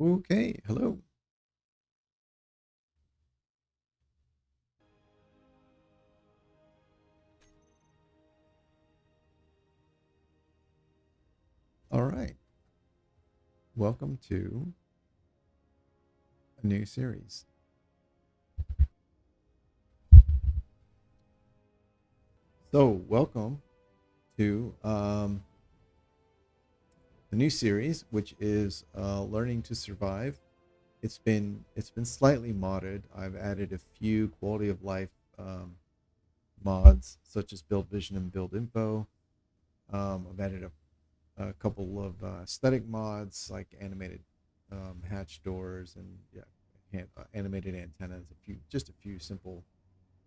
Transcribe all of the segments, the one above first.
Okay, hello. All right. Welcome to a new series. Welcome to the new series, which is Learning to Survive. It's been slightly modded. I've added a few quality of life mods, such as build vision and build info. I've added a couple of aesthetic mods like animated hatch doors and animated antennas. Just a few simple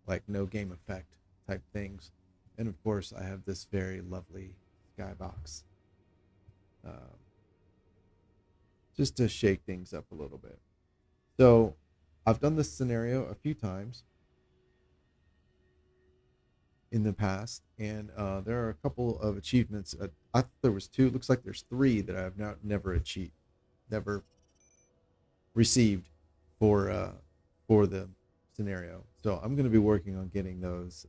like no game effect type things. And of course, I have this very lovely skybox uh, just to shake things up a little bit. So I've done this scenario a few times in the past, and there are a couple of achievements. I thought there was two. Looks like there's three that I've never achieved, never received for the scenario. So I'm going to be working on getting those.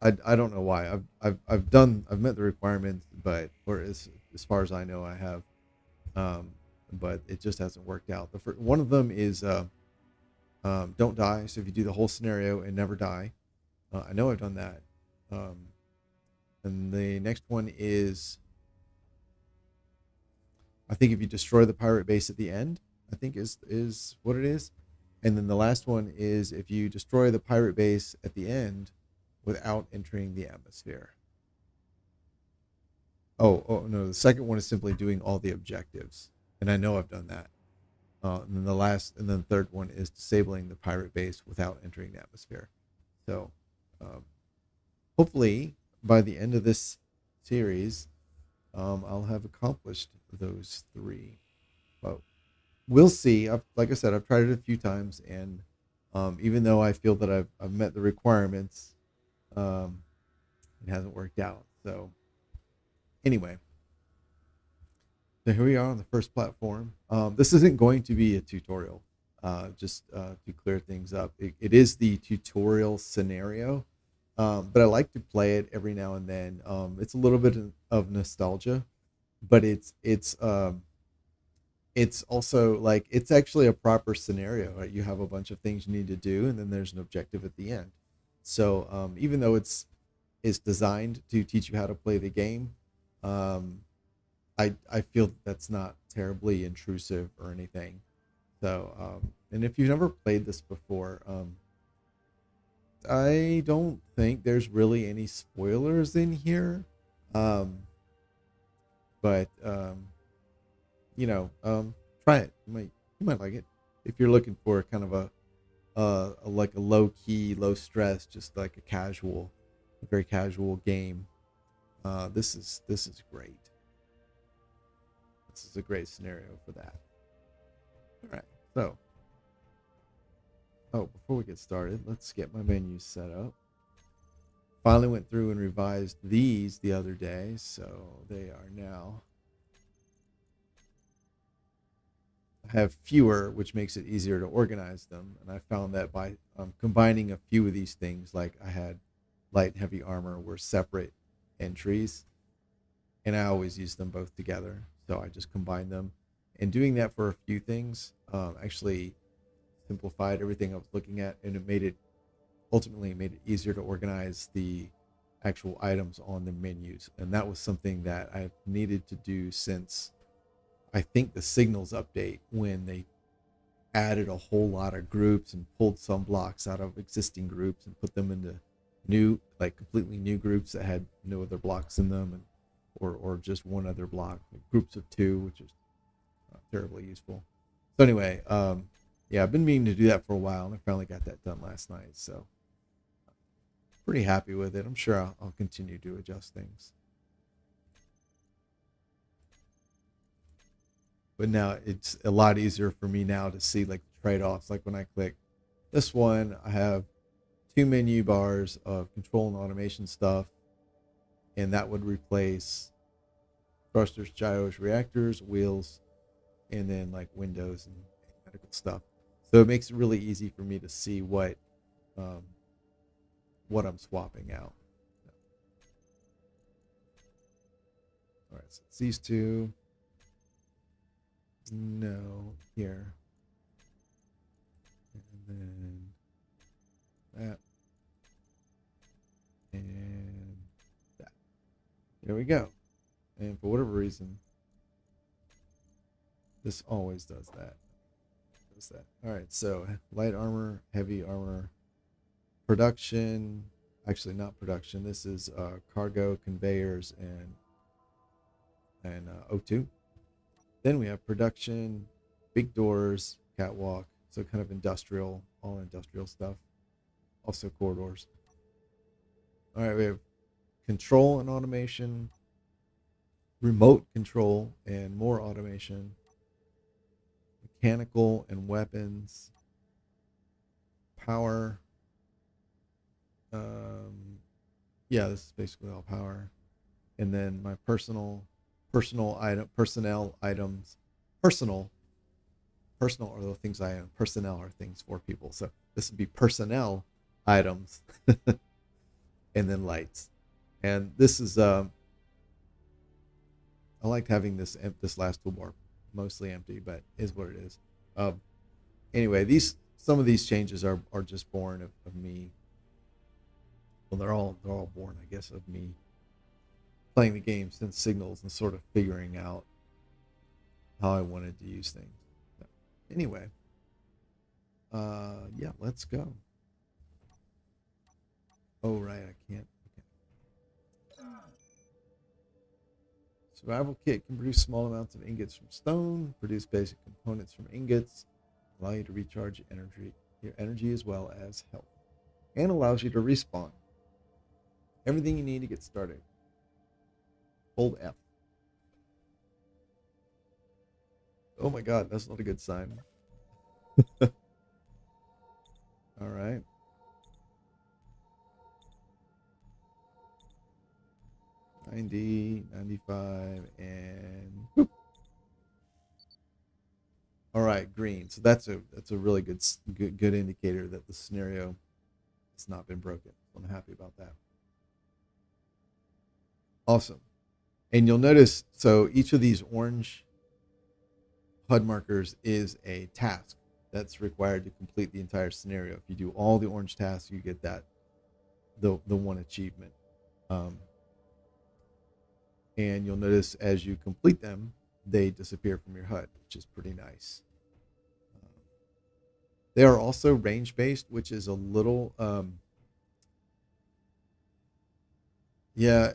I don't know why. I've met the requirements, but or as far as I know, I have. Um, but it just hasn't worked out. One of them is don't die. So if you do the whole scenario and never die, I know I've done that. Um, and the next one is I think if you destroy the pirate base at the end, I think is what it is. And then the last one is if you destroy the pirate base at the end without entering the atmosphere. Oh no, the second one is simply doing all the objectives, and I know I've done that. And then the third one is disabling the pirate base without entering the atmosphere. So, um, hopefully by the end of this series, I'll have accomplished those three. But we'll see. Like I said, I've tried it a few times, and even though I feel that I've met the requirements, um, it hasn't worked out. So anyway, so here we are on the first platform. This isn't going to be a tutorial. Just to clear things up, it is the tutorial scenario, but I like to play it every now and then. It's a little bit of nostalgia, but it's also like it's actually a proper scenario. Right? You have a bunch of things you need to do, and then there's an objective at the end. So even though it's designed to teach you how to play the game, um, I feel that's not terribly intrusive or anything. So and if you've never played this before, I don't think there's really any spoilers in here. Um, but try it. You might like it if you're looking for kind of like a low key, low stress, just like a very casual game. This is great. This is a great scenario for that. All right. So, before we get started, let's get my menu set up. Finally went through and revised these the other day, so they are now I have fewer, which makes it easier to organize them. And I found that by combining a few of these things, like I had light and heavy armor were separate entries, and I always use them both together. So I just combined them. And doing that for a few things actually simplified everything I was looking at, and it ultimately made it easier to organize the actual items on the menus. And that was something that I've needed to do since I think the signals update, when they added a whole lot of groups and pulled some blocks out of existing groups and put them into new, like completely new groups that had no other blocks in them, and or just one other block, like groups of two, which is terribly useful. So anyway, yeah, I've been meaning to do that for a while, and I finally got that done last night. So pretty happy with it. I'm sure I'll continue to adjust things. But now it's a lot easier for me now to see like the trade-offs. Like when I click this one, I have two menu bars of control and automation stuff, and that would replace thrusters, gyros, reactors, wheels, and then like windows and medical stuff. So it makes it really easy for me to see um, what I'm swapping out. All right, so it's these two. No, here. And then that. And that. There we go. And for whatever reason, this always does that. All right, so light armor, heavy armor, production. Actually, not production. This is cargo, conveyors, and O2. Then we have production, big doors, catwalk. So kind of industrial, all industrial stuff. Also corridors. All right, we have control and automation, remote control and more automation, mechanical and weapons, power. Yeah, this is basically all power. And then my personnel items, personal are the things I own. Personnel are things for people. So this would be personnel items, and then lights. And this is I liked having this last toolbar mostly empty, but is what it is. Anyway, some of these changes are just born of me. Well, they're all born, I guess, of me playing the game since Signals and sort of figuring out how I wanted to use things. So, anyway, yeah, let's go. Oh right, I can't. Okay. Survival kit can produce small amounts of ingots from stone, produce basic components from ingots, allow you to recharge your energy as well as health, and allows you to respawn. Everything you need to get started. Hold F. Oh my god, that's not a good sign. All right. $90, $95, and boop. All right, green. So that's a really good indicator that the scenario has not been broken. So I'm happy about that. Awesome. And you'll notice, so each of these orange HUD markers is a task that's required to complete the entire scenario. If you do all the orange tasks, you get the one achievement. And you'll notice as you complete them, they disappear from your HUD, which is pretty nice. They are also range based, which is a little yeah,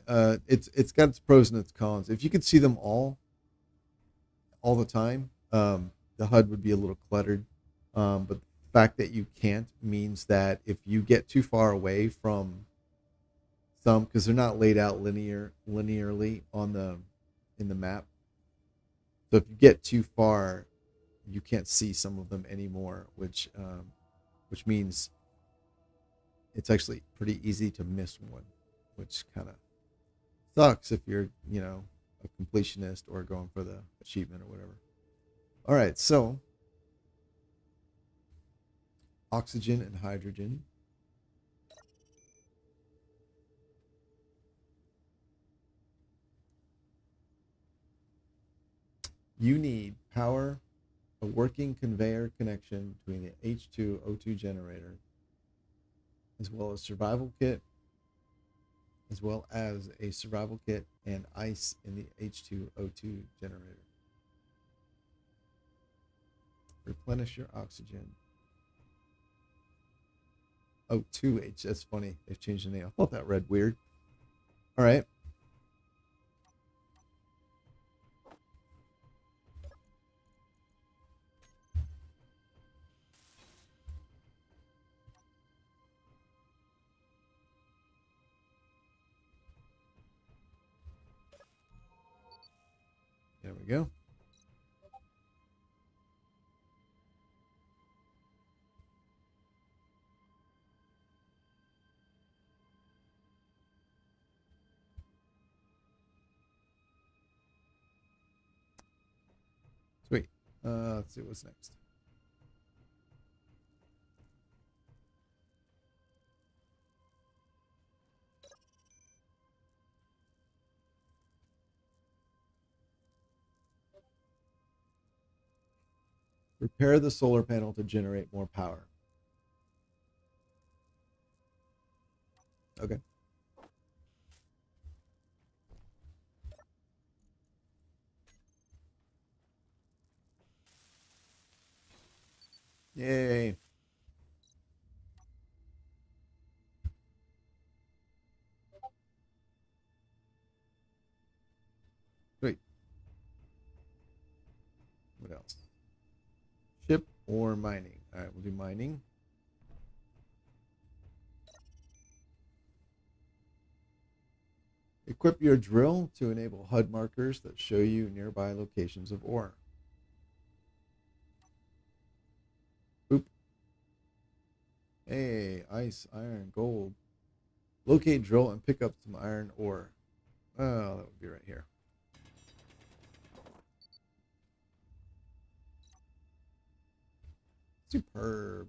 it's got its pros and its cons. If you could see them all the time, the HUD would be a little cluttered. But the fact that you can't means that if you get too far away from some, because they're not laid out linearly in the map, so if you get too far, you can't see some of them anymore, which means it's actually pretty easy to miss one, which kind of sucks if you're a completionist or going for the achievement or whatever. All right, so oxygen and hydrogen. You need power, a working conveyor connection between the H2O2 generator, as well as a survival kit and ice in the H2O2 generator. Replenish your oxygen. Oh, 2H. That's funny. They've changed the name. I thought that read weird. All right. There we go. Let's see what's next. Repair the solar panel to generate more power. Okay. Yay. Great. What else? Ship or mining? All right, we'll do mining. Equip your drill to enable HUD markers that show you nearby locations of ore. Oop. Hey, ice, iron, gold. Locate drill and pick up some iron ore. Oh, that would be right here. Superb.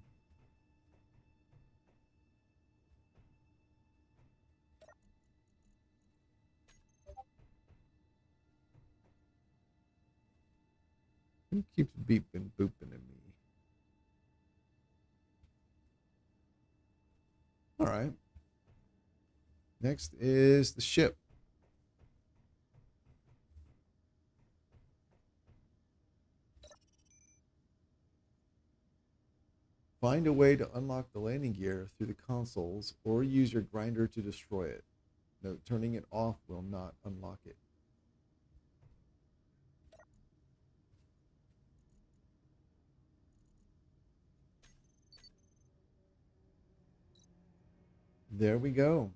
Who keeps beeping, booping at me? All right. Next is the ship. Find a way to unlock the landing gear through the consoles or use your grinder to destroy it. Note, turning it off will not unlock it. There we go.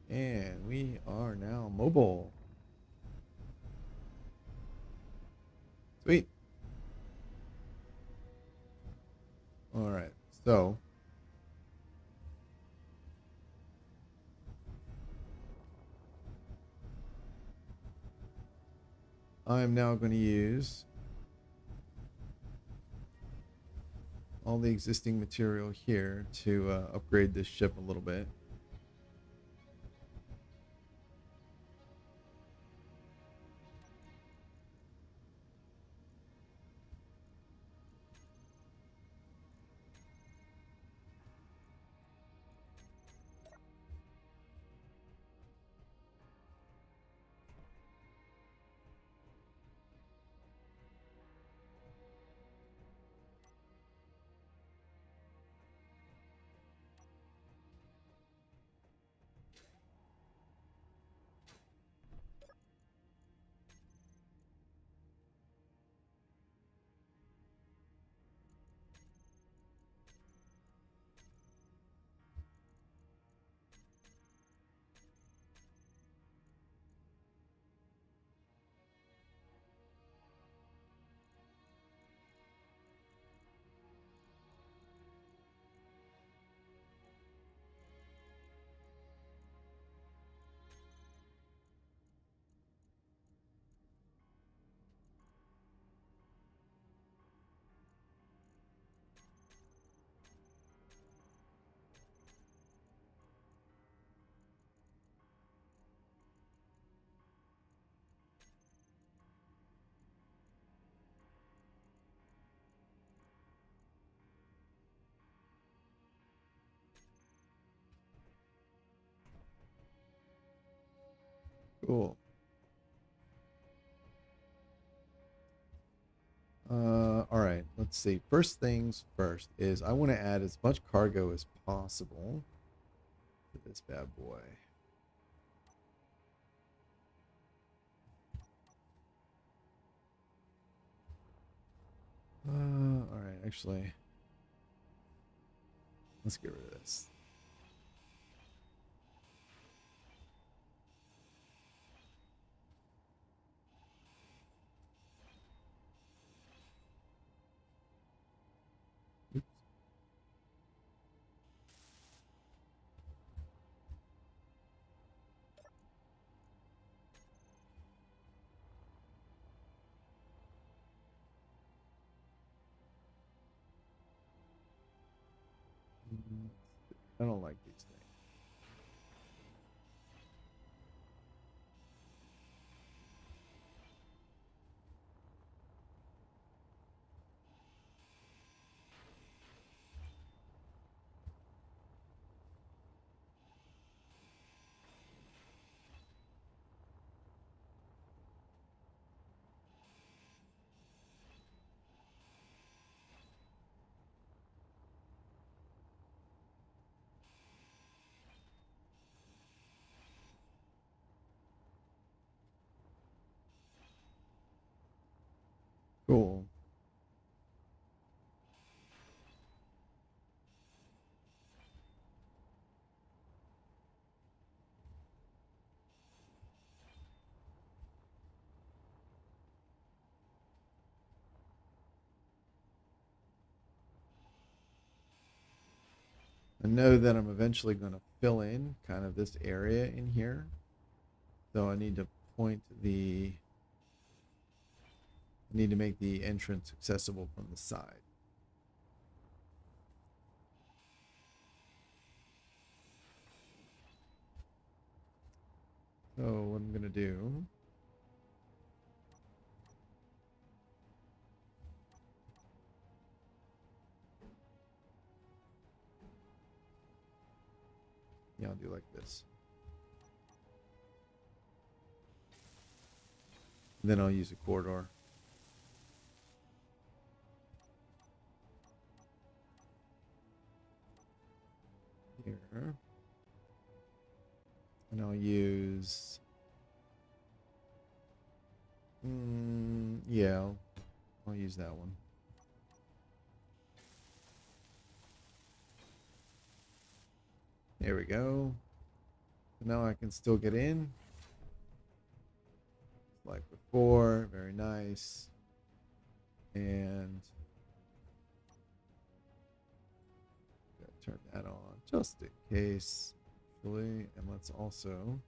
And we are now mobile. Sweet. All right. So I'm now going to use all the existing material here to upgrade this ship a little bit. Cool. All right, let's see. First things first is I want to add as much cargo as possible to this bad boy. All right, actually, let's get rid of this. Oops. I don't like these things. Cool. I know that I'm eventually going to fill in kind of this area in here. So I need to make the entrance accessible from the side. So what I'm going to do, yeah, I'll do like this. And then I'll use a corridor. Here. And I'll use, yeah, I'll use that one. There we go. So now I can still get in. Like before, very nice. And turn that on just in case. Actually, and let's also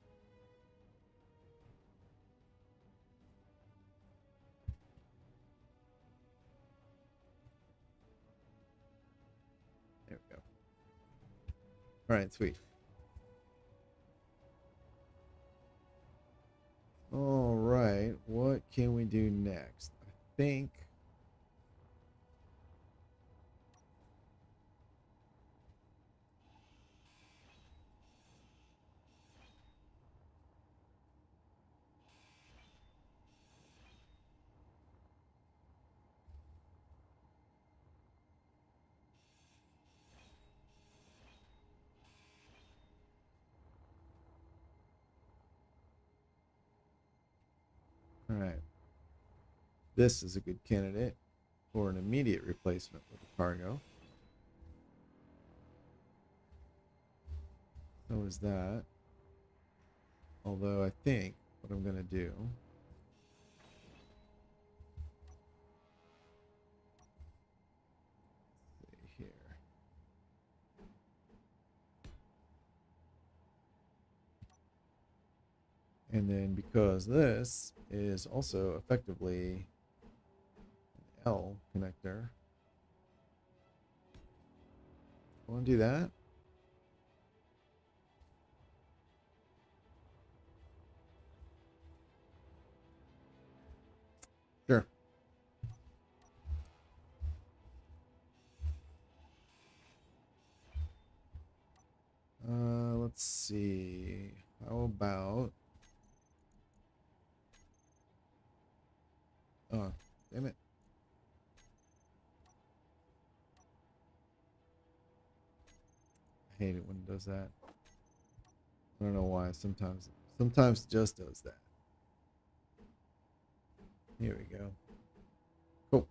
there we go. All right, sweet. All right, what can we do next? I think all right. This is a good candidate for an immediate replacement with a cargo. So is that. Although I think what I'm going to do here. And then because this is also effectively an L connector, I want to do that. Sure. Let's see. How about... Oh, damn it. I hate it when it does that. I don't know why. Sometimes it just does that. Here we go. Cool.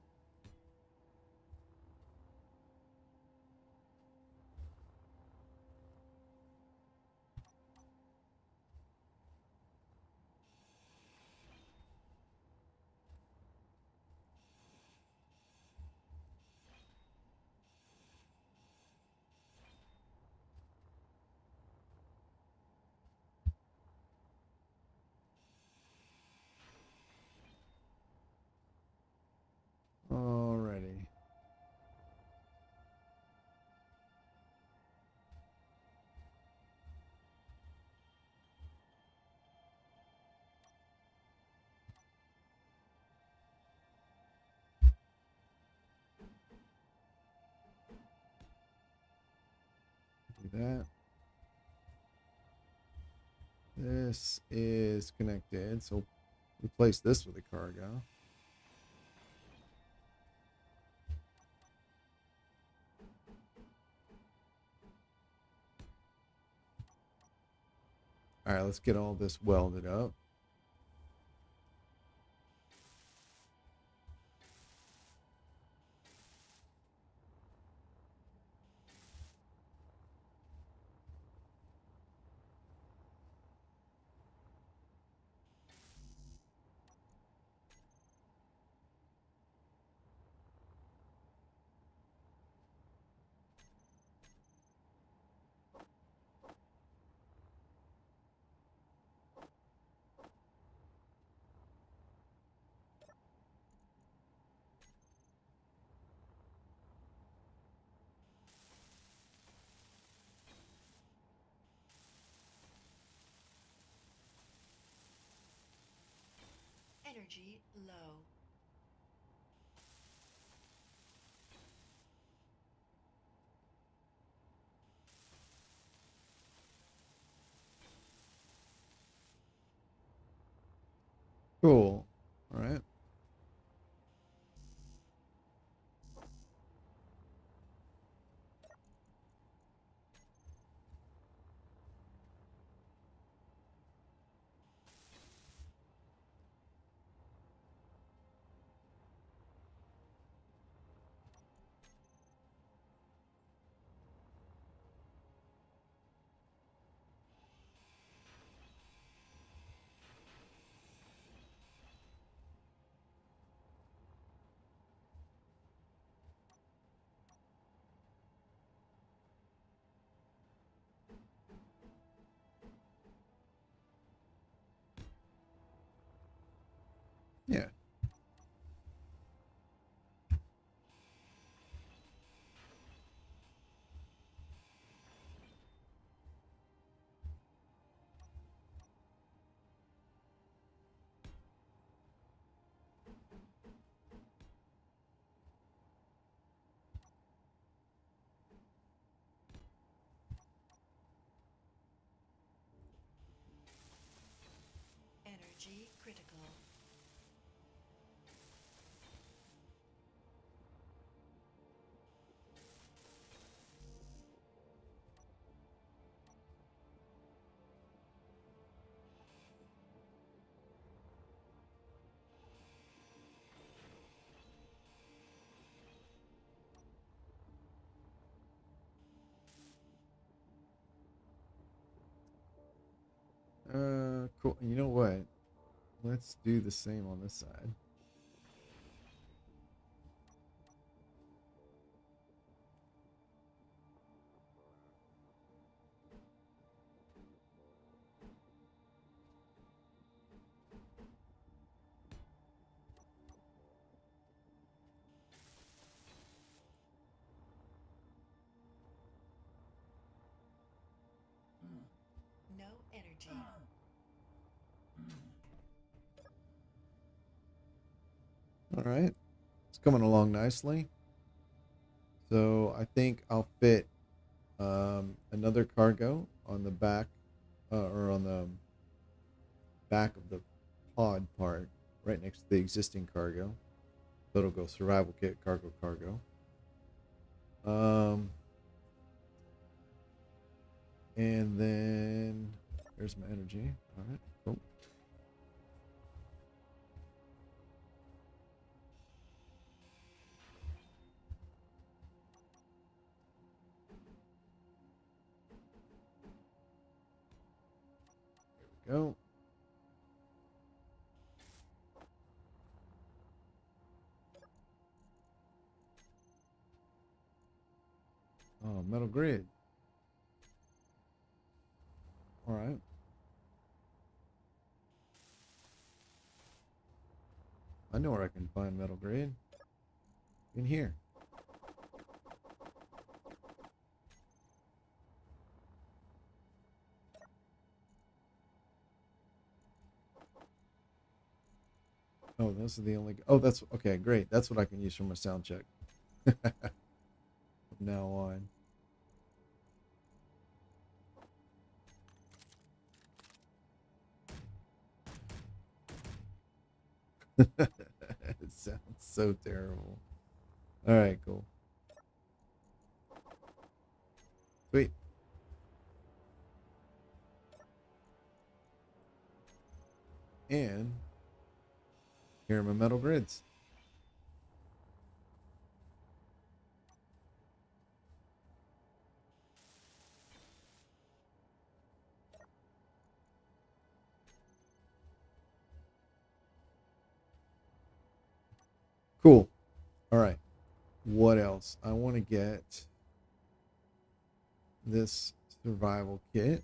that. This is connected, so replace this with a cargo. All right, let's get all this welded up. Energy low. Cool. All right. Yeah. Energy critical. Cool. You know what? Let's do the same on this side. No energy. All right. It's coming along nicely. So I think I'll fit another cargo on the back or on the back of the pod part right next to the existing cargo. So it'll go survival kit, cargo, cargo. Um, and then there's my energy. All right, cool. There we go. Oh, metal grid. All right. I know where I can find metal grid. In here. Oh, this is the only. Oh, that's okay. Great. That's what I can use for my sound check. From now on. It sounds so terrible. All right, cool. Sweet. And here are my metal grids. Cool. All right. What else? I want to get this survival kit.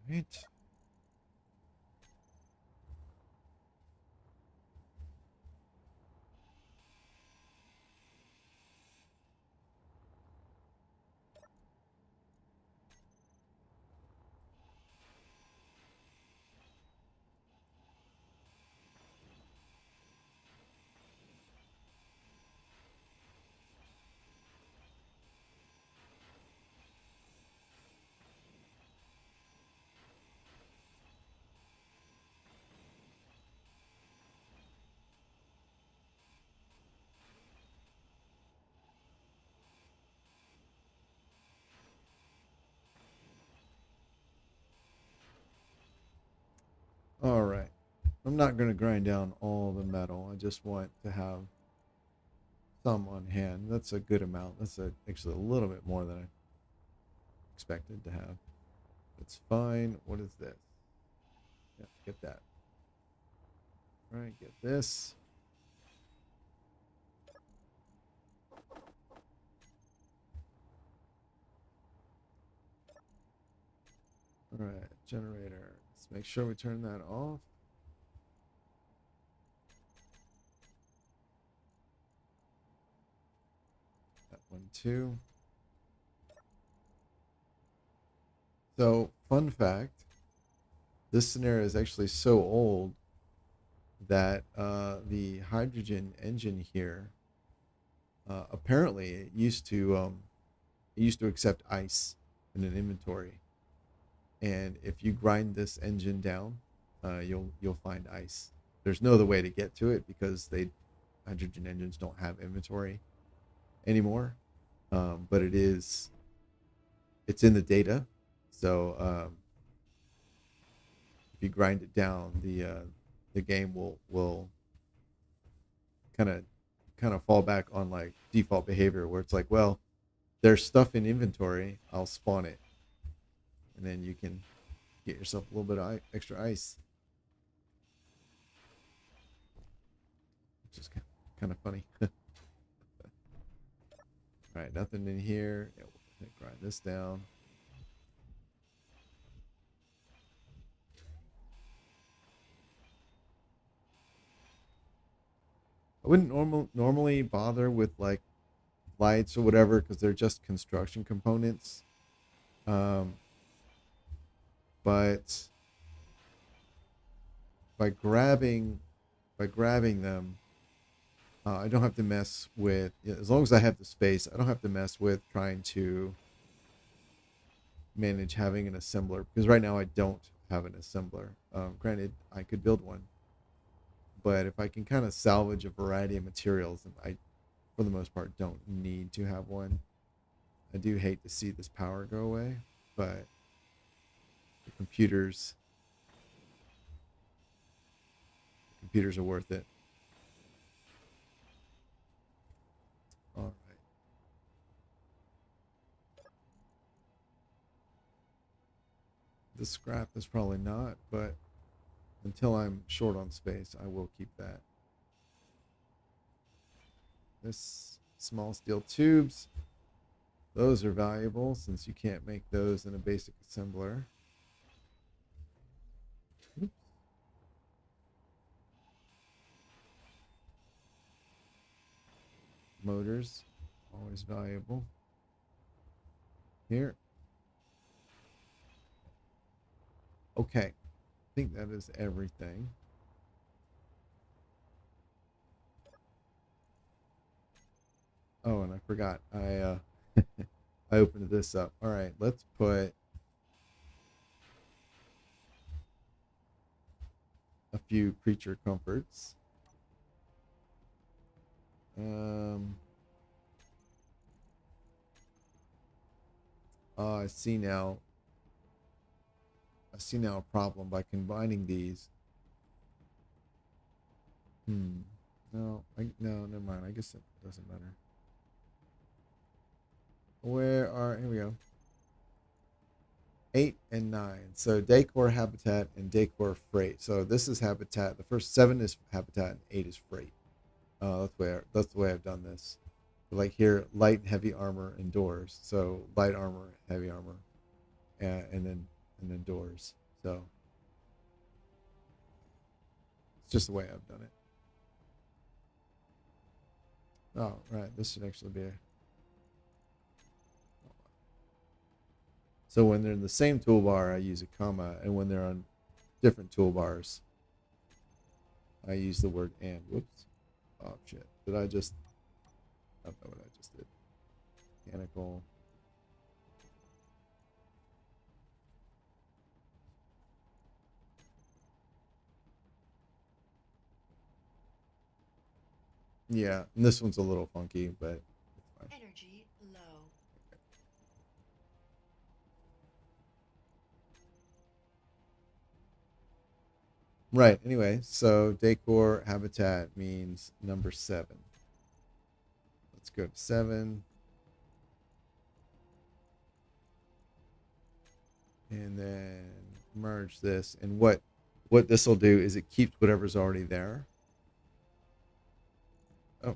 Right. All right. I'm not going to grind down all the metal. I just want to have some on hand. That's a good amount. That's actually a little bit more than I expected to have. It's fine. What is this? Yeah, get that. All right, get this. All right, generator. Let's make sure we turn that off. That one too. So, fun fact, this scenario is actually so old that the hydrogen engine here apparently it used to accept ice in an inventory, and if you grind this engine down, you'll find ice. There's no other way to get to it because they hydrogen engines don't have inventory anymore. But it's in the data, so if you grind it down, the game will kind of fall back on like default behavior where it's like, well, there's stuff in inventory, I'll spawn it, and then you can get yourself a little bit of extra ice, which is kind of funny. All right, nothing in here. Yeah, we'll grind this down. I wouldn't normally bother with like lights or whatever because they're just construction components. Um, but by grabbing them, I don't have to mess with, as long as I have the space. I don't have to mess with trying to manage having an assembler because right now I don't have an assembler. Granted, I could build one, but if I can kind of salvage a variety of materials, and I, for the most part, don't need to have one. I do hate to see this power go away, but the computers are worth it. All right. The scrap is probably not, but until I'm short on space, I will keep that. This small steel tubes, those are valuable since you can't make those in a basic assembler. Oops. Motors, always valuable. Here, Okay, I think that is everything. Oh, and I forgot. I opened this up. All right, let's put a few creature comforts. Um, oh, I see now. I see now a problem by combining these. No, no, never mind. I guess it doesn't matter. Here we go. 8 and 9. So decor, habitat, and decor freight. So this is habitat. The first 7 is habitat, and 8 is freight. That's the way I've done this. Like here, light and heavy armor and doors. So light armor, heavy armor, and then doors. So it's just the way I've done it. Oh, right. This should actually be a. So when they're in the same toolbar, I use a comma, and when they're on different toolbars, I use the word and. Whoops. Oh shit. Did I just? I don't know what I just did. Mechanical. Yeah, and this one's a little funky, but it's fine. Energy low. Right. Anyway, so decor habitat means number 7. Let's go to 7. And then merge this. And what this will do is it keeps whatever's already there. Oh.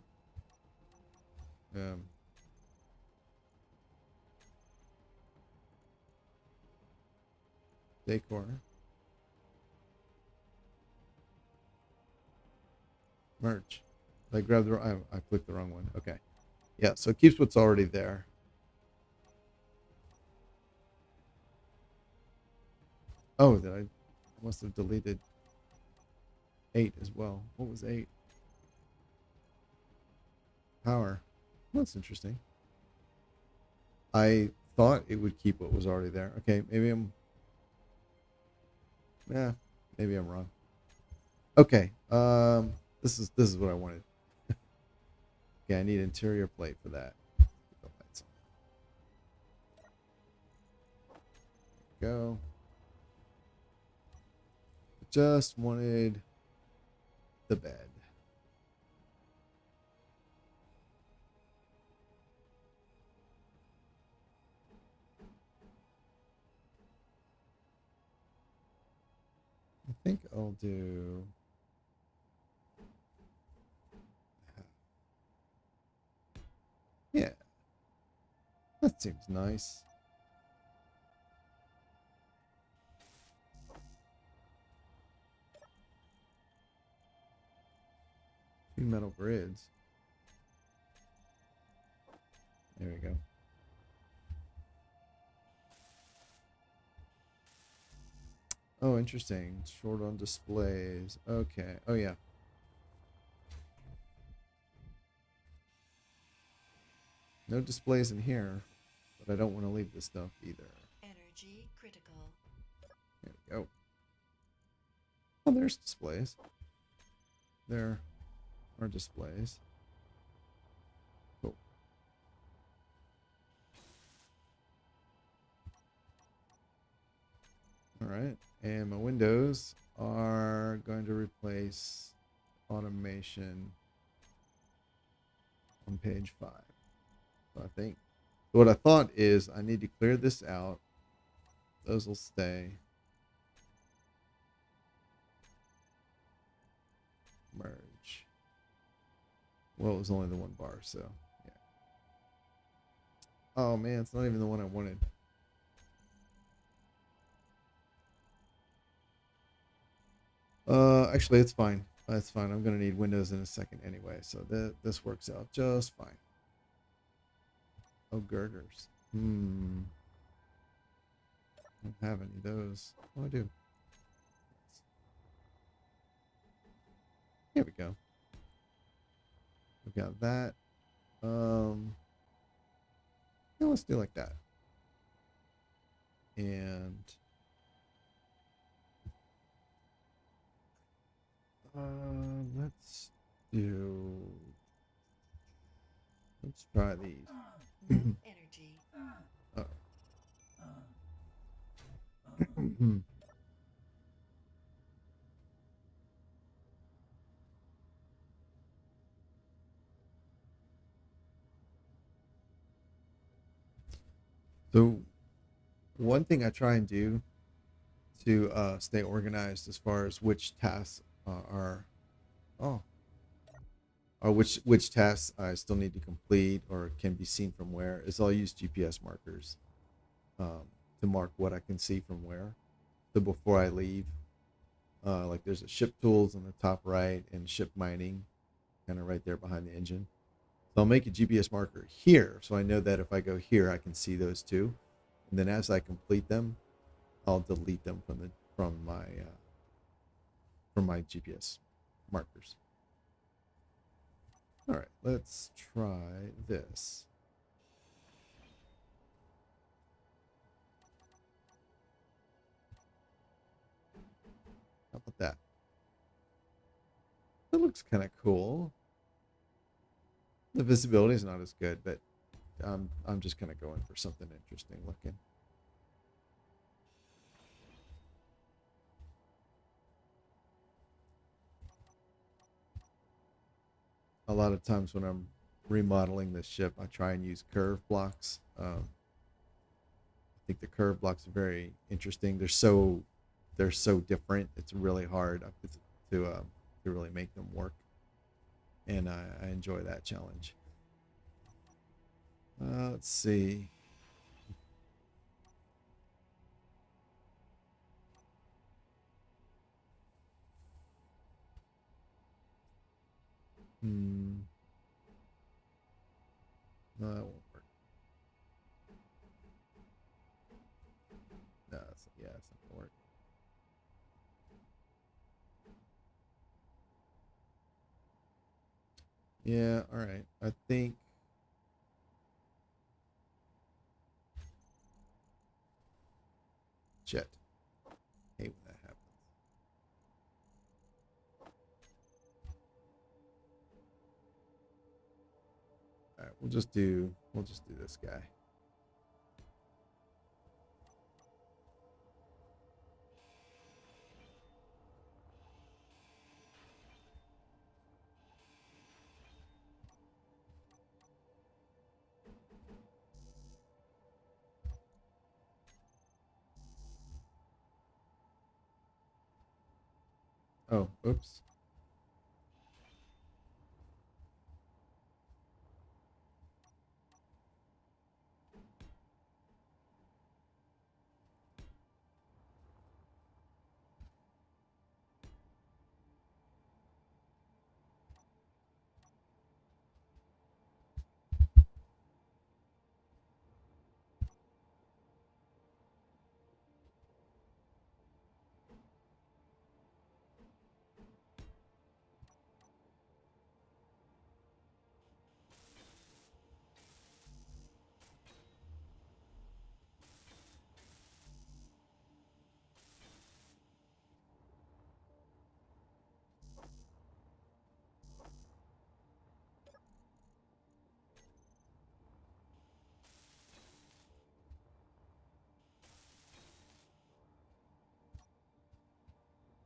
Decor. Merge. I grabbed the I clicked the wrong one. Okay. Yeah, so it keeps what's already there. Oh, that I must have deleted 8 as well. What was 8? Power. That's interesting. I thought it would keep what was already there. Okay, maybe I'm. Yeah, maybe I'm wrong. Okay. This is what I wanted. Okay, I need interior plate for that. Go. Just wanted the bed. I think I'll do. Yeah, that seems nice. 2 metal grids. There we go. Oh, interesting. Short on displays. Okay. Oh, yeah. No displays in here, but I don't want to leave this stuff either. Energy critical. There we go. Oh, there's displays. There are displays. Cool. All right. And my windows are going to replace automation on page 5. So I think what I thought is I need to clear this out. Those will stay. Merge. Well, it was only the 1 bar, so yeah. Oh man, it's not even the one I wanted. Actually, it's fine. That's fine. I'm gonna need windows in a second anyway, so this works out just fine. Oh, girders. I don't have any of those. Oh, I do. Here we go. We got that. Yeah, let's do like that. And let's do. Let's try these. No energy. So one thing I try and do to stay organized as far as which tasks are oh or which tasks I still need to complete or can be seen from where is I'll use GPS markers to mark what I can see from where. So before I leave, like there's a ship tools on the top right and ship mining kind of right there behind the engine. So I'll make a GPS marker here so I know that if I go here I can see those two. And then as I complete them, I'll delete them from my GPS markers. All right, let's try this. How about that? That looks kind of cool. The visibility is not as good, but I'm just kind of going for something interesting looking. A lot of times when I'm remodeling this ship, I try and use curve blocks. I think the curve blocks are very interesting. They're so different. It's really hard to really make them work, and I enjoy that challenge. Let's see. Hmm. No, that won't work. No, yeah, it's not gonna work. Yeah, all right. I think shit. Hate when that happens. All right, we'll just do this guy. Oh, oops.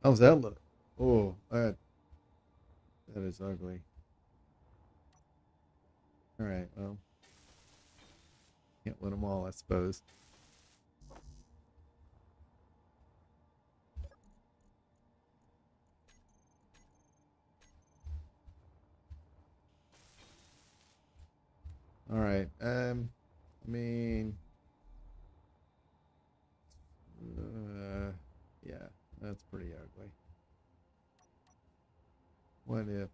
How's that look? Oh, that is ugly. All right, well, can't win them all, I suppose. All right. I mean, yeah, that's pretty ugly. What if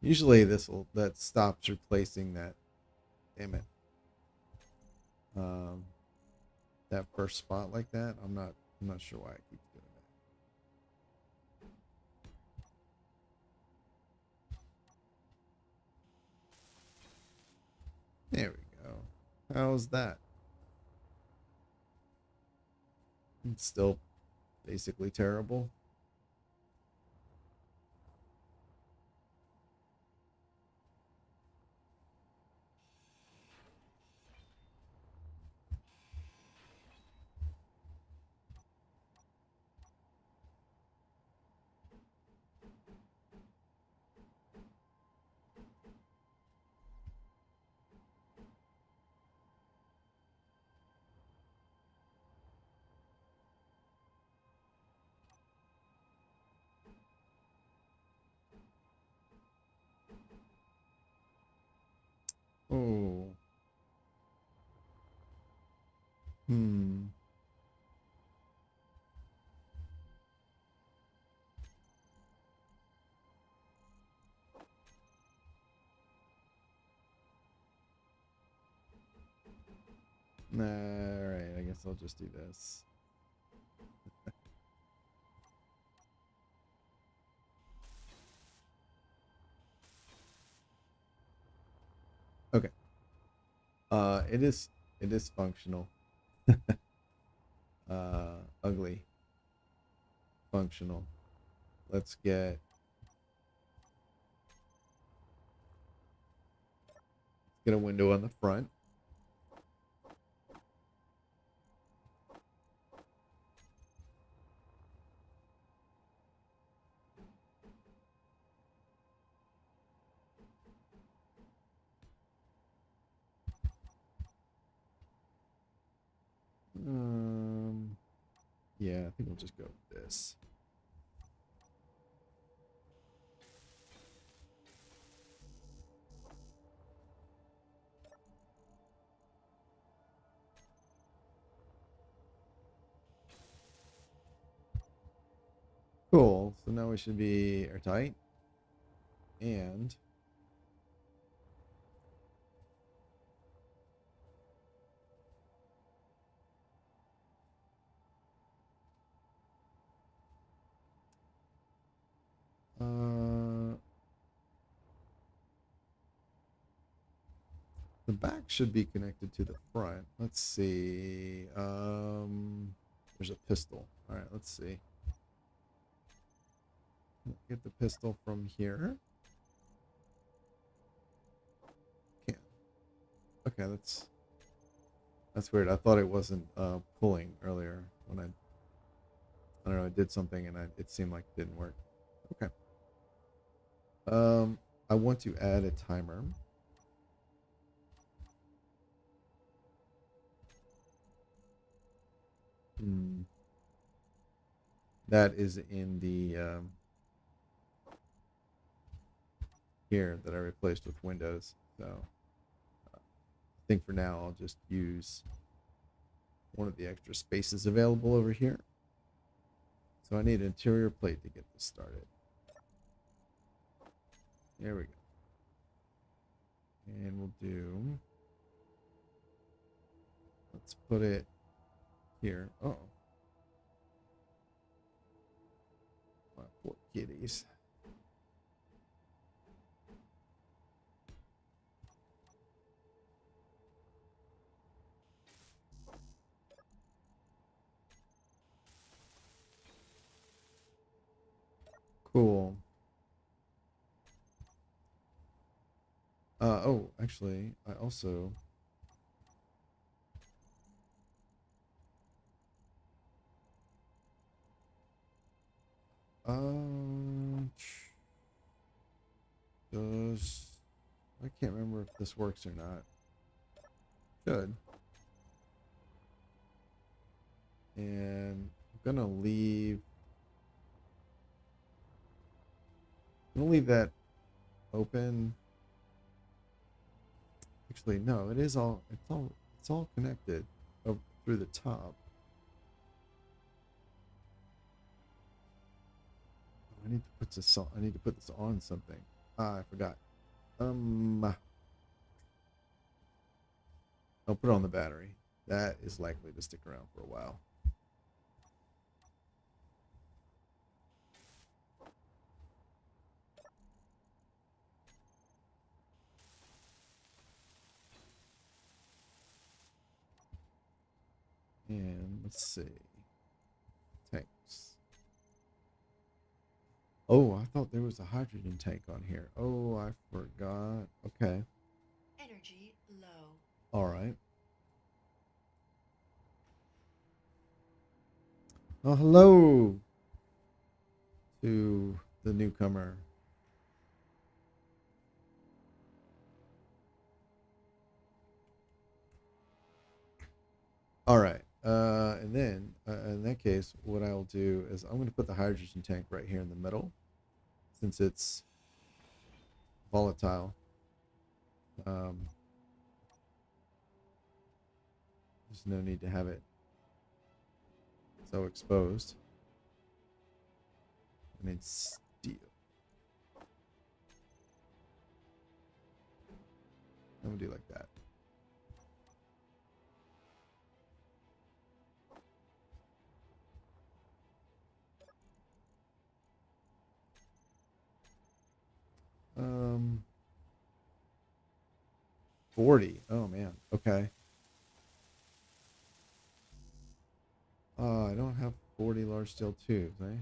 usually that stops replacing that. Damn it. Um, that first spot like that. I'm not sure why it keeps doing that. There we go. How's that? It's still basically terrible. Oh. Hmm. All right, I guess I'll just do this. Okay. It is functional. Ugly. Functional. Let's get a window on the front. Yeah, I think we'll just go with this. Cool. So now we should be airtight. And the back should be connected to the front. Let's see. There's a pistol. All right, let's see. Get the pistol from here. Can't. Okay, that's weird. I thought it wasn't pulling earlier when I don't know, I did something and it seemed like it didn't work. Okay. I want to add a timer. That is in the here that I replaced with Windows. So I think for now I'll just use one of the extra spaces available over here. So I need an interior plate to get this started. There we go. And we'll do, let's put it here. Oh, my poor kitties. Cool. Oh, actually, I also does I can't remember if this works or not. Should. And I'm gonna leave that open. Actually, no, it's all connected through the top. I need to put this on. I need to put this on something. Ah, I forgot. I'll put it on the battery. That is likely to stick around for a while. And let's see. Tanks. Oh, I thought there was a hydrogen tank on here. Oh, I forgot. Okay. Energy low. All right. Oh, hello to the newcomer. All right. And then in that case, what I'll do is I'm going to put the hydrogen tank right here in the middle since it's volatile. Um, there's no need to have it so exposed. I need steel. I'm going to do like that. Um, 40. Oh, man. Okay. I don't have 40 large steel tubes, eh?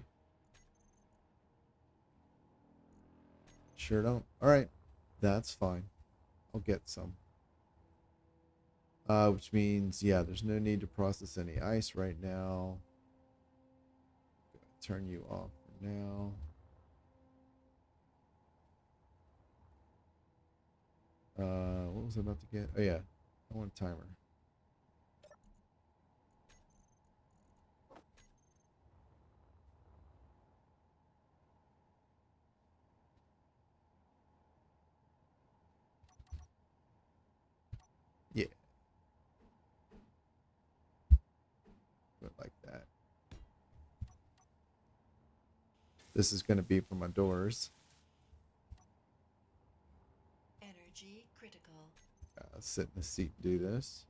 Sure don't. All right. That's fine. I'll get some. Which means, yeah, there's no need to process any ice right now. Turn you off for now. What was I about to get? Oh, yeah. I want a timer. Yeah. Put it like that. This is going to be for my doors. Energy critical. Sit in the seat and do this.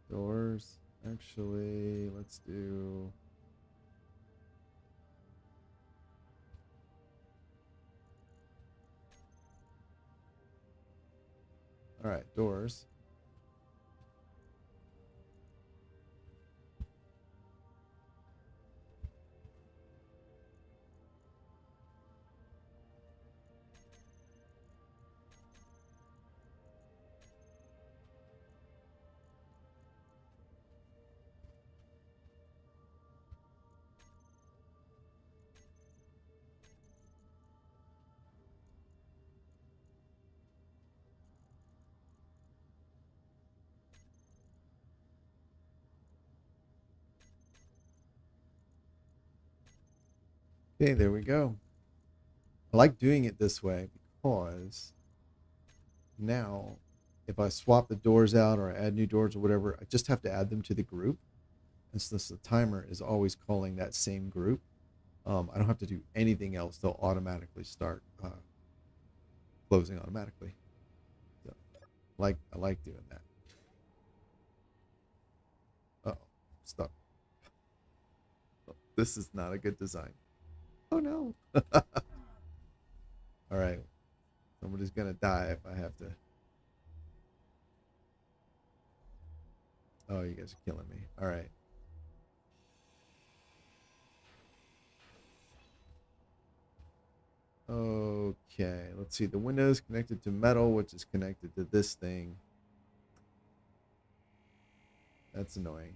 Doors. Actually, let's do... All right, doors. Okay, there we go. I like doing it this way because now if I swap the doors out or I add new doors or whatever, I just have to add them to the group. And since the timer is always calling that same group, I don't have to do anything else. They'll automatically start closing automatically. So, I like doing that. Oh, stuck. Oh, this is not a good design. Oh no. All right. Somebody's gonna die if I have to. Oh, you guys are killing me. All right. Okay, let's see. The window is connected to metal, which is connected to this thing. That's annoying.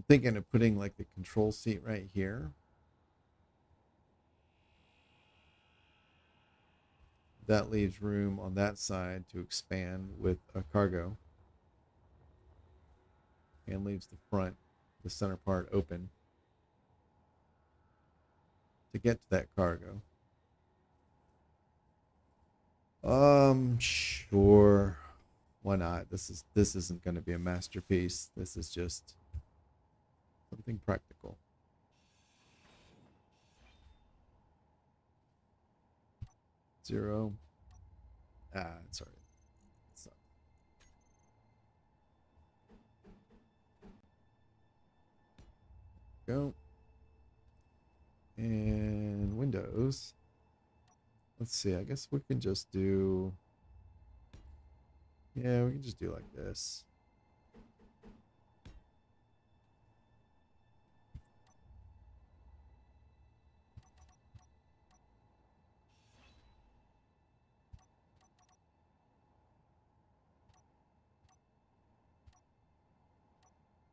thinking of putting like the control seat right here. That leaves room on that side to expand with a cargo and leaves the front, the center part open to get to that cargo. Sure. Why not? This isn't going to be a masterpiece. This is just something practical. Zero. It's all right. So, go. And Windows. Let's see. I guess we can just do. Yeah, we can just do like this.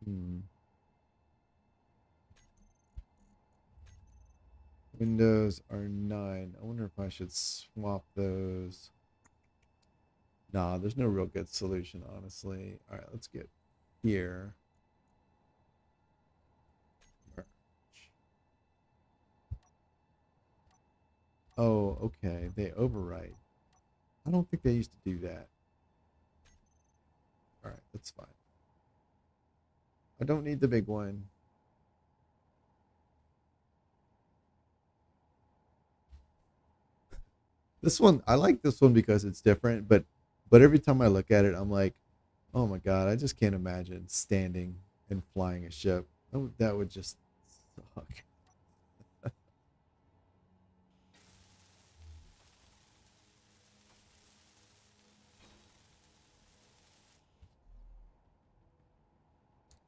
Hmm. Windows are 9. I wonder if I should swap those. Nah, there's no real good solution, honestly. All right, let's get here. Merge. Oh, okay. They overwrite. I don't think they used to do that. All right, that's fine. I don't need the big one. This one, I like this one because it's different, but every time I look at it, I'm like, oh my God, I just can't imagine standing and flying a ship. That would just suck.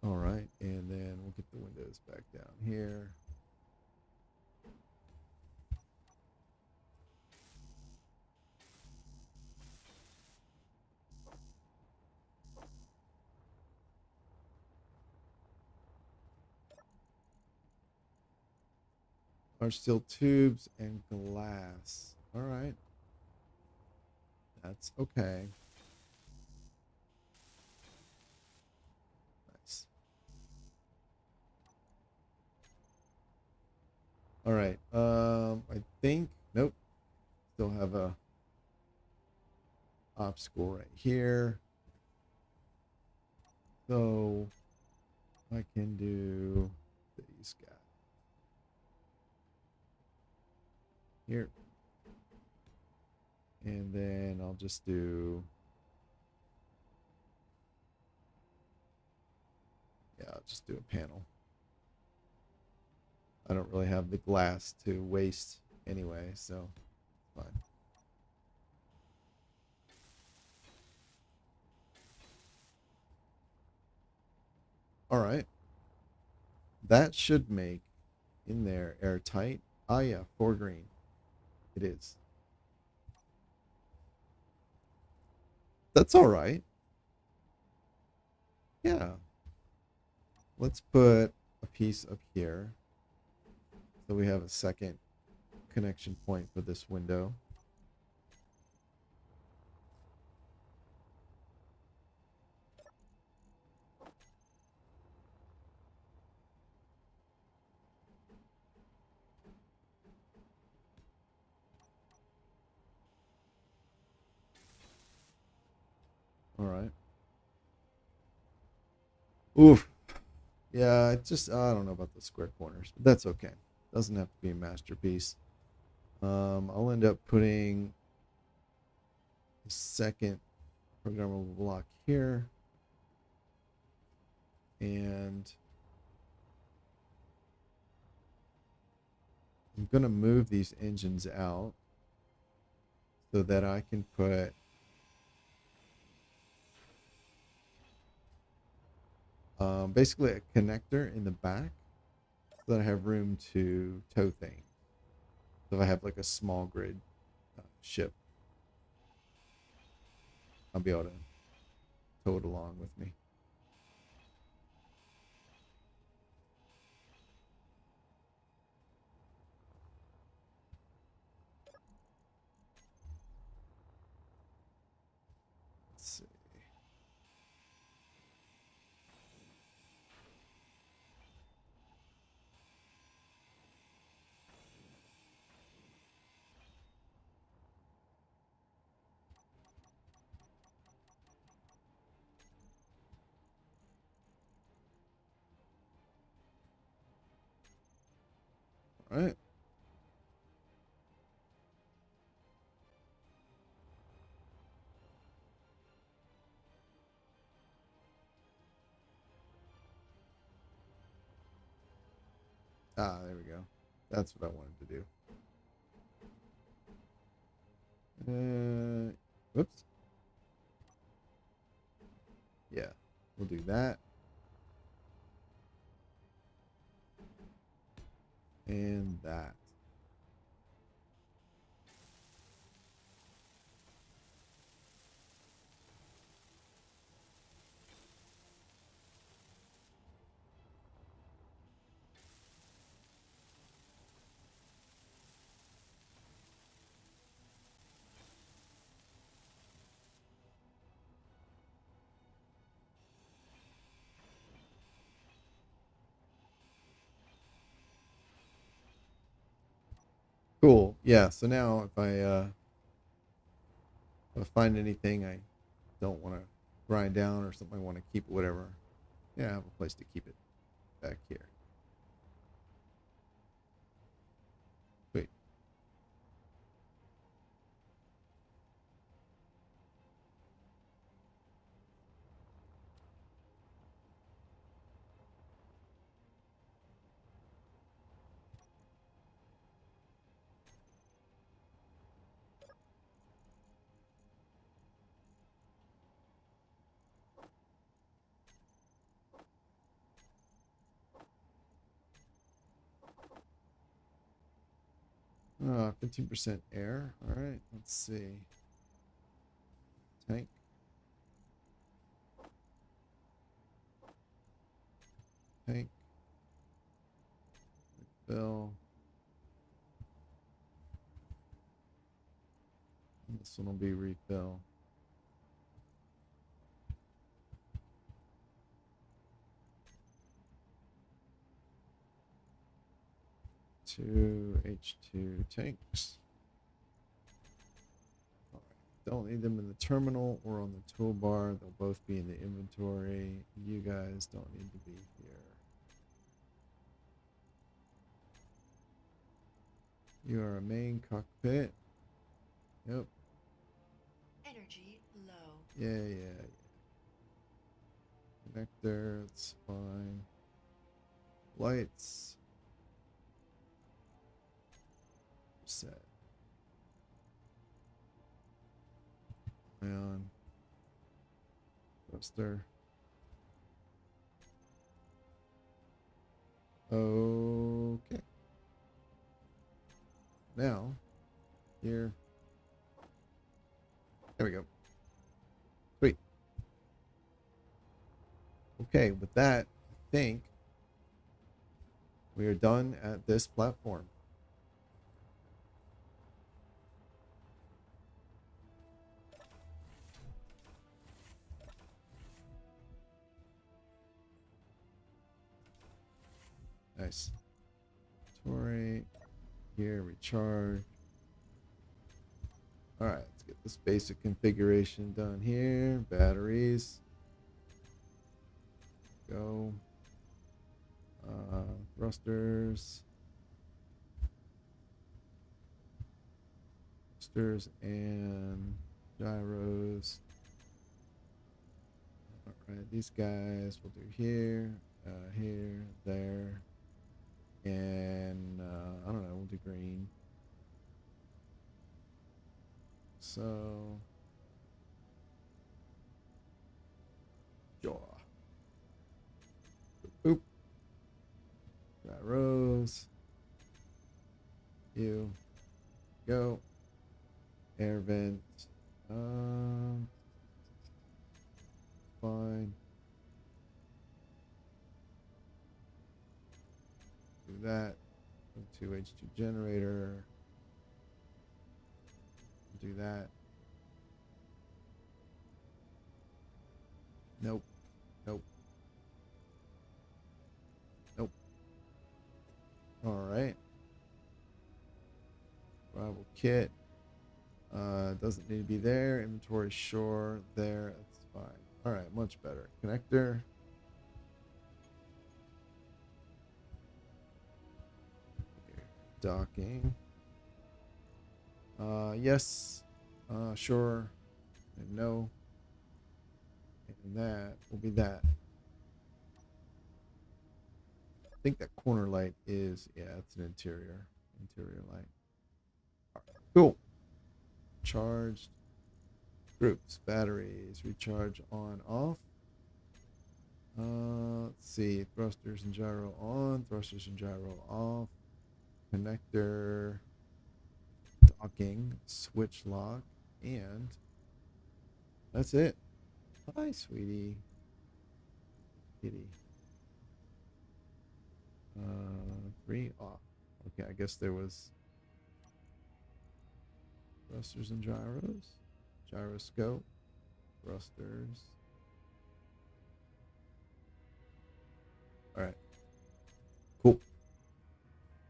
All right, and then we'll get the windows back down here. Are still tubes and glass. All right, that's okay. Nice. All right. I think nope. Still have a obstacle right here. So I can do these guys here. And then I'll just do, yeah, I'll just do a panel. I don't really have the glass to waste anyway, so fine. All right. That should make in there airtight. Ah, yeah, 4 green. It is. That's all right. Yeah. Let's put a piece up here. So we have a second connection point for this window. All right. Oof. Yeah, it just I don't know about the square corners, but that's okay. Doesn't have to be a masterpiece. I'll end up putting a second programmable block here, and I'm gonna move these engines out so that I can put basically a connector in the back so that I have room to tow things. So if I have like a small grid ship, I'll be able to tow it along with me. right. Ah, there we go. That's what I wanted to do. Whoops. Yeah, we'll do that. And that. Cool. Yeah, so now if I find anything I don't want to grind down or something I want to keep, whatever, yeah, I have a place to keep it back here. Sweet. 15% air. All right, let's see. Tank. Tank. Fill. This one will be refill. Two H2 tanks. All right. Don't need them in the terminal or on the toolbar. They'll both be in the inventory. You guys don't need to be here. You are a main cockpit. Yep. Energy low. Yeah. Connector, that's fine. Lights. Set. Ion. Thruster. Okay. Now, here. There we go. Sweet. Okay, with that, I think we are done at this platform. Nice. Torrent. Here, recharge. All right, let's get this basic configuration done here. Batteries. Go. Thrusters. Thrusters and gyros. All right, these guys we'll do here, here, there, and I don't know, we'll do green. So, jaw. Boop. Gyros. You. Go. Air vent. Fine. Do that. Go to H2 generator. Do that. Nope. Nope. Nope. All right. Rival kit. Doesn't need to be there. Inventory, sure. There. That's fine. All right. Much better. Connector. docking. Yes. Sure. And no. And that will be that. I think that corner light is, yeah, it's an interior light. Cool. Charged. Groups, batteries, recharge on, off. Let's see, thrusters and gyro on, thrusters and gyro off. Connector, docking, switch lock, and that's it. Hi, sweetie. Kitty. 3 off. Okay, I guess there was thrusters and gyros. Gyroscope, thrusters. All right, cool.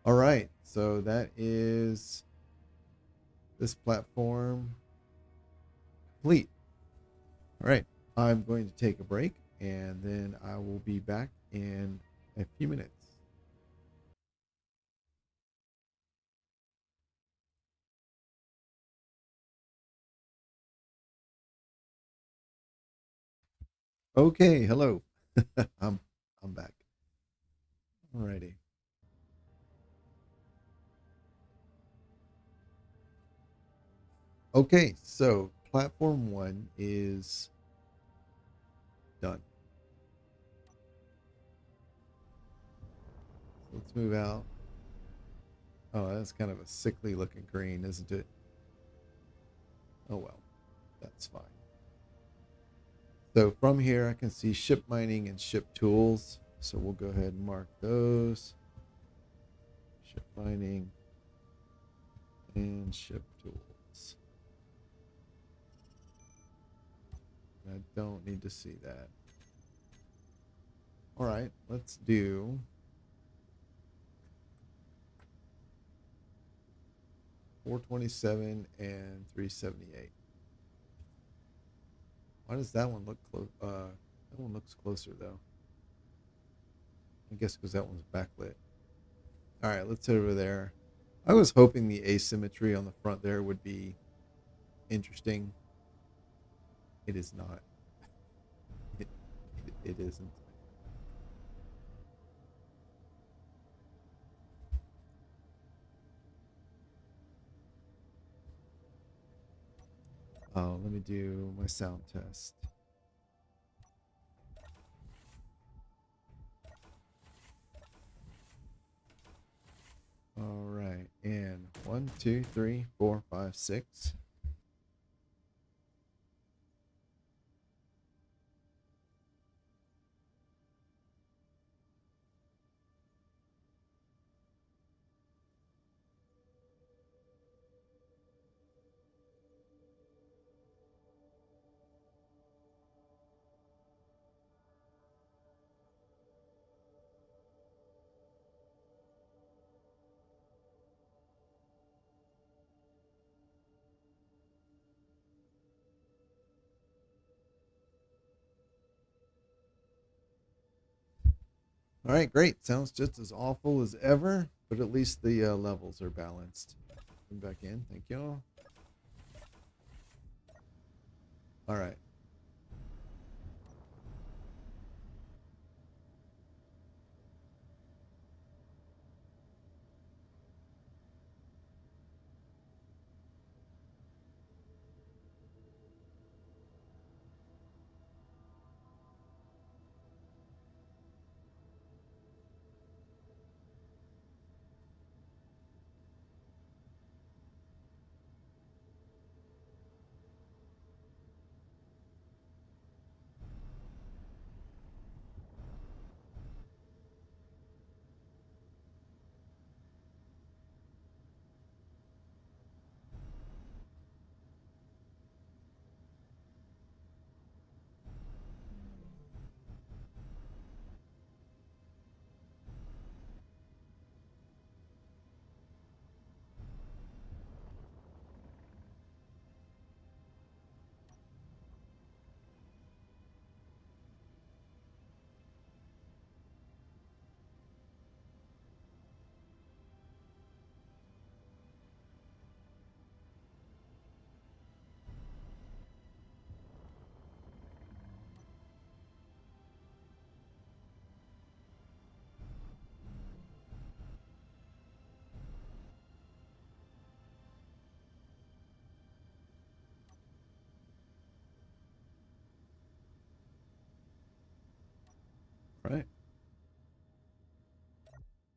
All right, so that is this platform complete. All right, I'm going to take a break and then I will be back in a few minutes. Okay, hello. I'm I'm back. Alrighty. Okay, so platform 1 is done. So let's move out. Oh, that's kind of a sickly looking green, isn't it? Oh well, that's fine. So from here I can see ship mining and ship tools. So we'll go ahead and mark those. Ship mining and ship tools. I don't need to see that. All right, let's do 427 and 378. Why does that one look close? That one looks closer though. I guess because that one's backlit. All right, let's head over there. I was hoping the asymmetry on the front there would be interesting. It is not. It isn't. Oh, let me do my sound test. All right, and 1, 2, 3, 4, 5, 6. All right, great. Sounds just as awful as ever, but at least the levels are balanced. Come back in. Thank you. All right.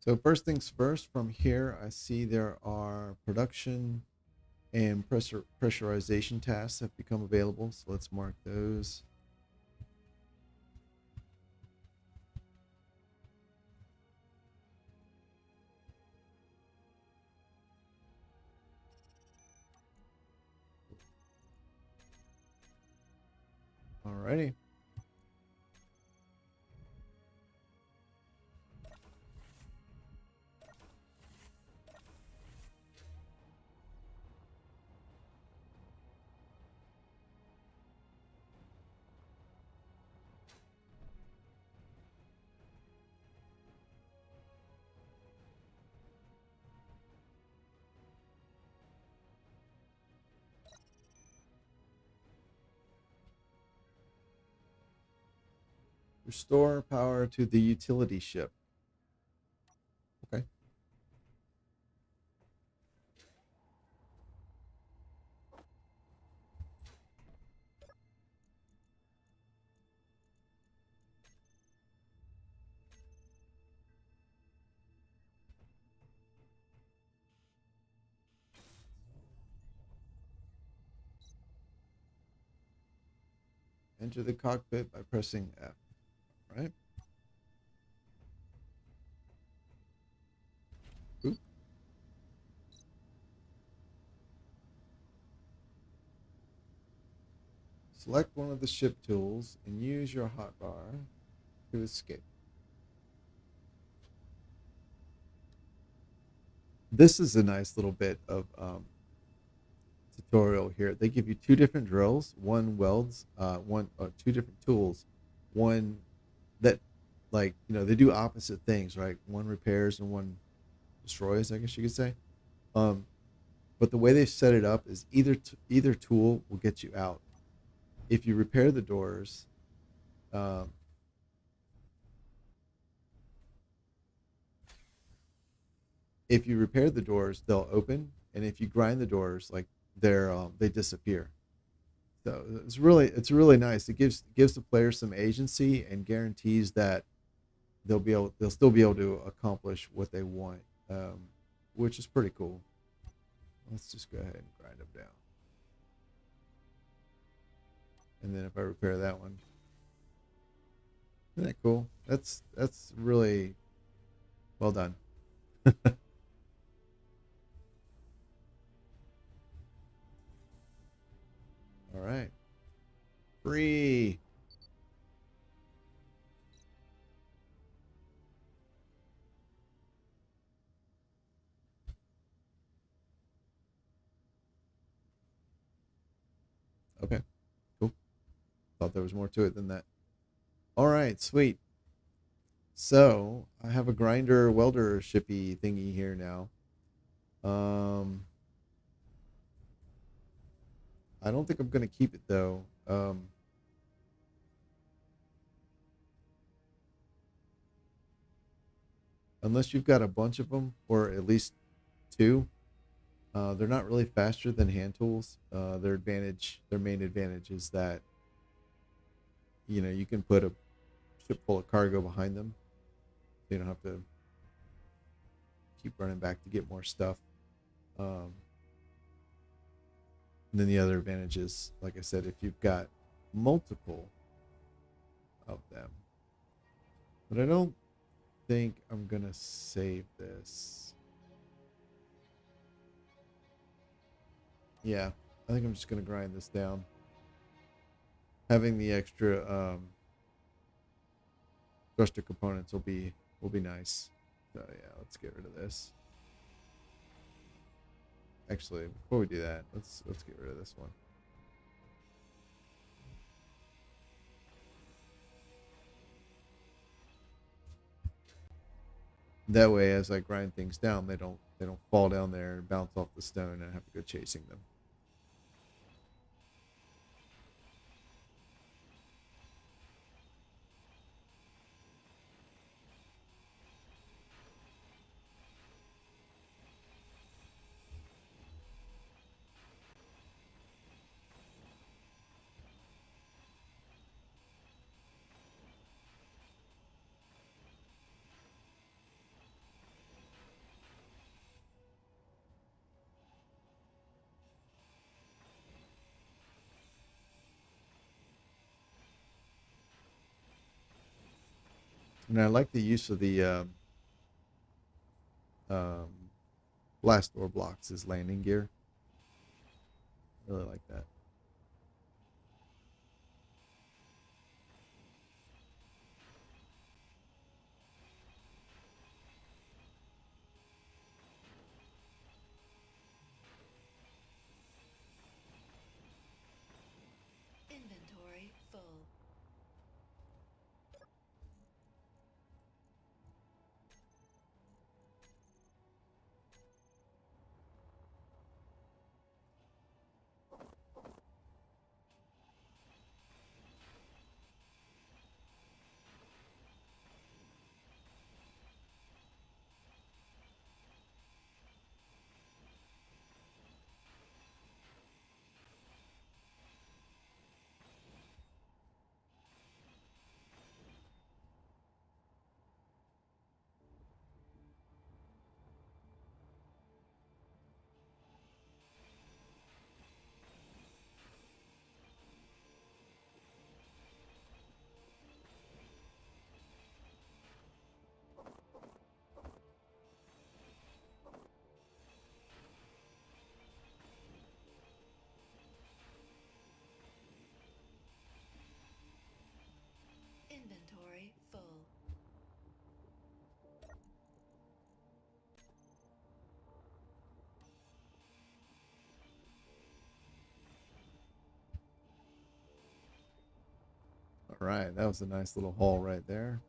So first things first, from here, I see there are production and pressurization tasks have become available. So let's mark those. Alrighty. Restore power to the utility ship. Okay. Enter the cockpit by pressing F. All right. Oop. Select one of the ship tools and use your hotbar to escape. This is a nice little bit of tutorial here. They give you two different drills. One welds, two different tools. One that, like, they do opposite things, right? One repairs and one destroys, I guess you could say. Um, but the way they set it up is either tool will get you out. If you repair the doors, um, they'll open, and if you grind the doors, like they disappear. So it's really nice. It gives the player some agency and guarantees that they'll still be able to accomplish what they want, which is pretty cool. Let's just go ahead and grind them down, and then if I repair that one, isn't that cool? That's really well done. All right, free. Okay, cool. Thought there was more to it than that. All right, sweet. So I have a grinder welder shippy thingy here now. Um, I don't think I'm gonna keep it though. Unless you've got a bunch of them, or at least two. They're not really faster than hand tools. Their main advantage is that you can put a ship full of cargo behind them. So you don't have to keep running back to get more stuff. Um, and then the other advantage is, like I said, if you've got multiple of them. But I don't think I'm gonna save this. Yeah, I think I'm just gonna grind this down. Having the extra thruster components will be nice. So yeah, let's get rid of this. Actually, before we do that, let's get rid of this one. That way, as I grind things down, they don't fall down there and bounce off the stone, and I have to go chasing them. And I like the use of the um, blast door blocks as landing gear. Really like that. Inventory full. Inventory full. All right, that was a nice little haul right there.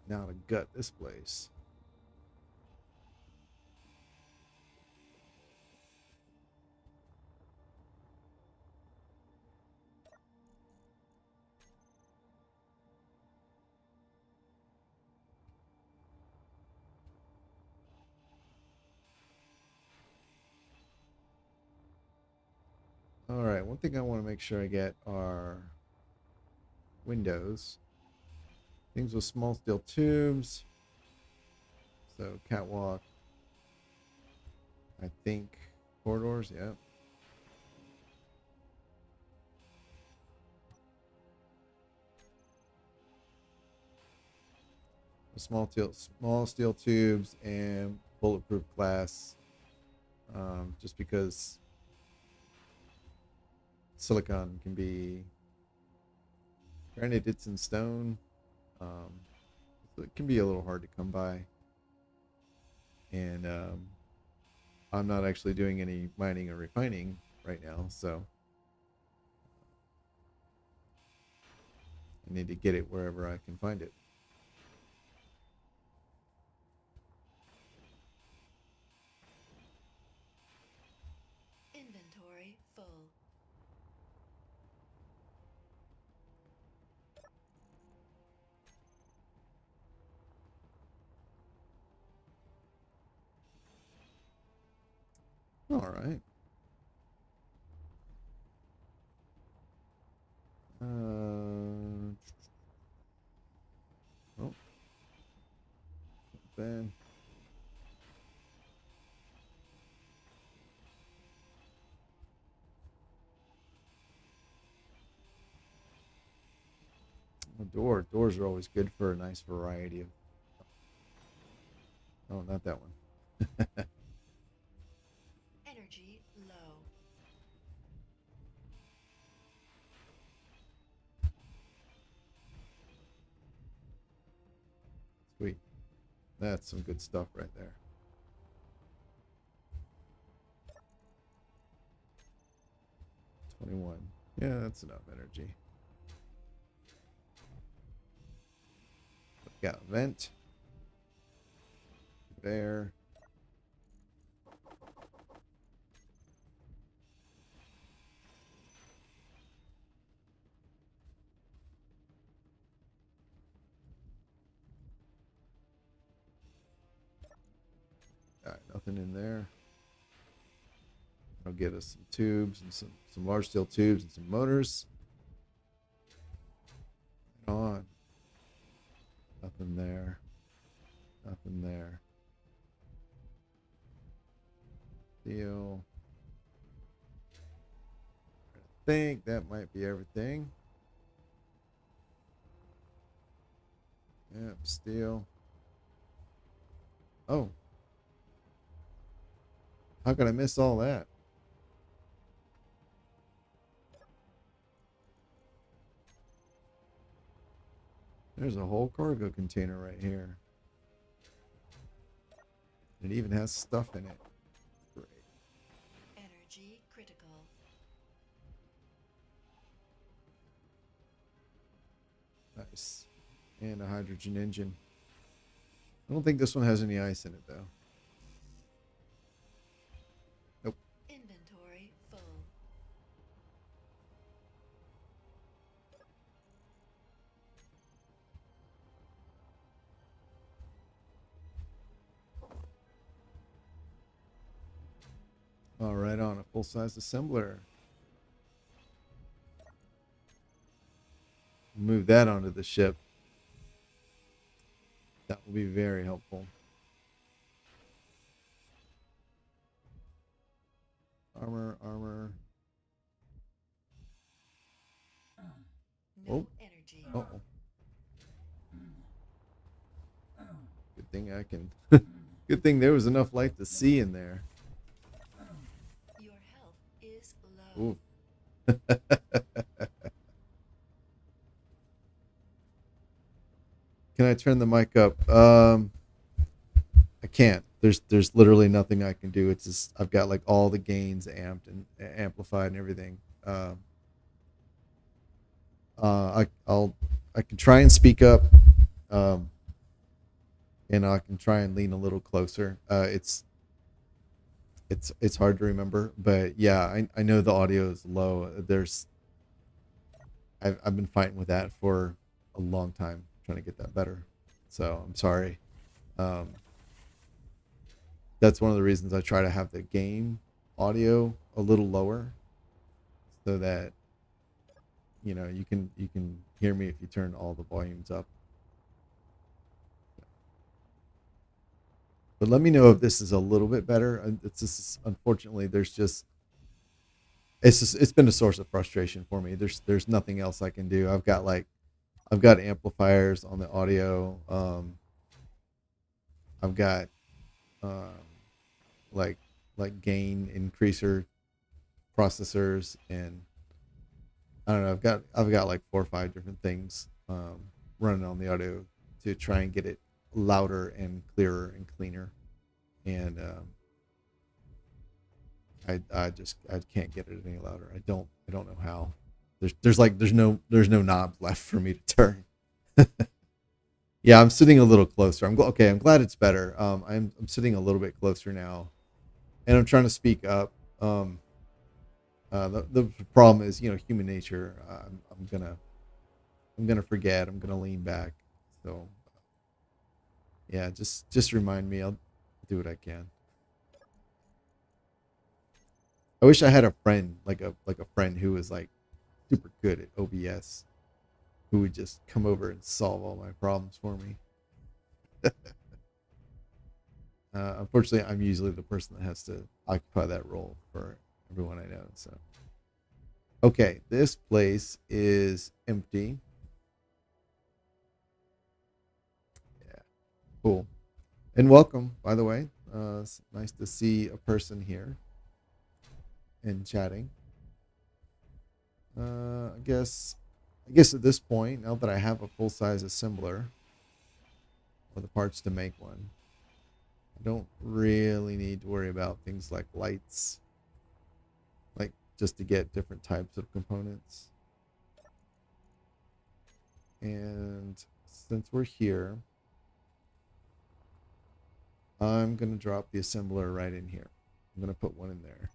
Now to gut this place. All right, one thing I want to make sure I get are windows. Things with small steel tubes. So catwalk. I think corridors, yeah. Small steel tubes and bulletproof glass. Just because silicon can be, granted it's in stone, um, so it can be a little hard to come by. And I'm not actually doing any mining or refining right now, so I need to get it wherever I can find it. Inventory full. All right. Oh, then a door. Doors are always good for a nice variety of. Oh, not that one. Energy low. Sweet. That's some good stuff right there. $21. Yeah, that's enough energy. Got a vent there. All right, nothing in there. I'll get us some tubes and some large steel tubes and some motors. Right on. Nothing there. Nothing there. Steel. I think that might be everything. Yep, steel. Oh, how could I miss all that? There's a whole cargo container right here. It even has stuff in it. Great. Energy critical. Nice. And a hydrogen engine. I don't think this one has any ice in it, though. Nope. Inventory full. All right, on a full-size assembler. Move that onto the ship. That will be very helpful. Armor, armor. No Oh. energy. Uh-oh. Good thing I can... Good thing there was enough light to see in there. Your health is low. Ooh. Can I turn the mic up? I can't. There's literally nothing I can do. It's just I've got like all the gains amped and amplified and everything. I can try and speak up, um, and I can try and lean a little closer. It's hard to remember, but yeah, I know the audio is low. I've been fighting with that for a long time, trying to get that better. So I'm sorry. Um, that's one of the reasons I try to have the game audio a little lower, so that you can hear me if you turn all the volumes up. But let me know if this is a little bit better. It's just unfortunately it's been a source of frustration for me. There's nothing else I can do. I've got amplifiers on the audio. I've got um, like gain increaser processors, and I don't know. I've got like 4 or 5 different things running on the audio to try and get it louder and clearer and cleaner. And I can't get it any louder. I don't know how. There's no knobs left for me to turn. Yeah, I'm sitting a little closer. Okay. I'm glad it's better. I'm sitting a little bit closer now, and I'm trying to speak up. The problem is, human nature. I'm gonna forget. I'm gonna lean back. So yeah, just remind me. I'll do what I can. I wish I had a friend, like a friend who was like super good at OBS, who would just come over and solve all my problems for me. Unfortunately, I'm usually the person that has to occupy that role for everyone I know. So, okay, this place is empty. Yeah, cool. And welcome, by the way. It's nice to see a person here and chatting. I guess at this point, now that I have a full size assembler or the parts to make one, I don't really need to worry about things like lights, like just to get different types of components. And since we're here, I'm going to drop the assembler right in here. I'm going to put one in there.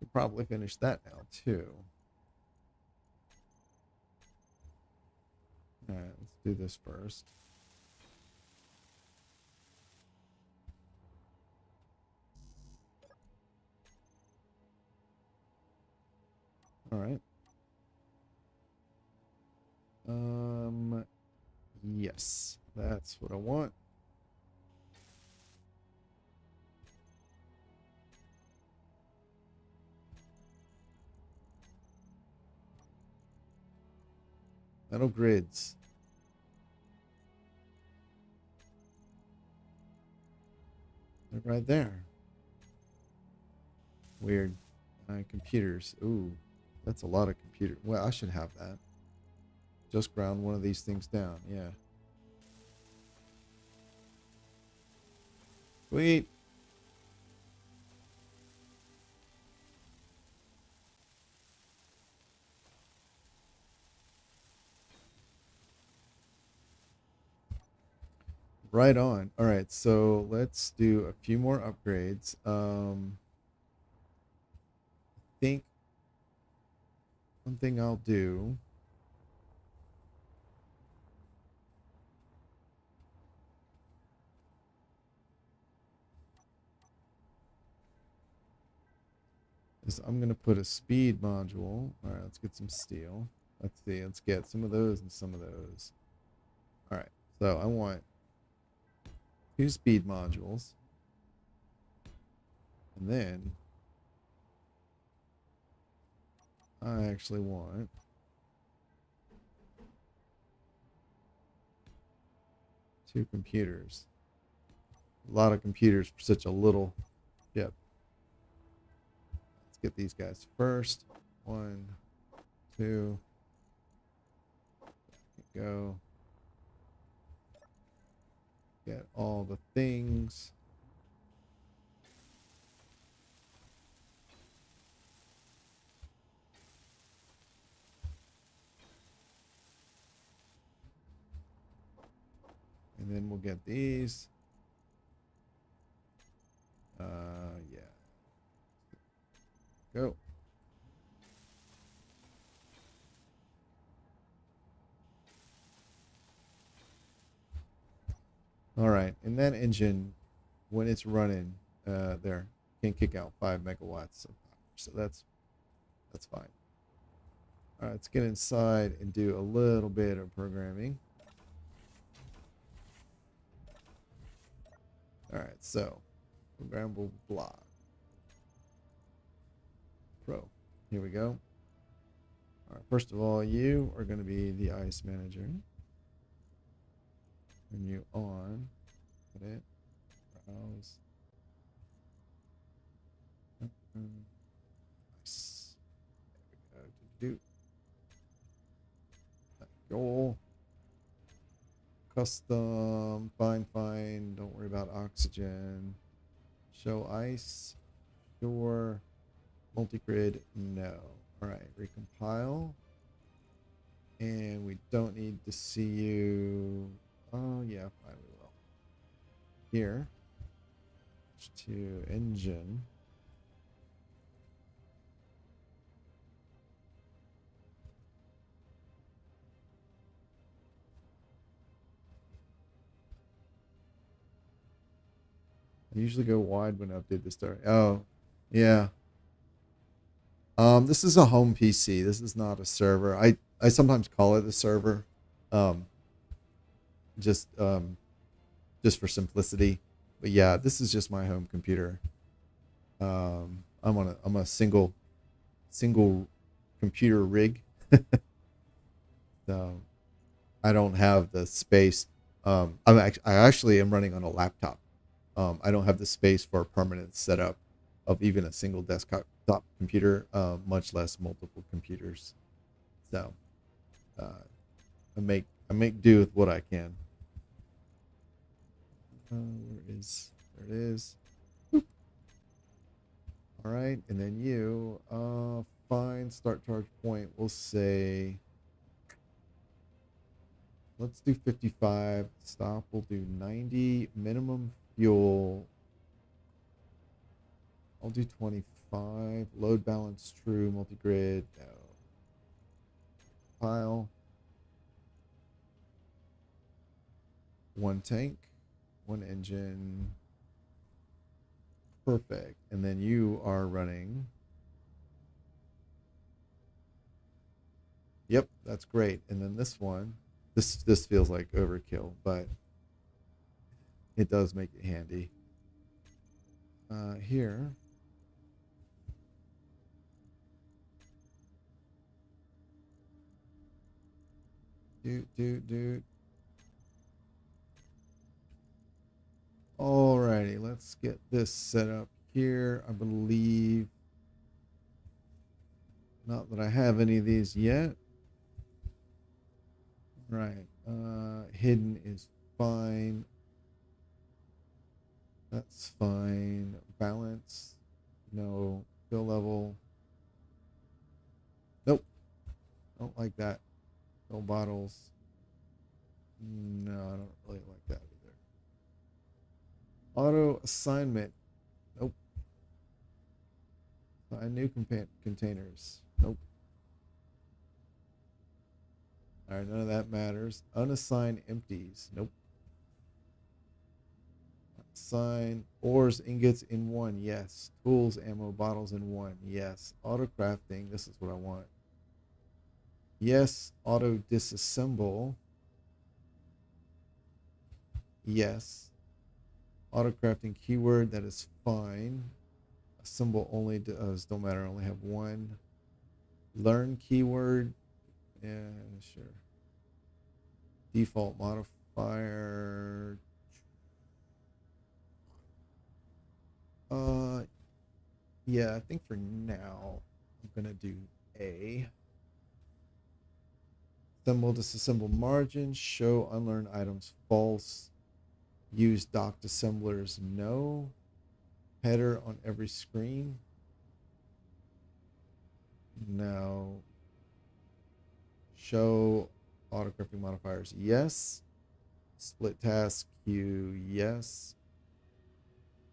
We'll probably finish that now too. All right, let's do this first. All right. Yes, that's what I want. Metal grids. They're right there. Weird. Computers. Ooh, that's a lot of computer. Well, I should have that. Just ground one of these things down. Yeah. Sweet. Right on. All right, so let's do a few more upgrades. I think one thing I'll do is I'm gonna put a speed module. All right, let's get some steel. Let's see. Let's get some of those and some of those. All right, so I want 2 speed modules, and then I actually want two computers. A lot of computers for such a little ship. Let's get these guys first. 1, 2. Go. Get all the things. And then we'll get these. Yeah. Go. All right. And that engine, when it's running, there can kick out 5 megawatts of power. So that's fine. All right, let's get inside and do a little bit of programming. All right, so programmable block. Pro. Here we go. All right, first of all, you are going to be the ice manager. And you on. Put it. Browse. Nice. There we go. Goal. Custom. Fine. Don't worry about oxygen. Show ice. Sure. Multi-grid. No. All right. Recompile. And we don't need to see you. Oh, yeah. Fine. We will. Here. To engine. I usually go wide when I update the start. Oh, yeah. This is a home PC. This is not a server. I sometimes call it a server, um, just just for simplicity. But yeah, this is just my home computer. I'm a single computer rig, so I don't have the space. I actually am running on a laptop. I don't have the space for a permanent setup of even a single desktop computer, much less multiple computers. So uh, I make do with what I can. There it is. Boop. All right, and then you find start charge point. We'll say let's do 55. Stop. We'll do 90. Minimum fuel. I'll do 25. Load balance true. Multi-grid. No. Pile. 1 tank. 1 engine. Perfect. And then you are running Yep, that's great. And then this one, this feels like overkill, but it does make it handy. Here, do. Alrighty, let's get this set up here. I believe not that I have any of these yet. Right. Hidden is fine. That's fine. Balance. No. Fill level. Nope. Don't like that. No bottles. No, I don't really like that either. Auto assignment. Nope. Find new containers. Nope. All right, none of that matters. Unassigned empties. Nope. Assign ores, ingots in one. Yes. Tools, ammo, bottles in one. Yes. Auto crafting. This is what I want. Yes. Auto disassemble. Yes. Auto crafting keyword. That is fine. Assemble only does. Don't matter. I only have one. Learn keyword. Yeah, sure. Default modifier. Yeah, I think for now I'm gonna do A. Assemble, disassemble margin. Show unlearned items false. Use docked assemblers no. Header on every screen. No. Show autocrafting modifiers yes. Split task queue yes.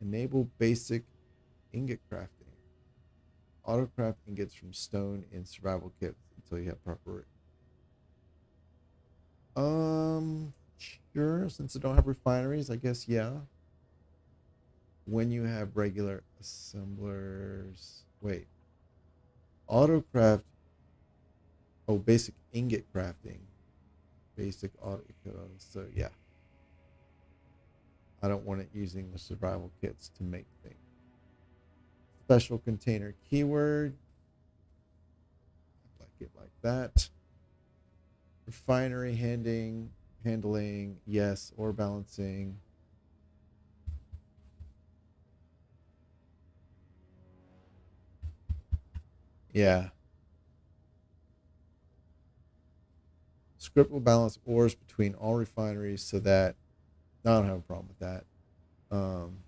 Enable basic ingot crafting. Autocraft ingots from stone in survival kits until you have proper. Sure. Since I don't have refineries, I guess yeah. When you have regular assemblers, wait. Autocraft. Oh, basic ingot crafting. Basic auto. So yeah. I don't want it using the survival kits to make things. Special container keyword. Like it like that. Refinery handling, yes, or balancing. Yeah. Script will balance ores between all refineries so that no, I don't have a problem with that. Um,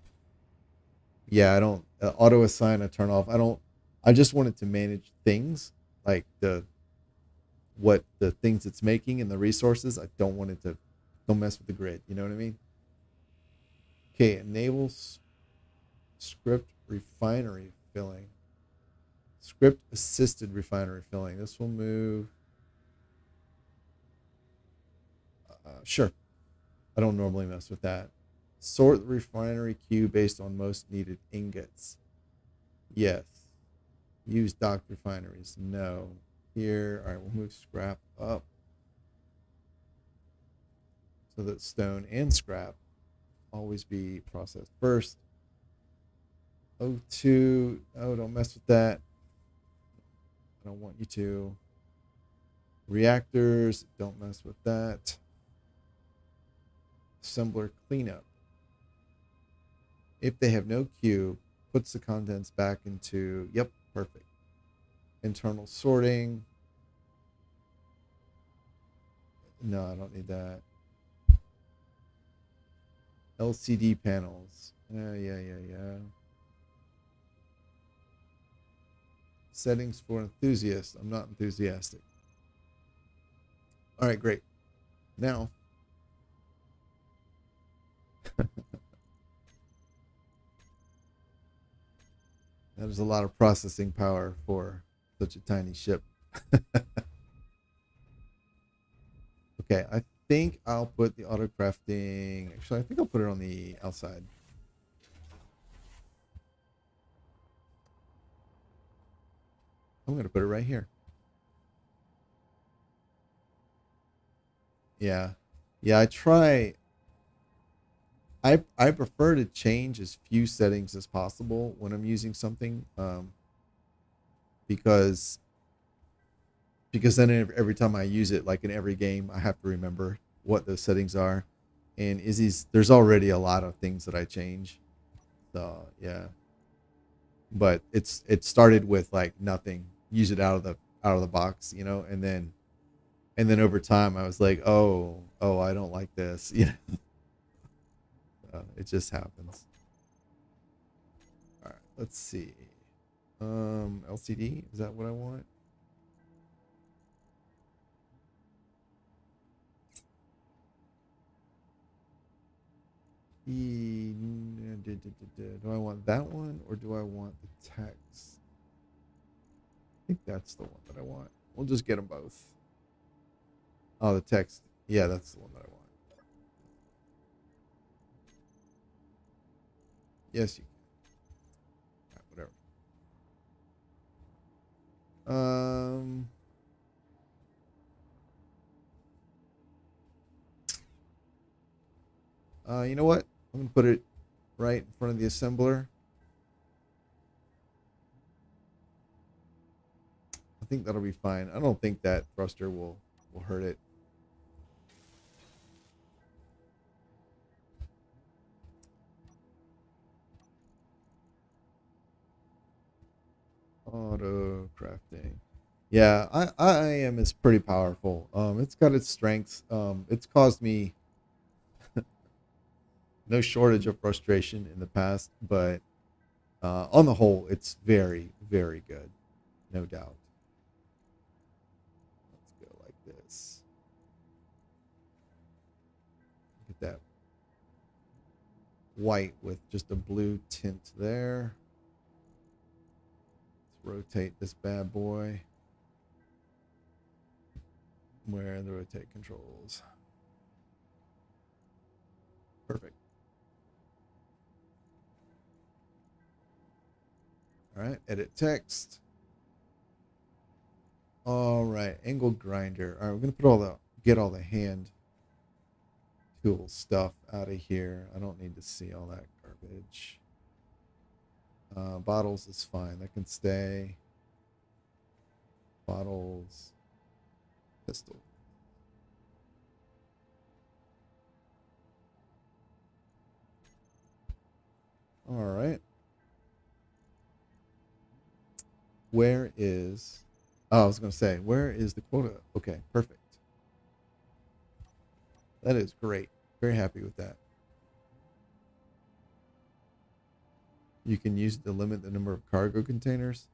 yeah, I don't auto assign. I turn off. I don't. I just wanted to manage things like the things it's making and the resources. I don't want it to don't mess with the grid. You know what I mean? Okay, enable script refinery filling. Script assisted refinery filling. This will move. Sure. I don't normally mess with that. Sort the refinery queue based on most needed ingots. Yes. Use docked refineries. No. Here. All right, we'll move scrap up so that stone and scrap always be processed first. O2. Oh, don't mess with that. I don't want you to. Reactors. Don't mess with that. Assembler cleanup. If they have no queue, puts the contents back into, yep, perfect. Internal sorting. No, I don't need that. LCD panels. Yeah. Settings for enthusiasts. I'm not enthusiastic. All right, great. Now, that is a lot of processing power for such a tiny ship. Okay, I think I'll put the auto crafting. Actually, I think I'll put it on the outside. I'm going to put it right here. Yeah. Yeah, I try. I prefer to change as few settings as possible when I'm using something, because then every time I use it, like in every game, I have to remember what those settings are. And Izzy's there's already a lot of things that I change. So yeah, but it started with like nothing, use it out of the box, and then over time I was like, oh, I don't like this. It just happens. All right, let's see. LCD, is that what I want? Do I want that one or do I want the text? I think that's the one that I want. We'll just get them both. Oh, the text. Yeah, that's the one that I want. Yes, you can. All right, whatever. You know what? I'm gonna put it right in front of the assembler. I think that'll be fine. I don't think that thruster will hurt it. Auto crafting. Yeah, I am is pretty powerful. It's got its strengths. It's caused me no shortage of frustration in the past, but on the whole, it's very, very good, no doubt. Let's go like this. Look at that white with just a blue tint there. Let's rotate this bad boy. Where are the rotate controls? Perfect. All right, edit text. All right, angle grinder. All right, we're gonna get all the hand tool stuff out of here. I don't need to see all that garbage. Bottles is fine. That can stay. Bottles. Pistol. All right. Where is... Oh, I was going to say, where is the quota? Okay, perfect. That is great. Very happy with that. You can use it to limit the number of cargo containers.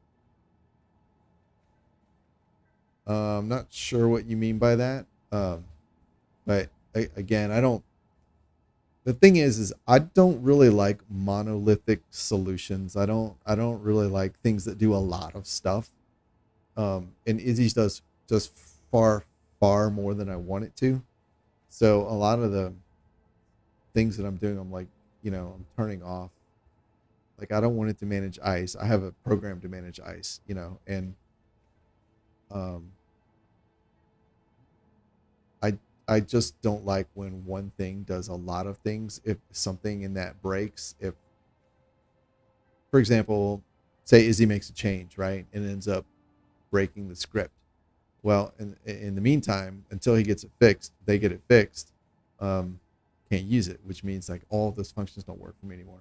I'm not sure what you mean by that. But again, I don't. The thing is I don't really like monolithic solutions. I don't really like things that do a lot of stuff. And Izzy's does far far more than I want it to. So a lot of the things that I'm doing, I'm like, I'm turning off. Like I don't want it to manage ice. I have a program to manage ice, and um, I I just don't like when one thing does a lot of things. If something in that breaks, if for example, say Izzy makes a change, right, and ends up breaking the script. Well, in the meantime, until he gets it fixed, they get it fixed. Um, can't use it, which means like all of those functions don't work for me anymore.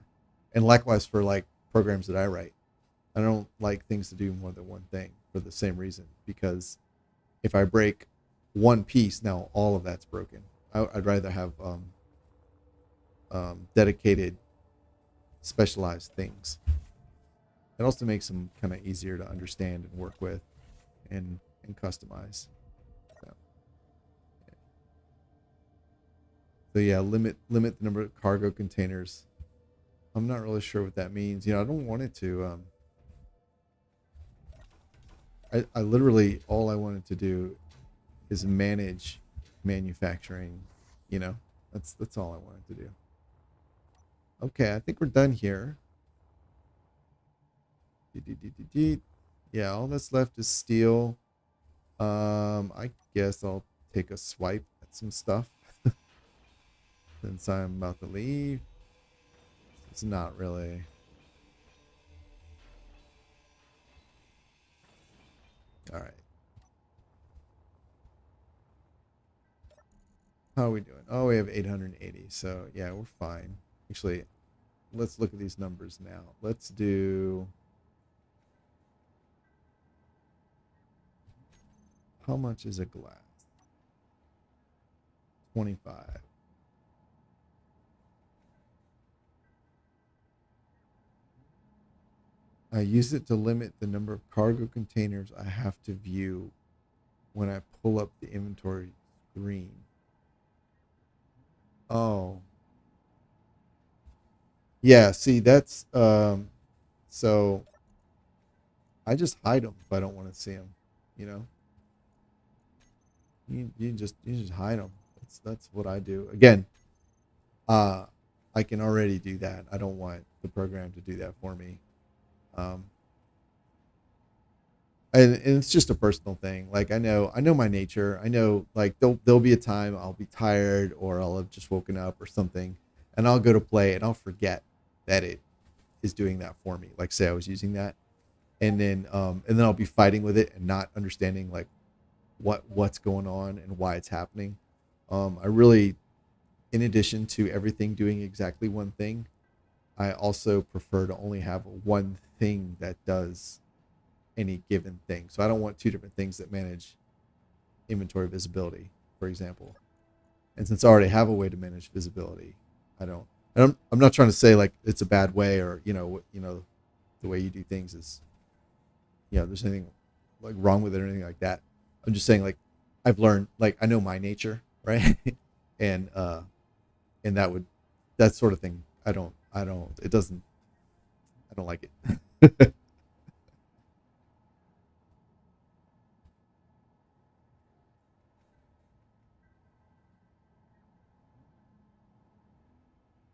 And likewise for like programs that I write, I don't like things to do more than one thing for the same reason. Because if I break one piece, now all of that's broken. I'd rather have dedicated, specialized things. It also makes them kind of easier to understand and work with, and customize. So, so yeah, limit the number of cargo containers. I'm not really sure what that means. I don't want it to. I literally all I wanted to do is manage manufacturing. That's all I wanted to do. Okay, I think we're done here. Yeah, all that's left is steel. I guess I'll take a swipe at some stuff since I'm about to leave. It's not really. All right. How are we doing? Oh, we have 880. So yeah, we're fine. Actually, let's look at these numbers now. Let's do. How much is a glass? 25. I use it to limit the number of cargo containers I have to view when I pull up the inventory screen. Oh. Yeah, see that's so I just hide them if I don't want to see them, you know? You just hide them. That's what I do. Again, uh I can already do that. I don't want the program to do that for me. Um and it's just a personal thing. Like I know my nature. I know like there'll be a time I'll be tired or I'll have just woken up or something and I'll go to play and I'll forget that it is doing that for me. Like say I was using that and then I'll be fighting with it and not understanding like what's going on and why it's happening. I really, in addition to everything doing exactly one thing, I also prefer to only have one thing that does any given thing. So I don't want two different things that manage inventory visibility, for example. And since I already have a way to manage visibility, I don't. And I'm not trying to say like it's a bad way or the way you do things is there's anything like wrong with it or anything like that. I'm just saying like I've learned like I know my nature, right? and and that sort of thing I don't it doesn't I don't like it.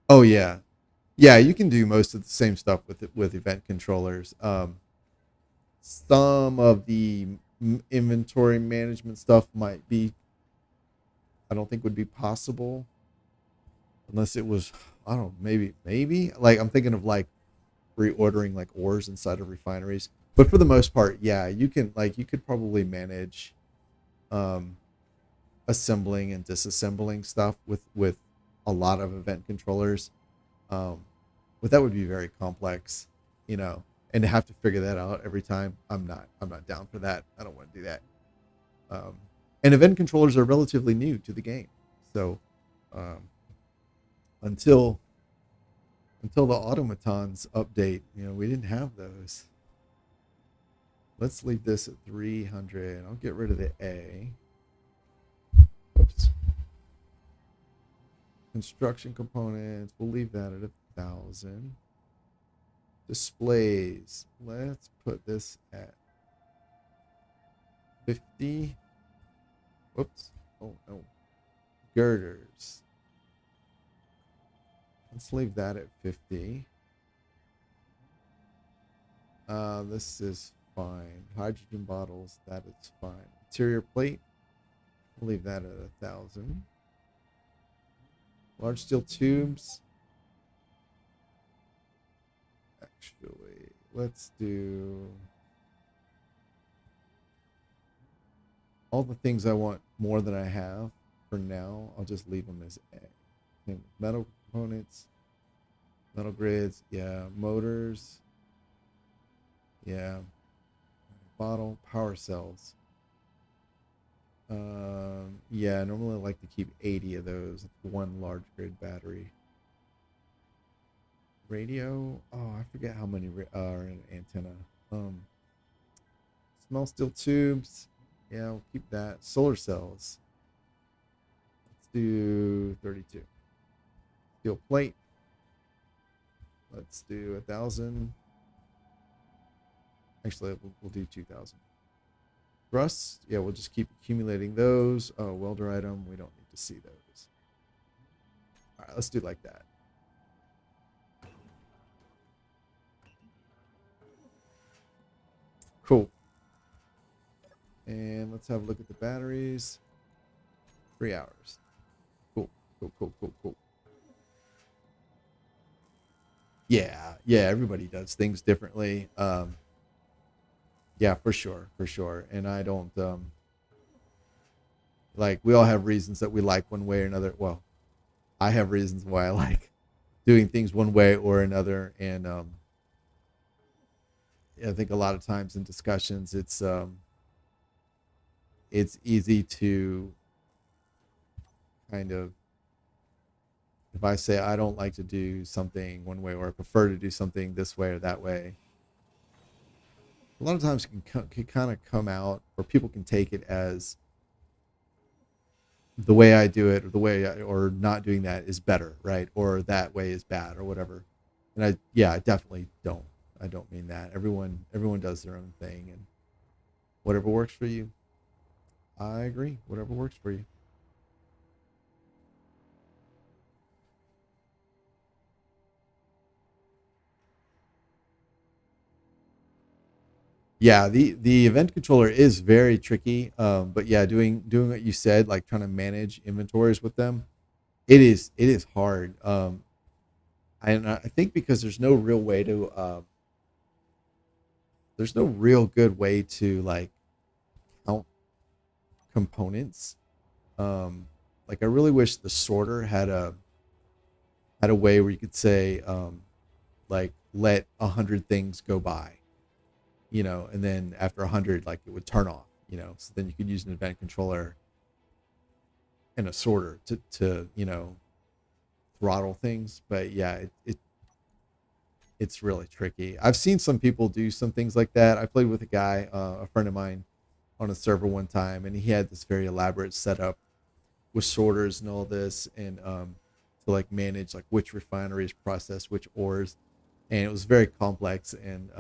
Oh yeah. Yeah, you can do most of the same stuff with event controllers. Some of the inventory management stuff might be I don't think would be possible unless it was I don't know, maybe like I'm thinking of like reordering like ores inside of refineries. But for the most part, yeah, you could probably manage um assembling and disassembling stuff with a lot of event controllers. Um but that would be very complex, you know, and to have to figure that out every time, I'm not down for that. I don't want to do that. Um and event controllers are relatively new to the game. So um until until the automatons update, we didn't have those. Let's leave this at 300. I'll get rid of the A. Oops. Construction components. We'll leave that at 1,000. Displays. Let's put this at 50. Whoops. Oh no. Girders. Let's leave that at 50. This is fine. Hydrogen bottles. That is fine. Interior plate. We'll leave that at 1,000. Large steel tubes. Actually, let's do all the things I want more than I have for now. I'll just leave them as A. Okay, metal components, metal grids, yeah, motors, yeah, bottle, power cells. Yeah, normally I like to keep 80 of those. One large grid battery. Radio. Oh, I forget how many are in antenna. Um, Small steel tubes. Yeah, we'll keep that. Solar cells. Let's do 32. Steel plate. Let's do 1,000. Actually, we'll do 2,000. Rust. Yeah, we'll just keep accumulating those. Oh, welder item. We don't need to see those. All right, let's do like that. Cool. And let's have a look at the batteries. 3 hours. Cool. Cool. Cool. Cool. Cool. Yeah. Yeah. Everybody does things differently. Yeah, for sure. For sure. And I don't, like, we all have reasons that we like one way or another. Well, I have reasons why I like doing things one way or another. And, I think a lot of times in discussions, it's easy to kind of, if I say I don't like to do something one way or I prefer to do something this way or that way, a lot of times can kind of come out, or people can take it as the way I do it, or the way or not doing that is better, right? Or that way is bad, or whatever. And I definitely don't. I don't mean that. Everyone does their own thing, and whatever works for you. I agree. Whatever works for you. Yeah, the event controller is very tricky. But yeah, doing what you said, like trying to manage inventories with them, it is hard. And I think because there's no real good way to like count components. Like I really wish the sorter had a way where you could say, like, let 100 things go by, and then after 100, like, it would turn off, so then you could use an event controller and a sorter to throttle things. But yeah, it's really tricky. I've seen some people do some things like that. I played with a guy, a friend of mine, on a server one time, and he had this very elaborate setup with sorters and all this, and to like manage like which refineries process which ores, and it was very complex. And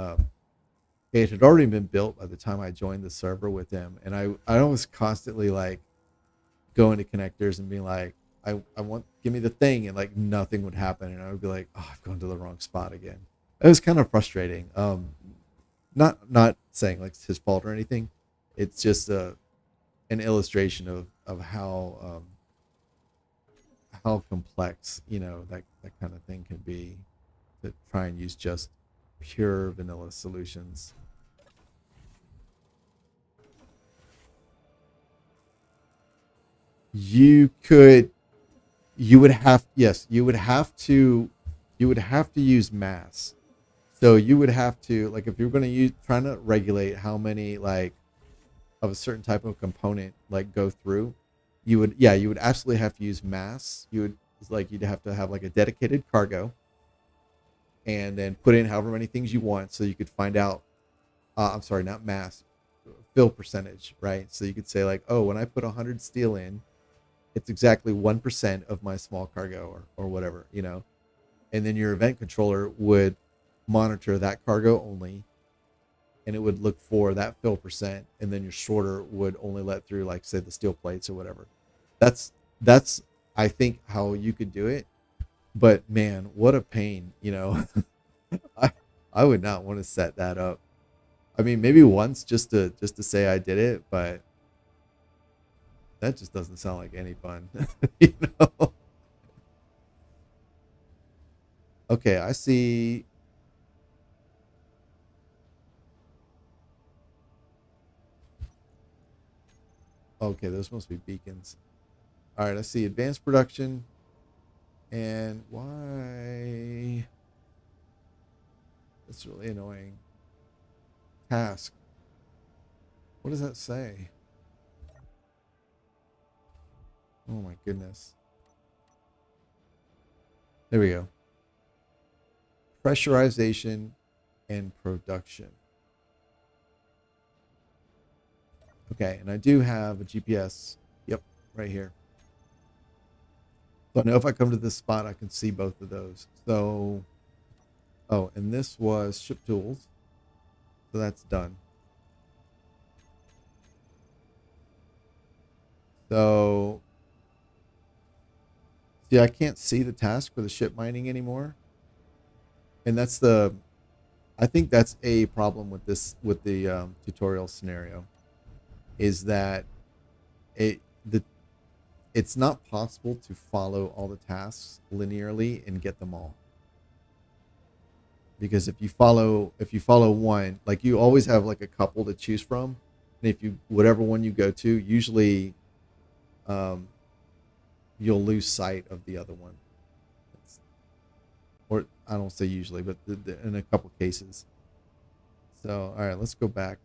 it had already been built by the time I joined the server with him, and I was constantly like going to connectors and being like, I want, give me the thing, and like nothing would happen, and I would be like, oh, I've gone to the wrong spot again. It was kind of frustrating. Not saying like it's his fault or anything. It's just an illustration of how complex, that kind of thing can be, to try and use just pure vanilla solutions. You could, you would have, yes, you would have to use mass. So you would have to, like, if you're going to use, trying to regulate how many, like, of a certain type of component, like, go through, you would absolutely have to use mass. You'd have to have like a dedicated cargo, and then put in however many things you want, so you could find out, I'm sorry, not mass, fill percentage, right? So you could say like, oh, when I put 100 steel in, it's exactly 1% of my small cargo, or whatever, and then your event controller would monitor that cargo only, and it would look for that fill percent, and then your sorter would only let through, like, say, the steel plates or whatever. That's I think how you could do it. But man, what a pain, I I would not want to set that up. I mean, maybe once, just to say I did it, but that just doesn't sound like any fun. you know. Okay, I see. Okay, those must be beacons. All right, I see advanced production. And why? That's really annoying. Task. What does that say? Oh my goodness. There we go. Pressurization and production. Okay, and I do have a GPS. Yep, right here. So I know if I come to this spot, I can see both of those. So, oh, and this was ship tools. So that's done. So, see, I can't see the task for the ship mining anymore. And I think that's a problem with the tutorial scenario, is that it, the it's not possible to follow all the tasks linearly and get them all, because if you follow one, like you always have like a couple to choose from, and if you whatever one you go to, usually um, you'll lose sight of the other one. It's, or I don't say usually, but in a couple cases. So all right, let's go back.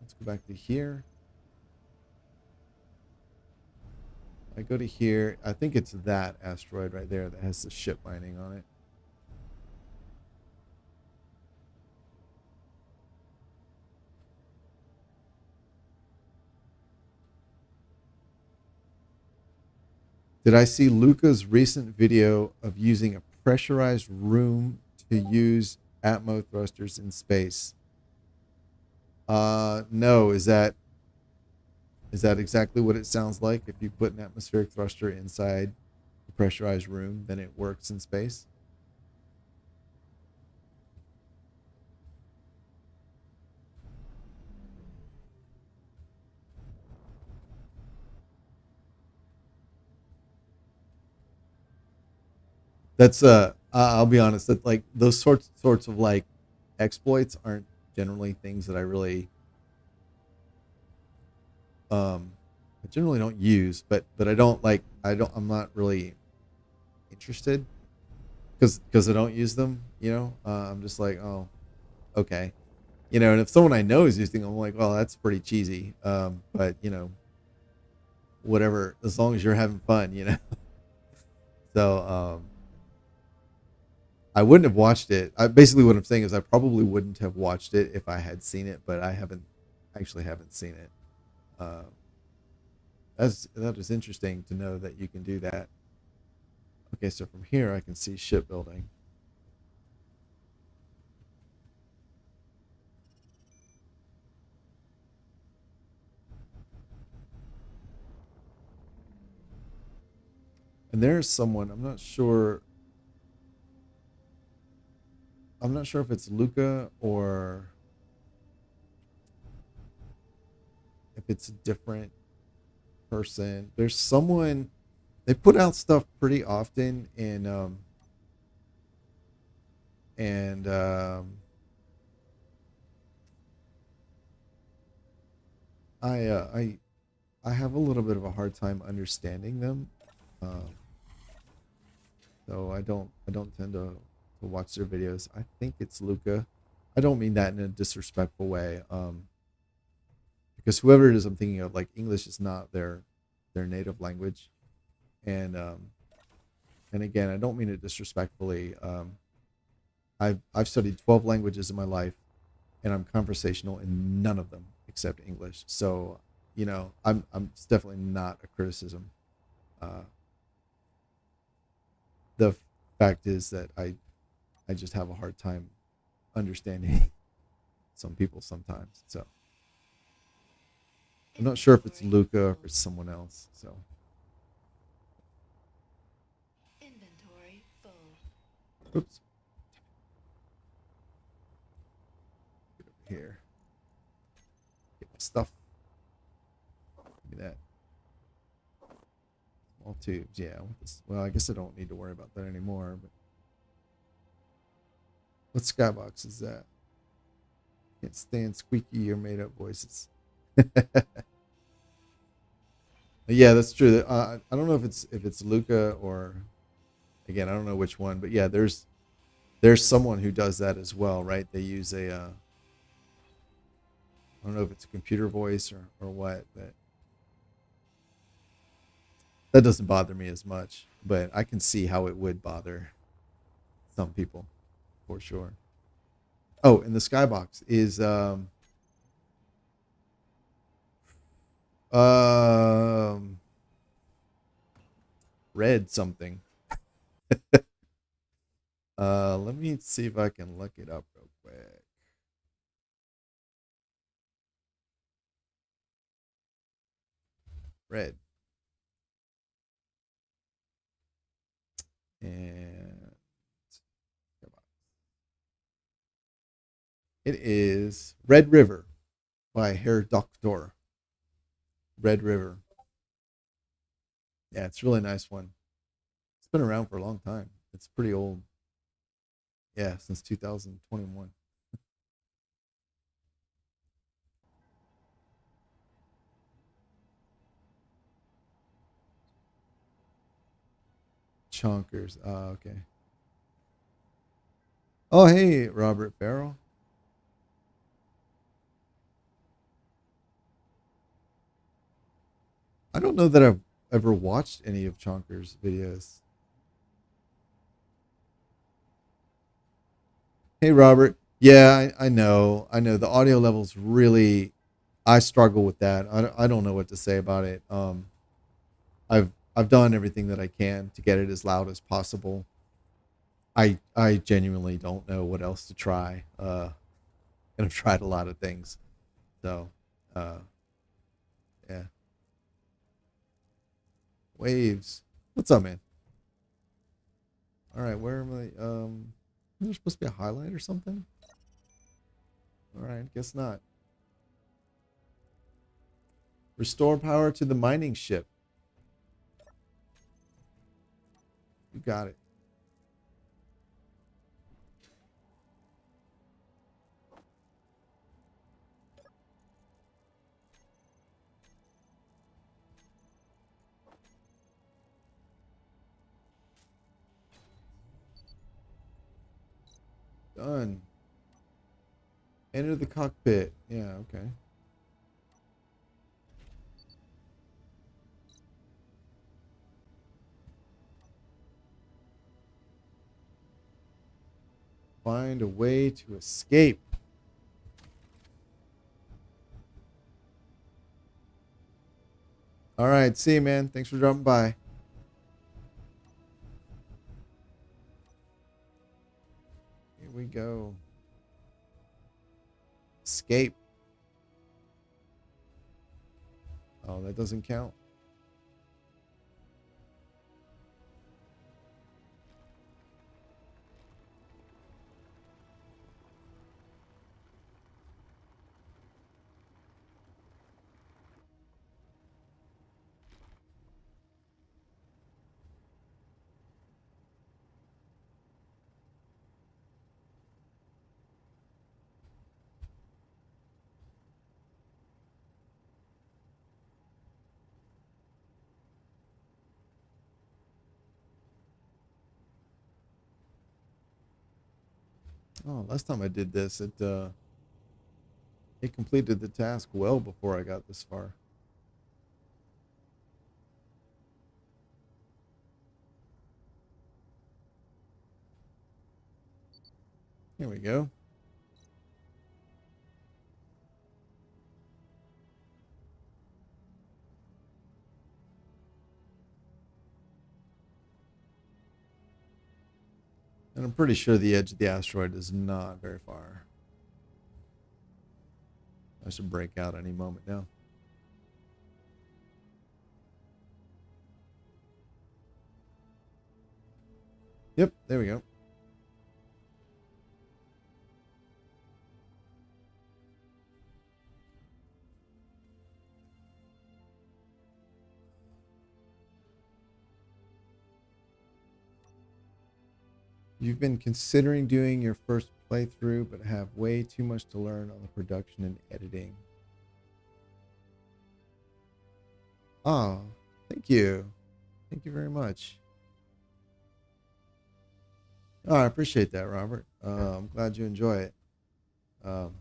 Let's go back to here. I go to here. I think it's that asteroid right there that has the ship mining on it. Did I see Luca's recent video of using a pressurized room to use Atmo thrusters in space? No. Is that exactly what it sounds like? If you put an atmospheric thruster inside a pressurized room, then it works in space? That's I'll be honest, that like those sorts of like exploits aren't generally things that um I generally don't use, but I'm not really interested because I don't use them. I'm just like, oh, okay. And if someone I know is using them, I'm like, well, that's pretty cheesy. But whatever, as long as you're having fun. So I wouldn't have watched it. Basically, what I'm saying is I probably wouldn't have watched it if I had seen it, but I haven't seen it. Uh, that is interesting to know that you can do that. Okay, so from here I can see shipbuilding. And there's someone, I'm not sure if it's Luca or if it's a different person. There's someone, they put out stuff pretty often, and I uh, I I have a little bit of a hard time understanding them. Um, so I don't tend to watch their videos. I think it's Luca. I don't mean that in a disrespectful way. Because whoever it is I'm thinking of, like, English is not their native language, and again, I don't mean it disrespectfully. I've studied 12 languages in my life, and I'm conversational in none of them except English. So it's definitely not a criticism. Uh, the fact is that I just have a hard time understanding some people sometimes. So I'm not sure if it's Inventory Luca or if full. it's someone else. So Inventory full. oops, get over here, get my stuff. Give me that. All tubes, yeah. Well, I guess I don't need to worry about that anymore. But what skybox is that? Can't stand squeaky or made up voices. Yeah, that's true. I don't know if it's Luca or, again, I don't know which one, but yeah, there's someone who does that as well, right? They use I don't know if it's a computer voice or what, but that doesn't bother me as much. But I can see how it would bother some people for sure. Oh, and the skybox is um red something. Let me see if I can look it up real quick. Red. And it is Red River by Herr Doctor. Red River. Yeah, it's a really nice one. It's been around for a long time. It's pretty old. Yeah, since 2021. Chonkers. Okay. Oh, hey, Robert Farrell. I don't know that I've ever watched any of Chonker's videos. Hey, Robert. Yeah, I know. I know the audio levels really. I struggle with that. I don't know what to say about it. I've done everything that I can to get it as loud as possible. I genuinely don't know what else to try. And I've tried a lot of things. So, uh, yeah. Waves. What's up, man? All right, where am I? There's supposed to be a highlight or something. All right, guess not. Restore power to the mining ship. You got it. Done. Enter the cockpit. Yeah, okay. Find a way to escape. All right, see you, man. Thanks for dropping by. Here we go. Escape. Oh, that doesn't count. Oh, last time I did this, it completed the task well before I got this far. Here we go. And I'm pretty sure the edge of the asteroid is not very far. I should break out any moment now. Yep, there we go. You've been considering doing your first playthrough, but have way too much to learn on the production and editing. Oh, thank you. Thank you very much. Oh, I appreciate that, Robert. I'm glad you enjoy it. Um,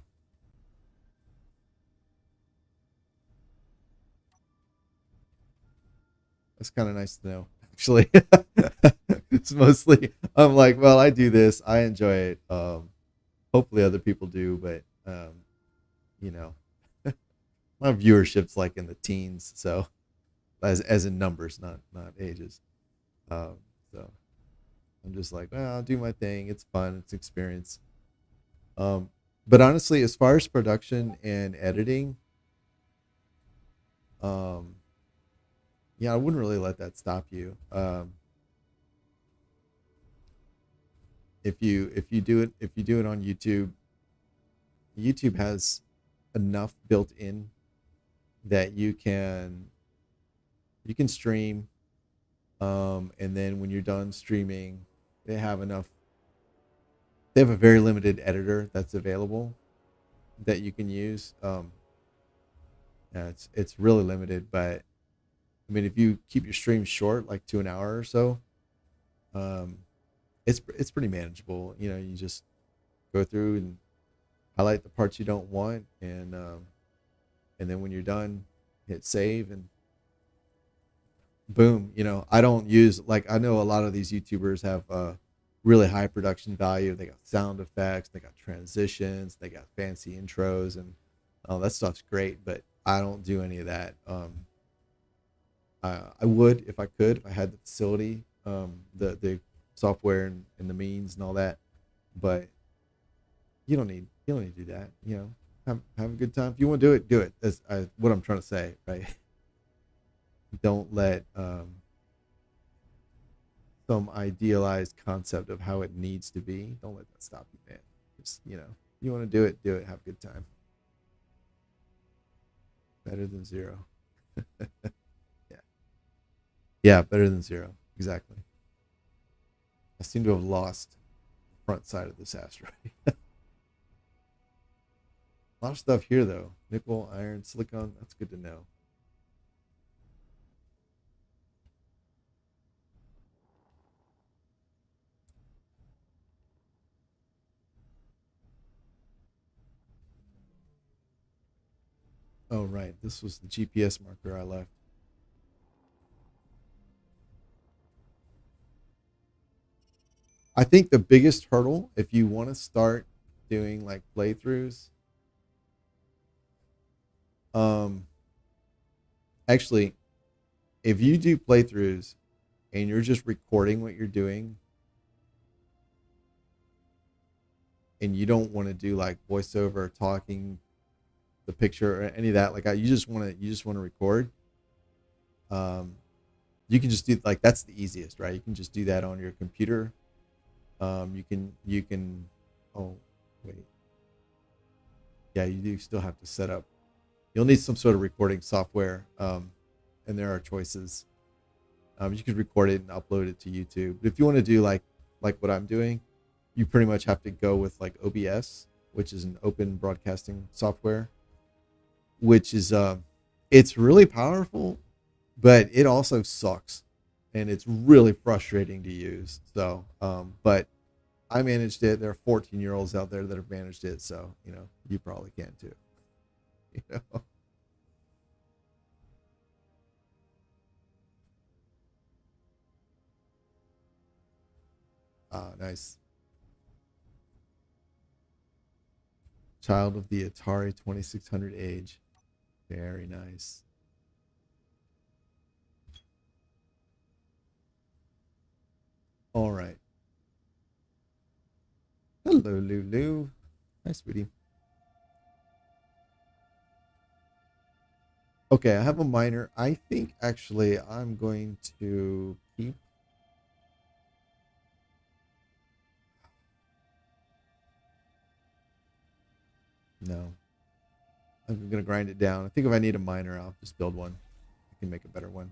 that's kind of nice to know, actually. It's mostly, I'm like, well, I do this, I enjoy it. Hopefully, other people do, but you know, my viewership's like in the teens, so as in numbers, not ages. Um, so I'm just like, well, I'll do my thing. It's fun. It's experience. Um, but honestly, as far as production and editing, um, yeah, I wouldn't really let that stop you. If you do it on YouTube, YouTube has enough built in that you can stream. And then when you're done streaming, they have enough. They have a very limited editor that's available that you can use. Yeah, it's really limited, but I mean, if you keep your stream short, like to an hour or so, um, it's pretty manageable. You know, you just go through and highlight the parts you don't want, and then when you're done, hit save and boom. You know, I don't use like I know a lot of these YouTubers have really high production value. They got sound effects, they got transitions, they got fancy intros, and that stuff's great. But I don't do any of that. I would if I could, if I had the facility, the software and the means and all that. But you don't need to do that. You know, have a good time. If you want to do it, do it. That's what I'm trying to say, right? Don't let some idealized concept of how it needs to be. Don't let that stop you, man. Just you want to do it, do it. Have a good time. Better than zero. Yeah, yeah, better than zero. Exactly. I seem to have lost the front side of this asteroid. A lot of stuff here though. Nickel, iron, silicon. That's good to know. Oh right, this was the GPS marker I left. I think the biggest hurdle, if you want to start doing like playthroughs, um, actually, if you do playthroughs and you're just recording what you're doing and you don't want to do like voiceover, talking, the picture, or any of that, like you just want to record. Um, you can just do like that's the easiest, right? You can just do that on your computer. You can. Oh, wait. Yeah, you do still have to set up. You'll need some sort of recording software, and there are choices. You could record it and upload it to YouTube. But if you want to do like what I'm doing, you pretty much have to go with like OBS, which is an open broadcasting software, which is it's really powerful, but it also sucks, and it's really frustrating to use. So, but I managed it. There are 14-year-olds out there that have managed it, so you probably can too. You know. Ah, nice. Child of the Atari 2600 age. Very nice. All right. Hello, Lulu. Hi, sweetie. Okay, I have a miner. I think actually I'm going to keep. No, I'm gonna grind it down. I think if I need a miner, I'll just build one. I can make a better one.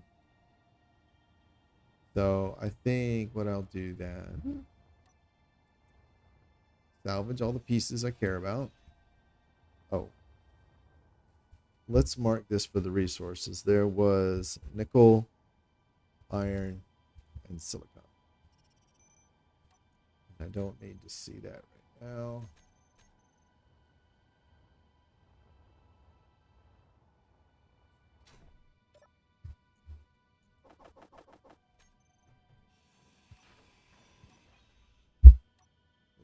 So I think what I'll do then, salvage all the pieces I care about. Oh, let's mark this for the resources. There was nickel, iron, and silicon. I don't need to see that right now.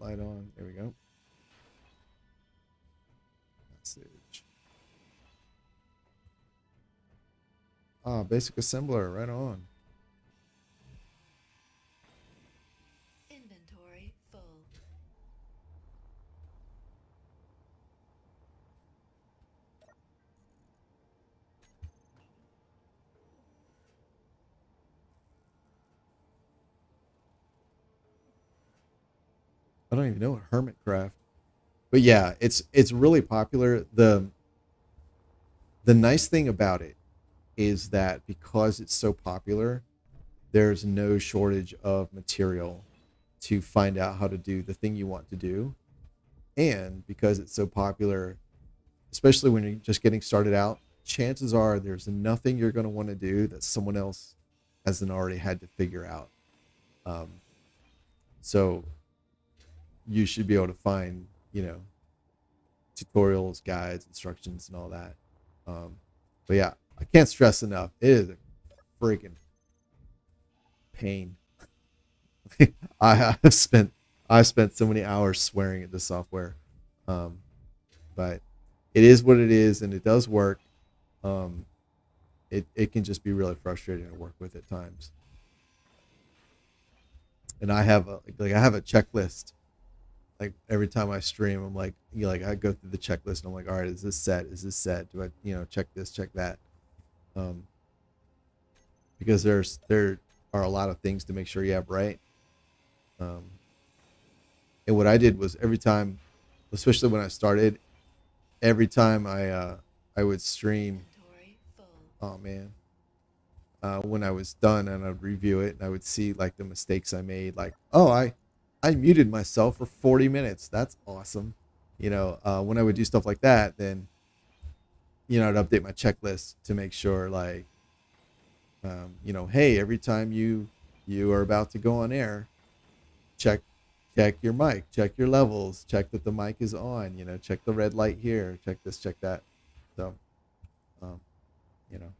Light on. There we go. Message. Ah, basic assembler. Right on. Inventory full. I don't even know what Hermitcraft. But yeah, it's really popular. The nice thing about it is that because it's so popular, there's no shortage of material to find out how to do the thing you want to do. And because it's so popular, especially when you're just getting started out, chances are there's nothing you're going to want to do that someone else hasn't already had to figure out. Um, so you should be able to find, tutorials, guides, instructions, and all that. Um, but yeah, I can't stress enough. It is a freaking pain. I have spent so many hours swearing at this software, um, but it is what it is, and it does work. Um, it can just be really frustrating to work with at times. And I have a checklist. Like every time I stream, I'm like, I go through the checklist and I'm like, all right, is this set? Is this set? Do I, check this, check that? Um, because there are a lot of things to make sure you have right. Um, and what I did was every time, especially when I started, every time I would stream. Inventory full. Oh man, when I was done and I'd review it and I would see like the mistakes I made. Like, oh, I muted myself for 40 minutes. That's awesome. When I would do stuff like that, then I'd update my checklist to make sure like, hey, every time you are about to go on air, check check your mic, check your levels, check that the mic is on. Check the red light here, check this, check that. So, um, you know,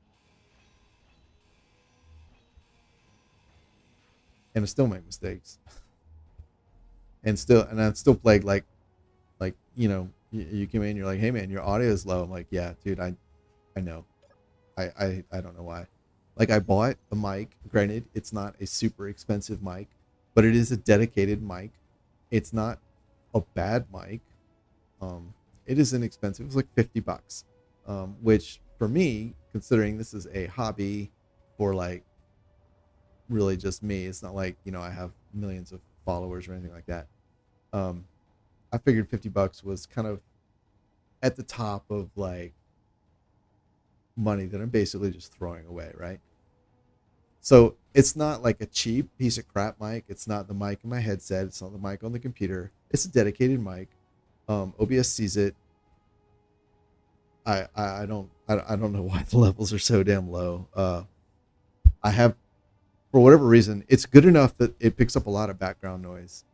and I still make mistakes, and I'm still plagued like you come in, you're like, hey man, your audio is low. I'm like, yeah, dude, I know. I don't know why. Like I bought a mic. Granted, it's not a super expensive mic, but it is a dedicated mic. It's not a bad mic. It is inexpensive. It was like $50, which for me, considering this is a hobby for like really just me, it's not like I have millions of followers or anything like that. Um, I figured $50 was kind of at the top of like money that I'm basically just throwing away, right? So it's not like a cheap piece of crap mic. It's not the mic in my headset. It's not the mic on the computer. It's a dedicated mic. OBS sees it. I don't know why the levels are so damn low. I have, for whatever reason, it's good enough that it picks up a lot of background noise.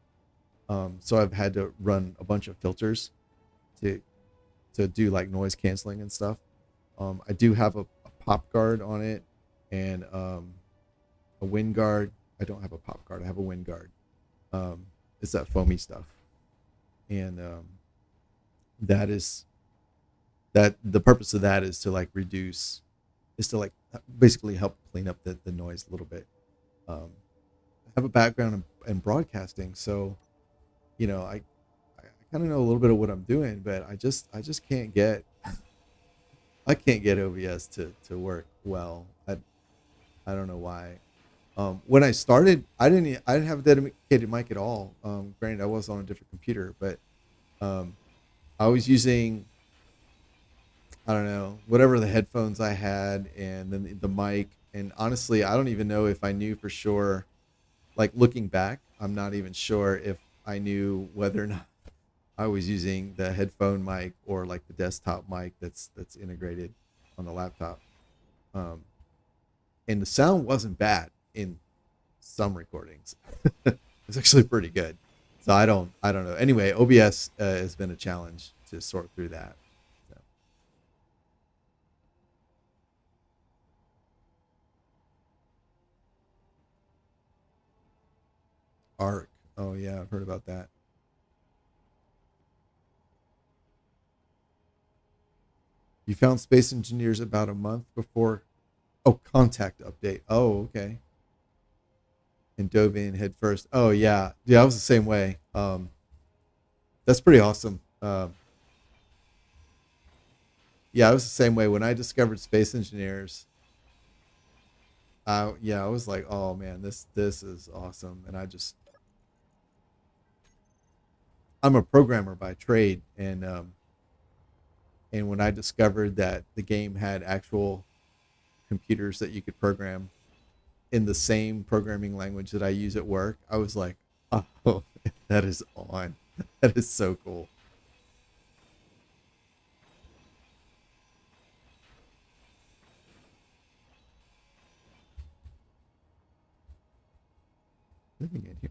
So I've had to run a bunch of filters to do like noise canceling and stuff. I do have a pop guard on it and a wind guard. I don't have a pop guard. I have a wind guard. It's that foamy stuff, and that is that the purpose of that is to like reduce, is to like basically help clean up the noise a little bit. I have a background in broadcasting, so I kind of know a little bit of what I'm doing, but I just can't get I can't get OBS to work well. I don't know why. When I started, I didn't have a dedicated mic at all. Granted, I was on a different computer, but um, I was using, I don't know, whatever the headphones I had, and then the mic. And honestly, I don't even know if I knew for sure. Like looking back, I'm not even sure if I knew whether or not I was using the headphone mic or like the desktop mic that's integrated on the laptop. Um, and the sound wasn't bad in some recordings. It's actually pretty good. So I don't know. Anyway, OBS has been a challenge to sort through that. So, Arc. Oh yeah, I've heard about that. You found Space Engineers about a month before. Oh, contact update. Oh, okay. And dove in head first. Oh yeah, yeah. I was the same way. That's pretty awesome. Yeah, I was the same way when I discovered Space Engineers. Yeah, I was like, oh man, this is awesome. And I'm a programmer by trade, and when I discovered that the game had actual computers that you could program, in the same programming language that I use at work, I was like, oh, that is on. That is so cool. Living in here.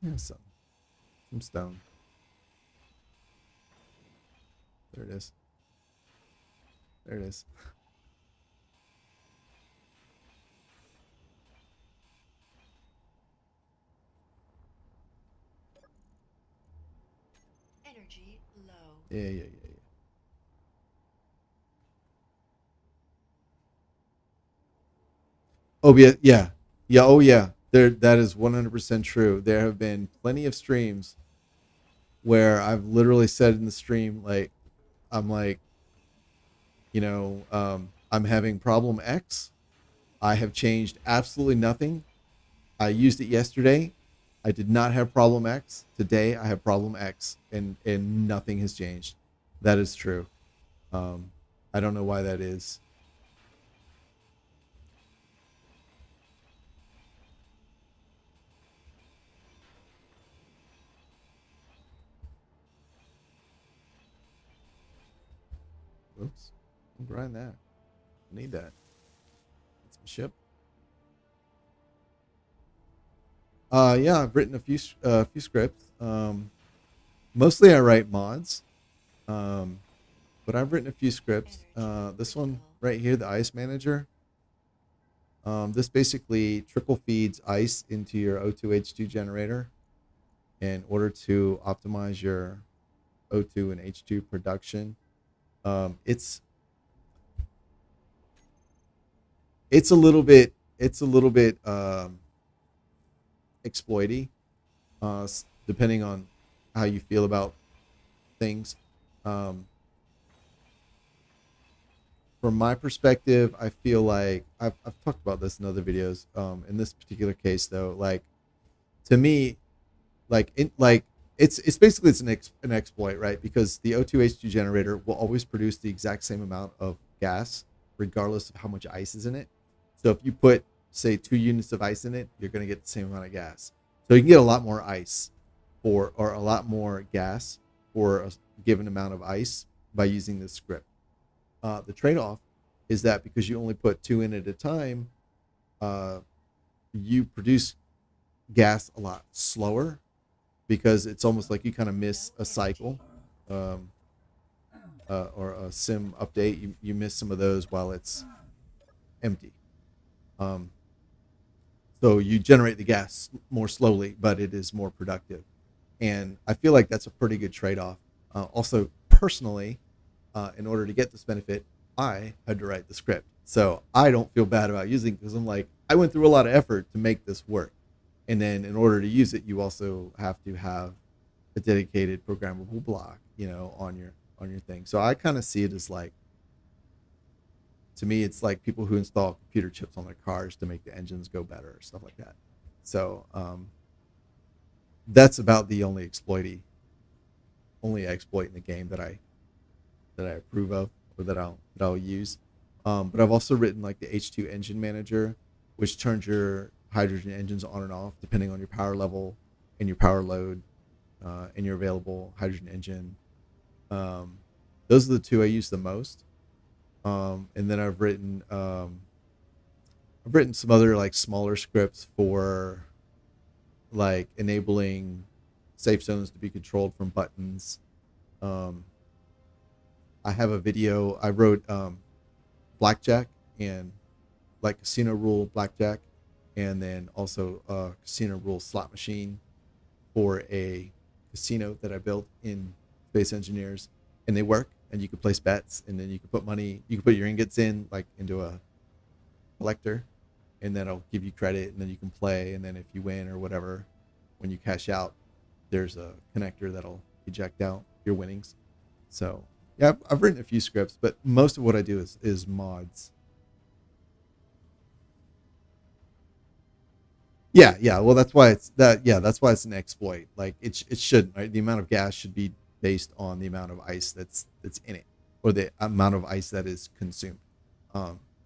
Here's some stone. There it is. There it is. Energy low. Yeah, yeah, yeah, yeah. Oh yeah, yeah, yeah. Oh yeah. There, that is 100% true. There have been plenty of streams where I've literally said in the stream, like, I'm like, I'm having problem X. I have changed absolutely nothing. I used it yesterday. I did not have problem X. Today I have problem X, and nothing has changed. That is true. Um, I don't know why that is. Oops. I'll grind that. I need that. It's my ship. Yeah, I've written a few scripts. Mostly I write mods. Um, but I've written a few scripts. Energy This one renewal. right here, the ice manager. This basically trickle feeds ice into your O2H2 generator in order to optimize your O2 and H2 production. It's it's a little bit exploity, depending on how you feel about things. Um, from my perspective, I feel like I've talked about this in other videos. In this particular case, though, like to me, like it's basically an exploit, right? Because the O2H2 generator will always produce the exact same amount of gas, regardless of how much ice is in it. So if you put, say, 2 units of ice in it, you're going to get the same amount of gas. So you can get a lot more ice for, or a lot more gas for a given amount of ice by using this script. The trade-off is that because you only put two in at a time, uh, you produce gas a lot slower because it's almost like you kind of miss No a energy. cycle, um, or a sim update. You miss some of those while it's empty. Um, so you generate the gas more slowly, but it is more productive. And I feel like that's a pretty good trade off. Also, personally, in order to get this benefit, I had to write the script. So I don't feel bad about using it because I'm like, I went through a lot of effort to make this work. And then in order to use it, you also have to have a dedicated programmable block, on your thing. So I kind of see it as like, to me, it's like people who install computer chips on their cars to make the engines go better, or stuff like that. So that's about the only exploit in the game that I approve of, or that I'll use. But I've also written like the H2 engine manager, which turns your hydrogen engines on and off depending on your power level and your power load, and your available hydrogen engine. Um, those are the two I use the most. And then I've written some other like smaller scripts for like enabling safe zones to be controlled from buttons. Um, I have a video. I wrote blackjack and like casino rule blackjack, and then also a casino rule slot machine for a casino that I built in Space Engineers, and they work. And you can place bets, and then you can put money. You can put your ingots in like into a collector, and then it'll give you credit, and then you can play. And then if you win or whatever, when you cash out, there's a connector that'll eject out your winnings. So yeah, I've written a few scripts, but most of what I do is mods. Yeah, yeah. Well, that's why it's that. Yeah, that's why it's an exploit. Like it shouldn't. Right? The amount of gas should be based on the amount of ice that's in it, or the amount of ice that is consumed.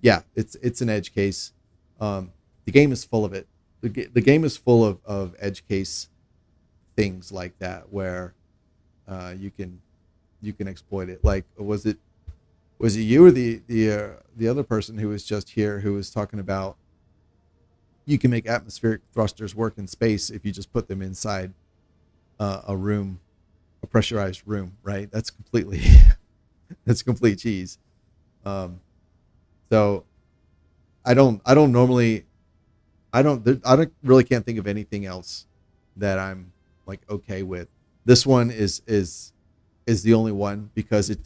yeah, it's an edge case. The game is full of it. The game is full of edge case things like that where you can exploit it. Like was it you or the other person who was just here who was talking about you can make atmospheric thrusters work in space if you just put them inside a room, a pressurized room, right? That's completely that's complete cheese. Um, so I don't normally I don't really can't think of anything else that I'm like okay with. This one is the only one because it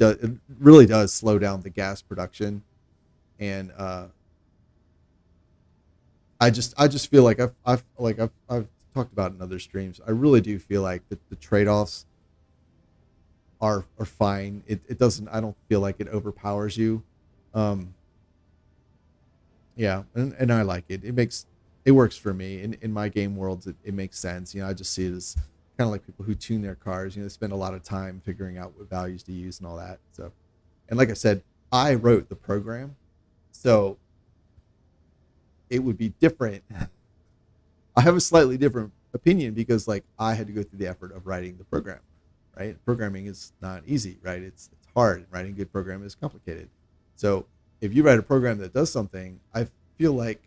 really does slow down the gas production, and I just feel like I've talked about in other streams. I really do feel like the trade offs are fine. It doesn't, I don't feel like it overpowers you. Um, yeah, and I like it. It works for me in my game worlds. It makes sense. You know, I just see it as kind of like people who tune their cars. You know, they spend a lot of time figuring out what values to use and all that. So, and like I said, I wrote the program, so it would be different. I have a slightly different opinion because like I had to go through the effort of writing the program, right? Programming is not easy, right? It's hard. Writing a good program is complicated. So if you write a program that does something, I feel like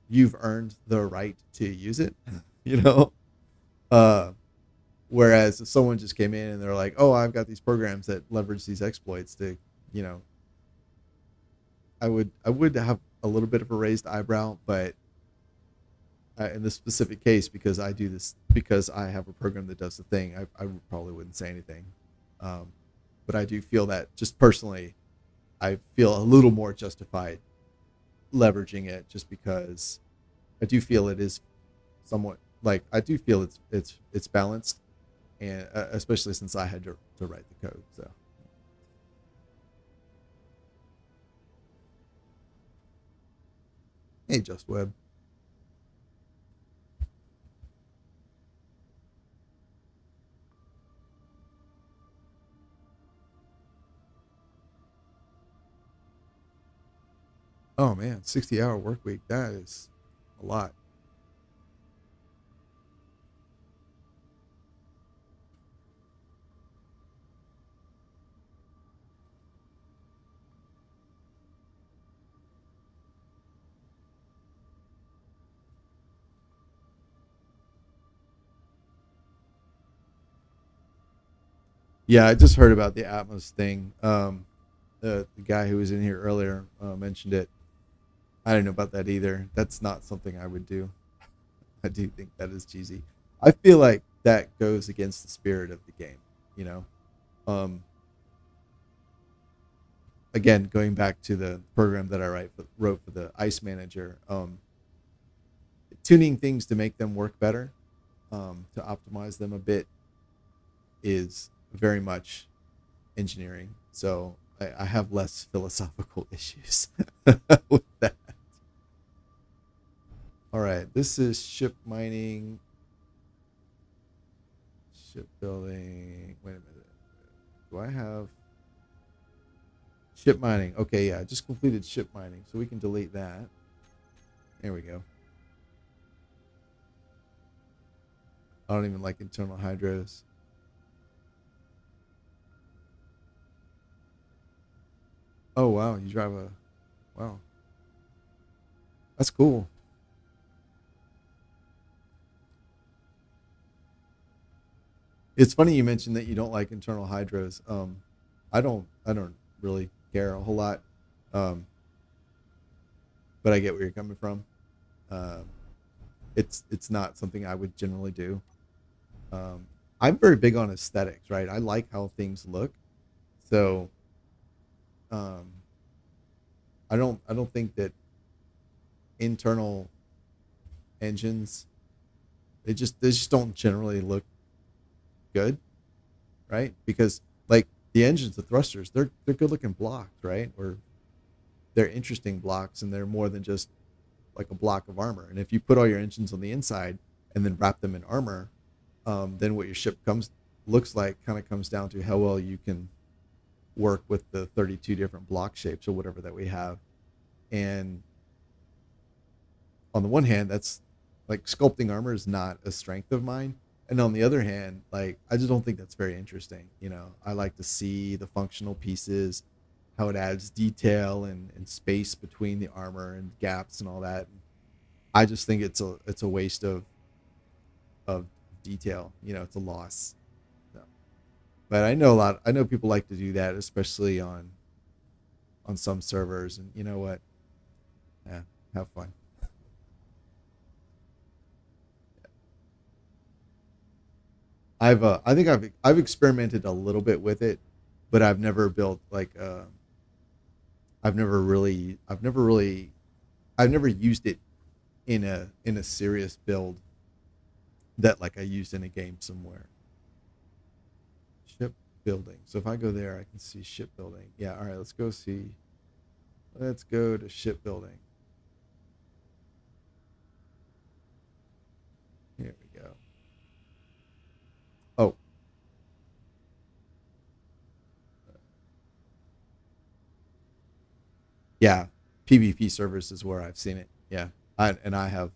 you've earned the right to use it, you know? Uh, Whereas if someone just came in and they're like, "Oh, I've got these programs that leverage these exploits to," you know, I would have a little bit of a raised eyebrow, but in this specific case, because I do this because I have a program that does the thing, I probably wouldn't say anything. Um, but I do feel that just personally, I feel a little more justified leveraging it just because I do feel it is somewhat like I do feel it's balanced, and especially since I had to write the code. So hey, Just Web. Oh man, 60-hour work week. That is a lot. Yeah, I just heard about the Atmos thing. The guy who was in here earlier mentioned it. I didn't know about that either. That's not something I would do. I do think that is cheesy. I feel like that goes against the spirit of the game. You know, um, again, going back to the program that wrote for the Ice Manager, tuning things to make them work better, to optimize them a bit, is very much engineering. So I have less philosophical issues with that. All right, this is ship mining, shipbuilding. Wait a minute. Do I have ship mining? Okay, yeah, I just completed ship mining, so we can delete that. There we go. I don't even like internal hydros. Oh wow, you drive a wow. That's cool. It's funny you mentioned that you don't like internal hydros. I don't really care a whole lot. Um, but I get where you're coming from. Um, it's not something I would generally do. Um, I'm very big on aesthetics, right? I like how things look. So um, I don't think that internal engines they just don't generally look good, right? Because like the engines, the thrusters, they're good looking blocks, right? Or they're interesting blocks, and they're more than just like a block of armor. And if you put all your engines on the inside and then wrap them in armor, then what your ship comes looks like kind of comes down to how well you can work with the 32 different block shapes or whatever that we have. And on the one hand, that's like sculpting armor is not a strength of mine. And on the other hand, like I just don't think that's very interesting. I like to see the functional pieces, how it adds detail and space between the armor and gaps and all that. I just think it's a waste of detail. It's a loss. So, but I know people like to do that, especially on some servers. And you know what? Yeah, have fun. I think I've experimented a little bit with it, but I've never built like I've never used it in a serious build that like I used in a game somewhere. Ship building. So if I go there, I can see shipbuilding. Yeah, all right, let's go see. Let's go to shipbuilding. Here we go. Oh, yeah. PvP servers is where I've seen it. Yeah. I have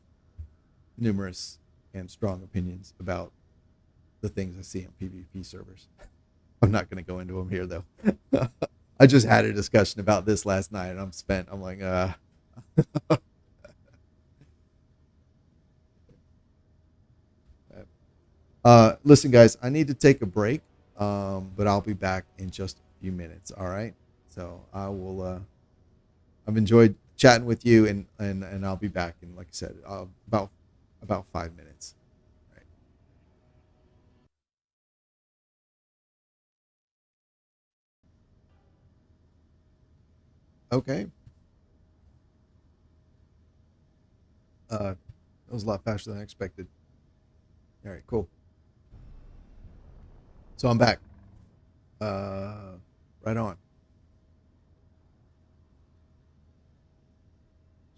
numerous and strong opinions about the things I see on PvP servers. I'm not going to go into them here though. I just had a discussion about this last night and I'm spent. I'm like, listen, guys, I need to take a break, but I'll be back in just a few minutes. All right. So I will. I've enjoyed chatting with you, and I'll be back in, like I said, about 5 minutes. All right. Okay. That was a lot faster than I expected. All right. Cool. So I'm back. Uh, right on.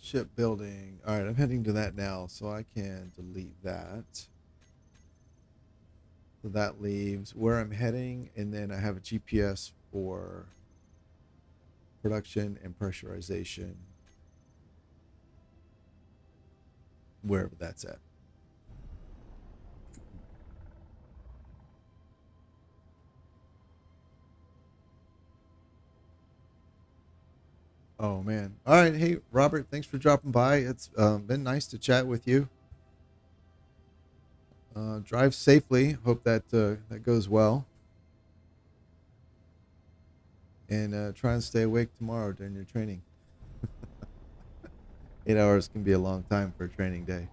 Shipbuilding. All right. I'm heading to that now, so I can delete that. So that leaves where I'm heading, and then I have a GPS for production and pressurization, wherever that's at. Oh man! All right, hey Robert, thanks for dropping by. It's been nice to chat with you. Drive safely. Hope that that goes well, and try and stay awake tomorrow during your training. 8 hours can be a long time for a training day.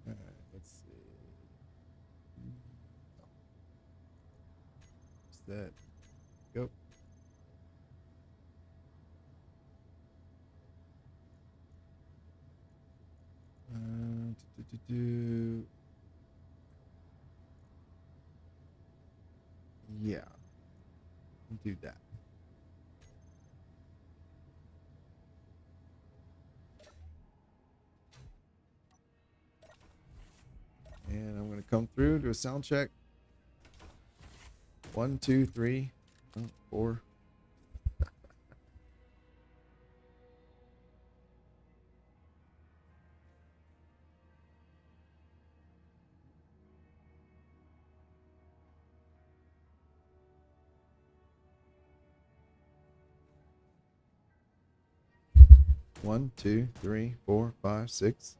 All right, let's see. What's that? Go. Uh, do, do, do, do. Yeah, do that. And I'm gonna come through, do a sound check. One, two, three, four. 1, 2, 3, 4, 5, 6.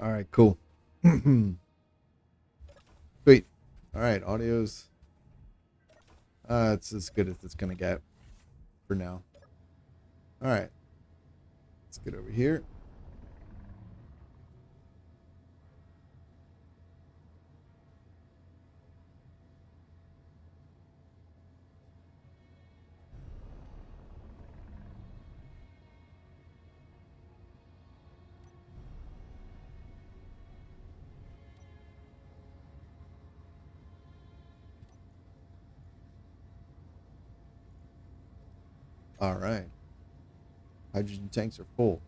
All right, cool. Sweet. All right, audio's it's as good as it's gonna get for now. All right, let's get over here. All right. Hydrogen tanks are full.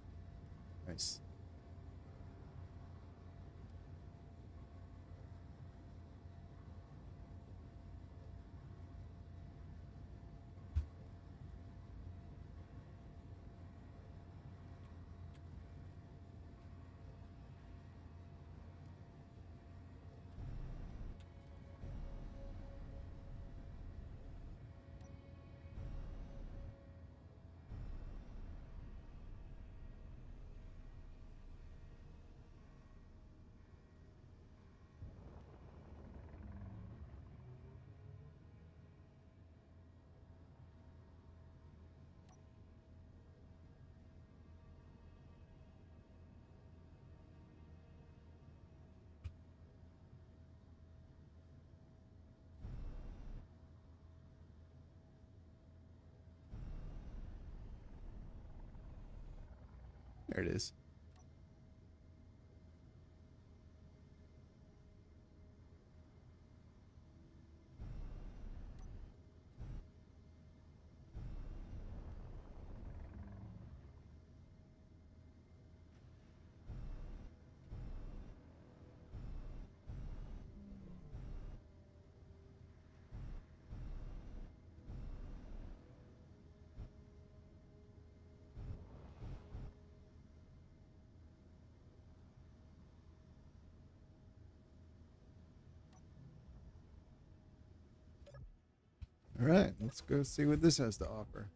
Nice. There it is. All right, let's go see what this has to offer.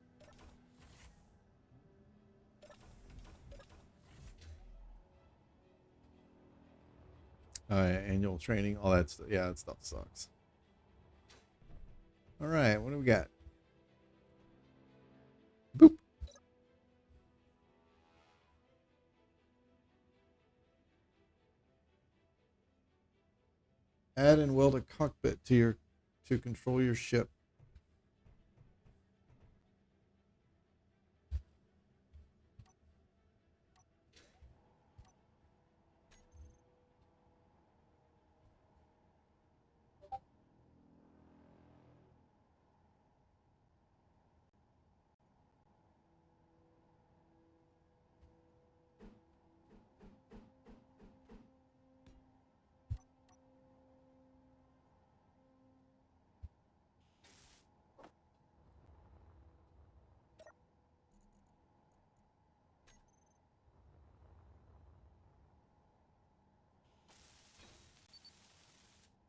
Annual training, all that stuff. Yeah, that stuff sucks. All right, what do we got? Boop. Add and weld a cockpit to control your ship.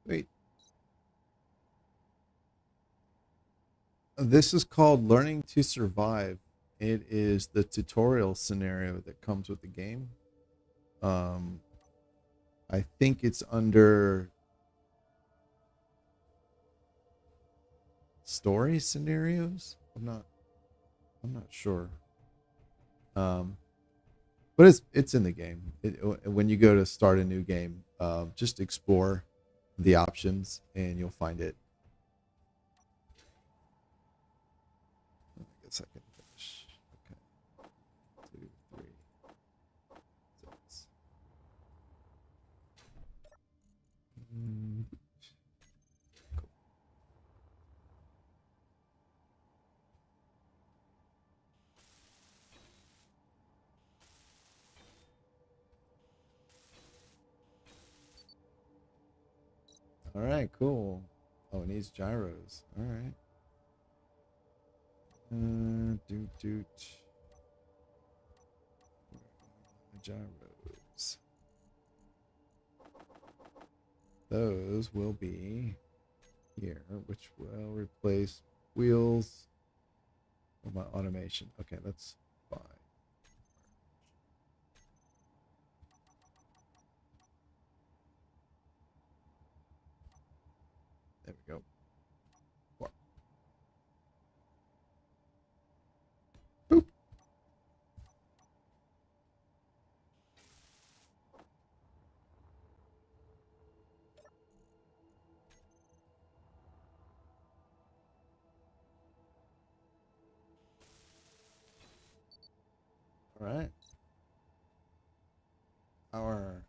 Wait. This is called Learning to Survive. It is the tutorial scenario that comes with the game. Um, I think it's under story scenarios. I'm not sure. Um, but it's in the game. When you go to start a new game, just explore the options and you'll find it. I guess I can finish. Okay. 2, 3, 6. Mm, all right, cool. Oh, it needs gyros. All right. Doot. Gyros. Those will be here, which will replace wheels of my automation. Okay, that's fine. There we go. Four. Boop. All right. Our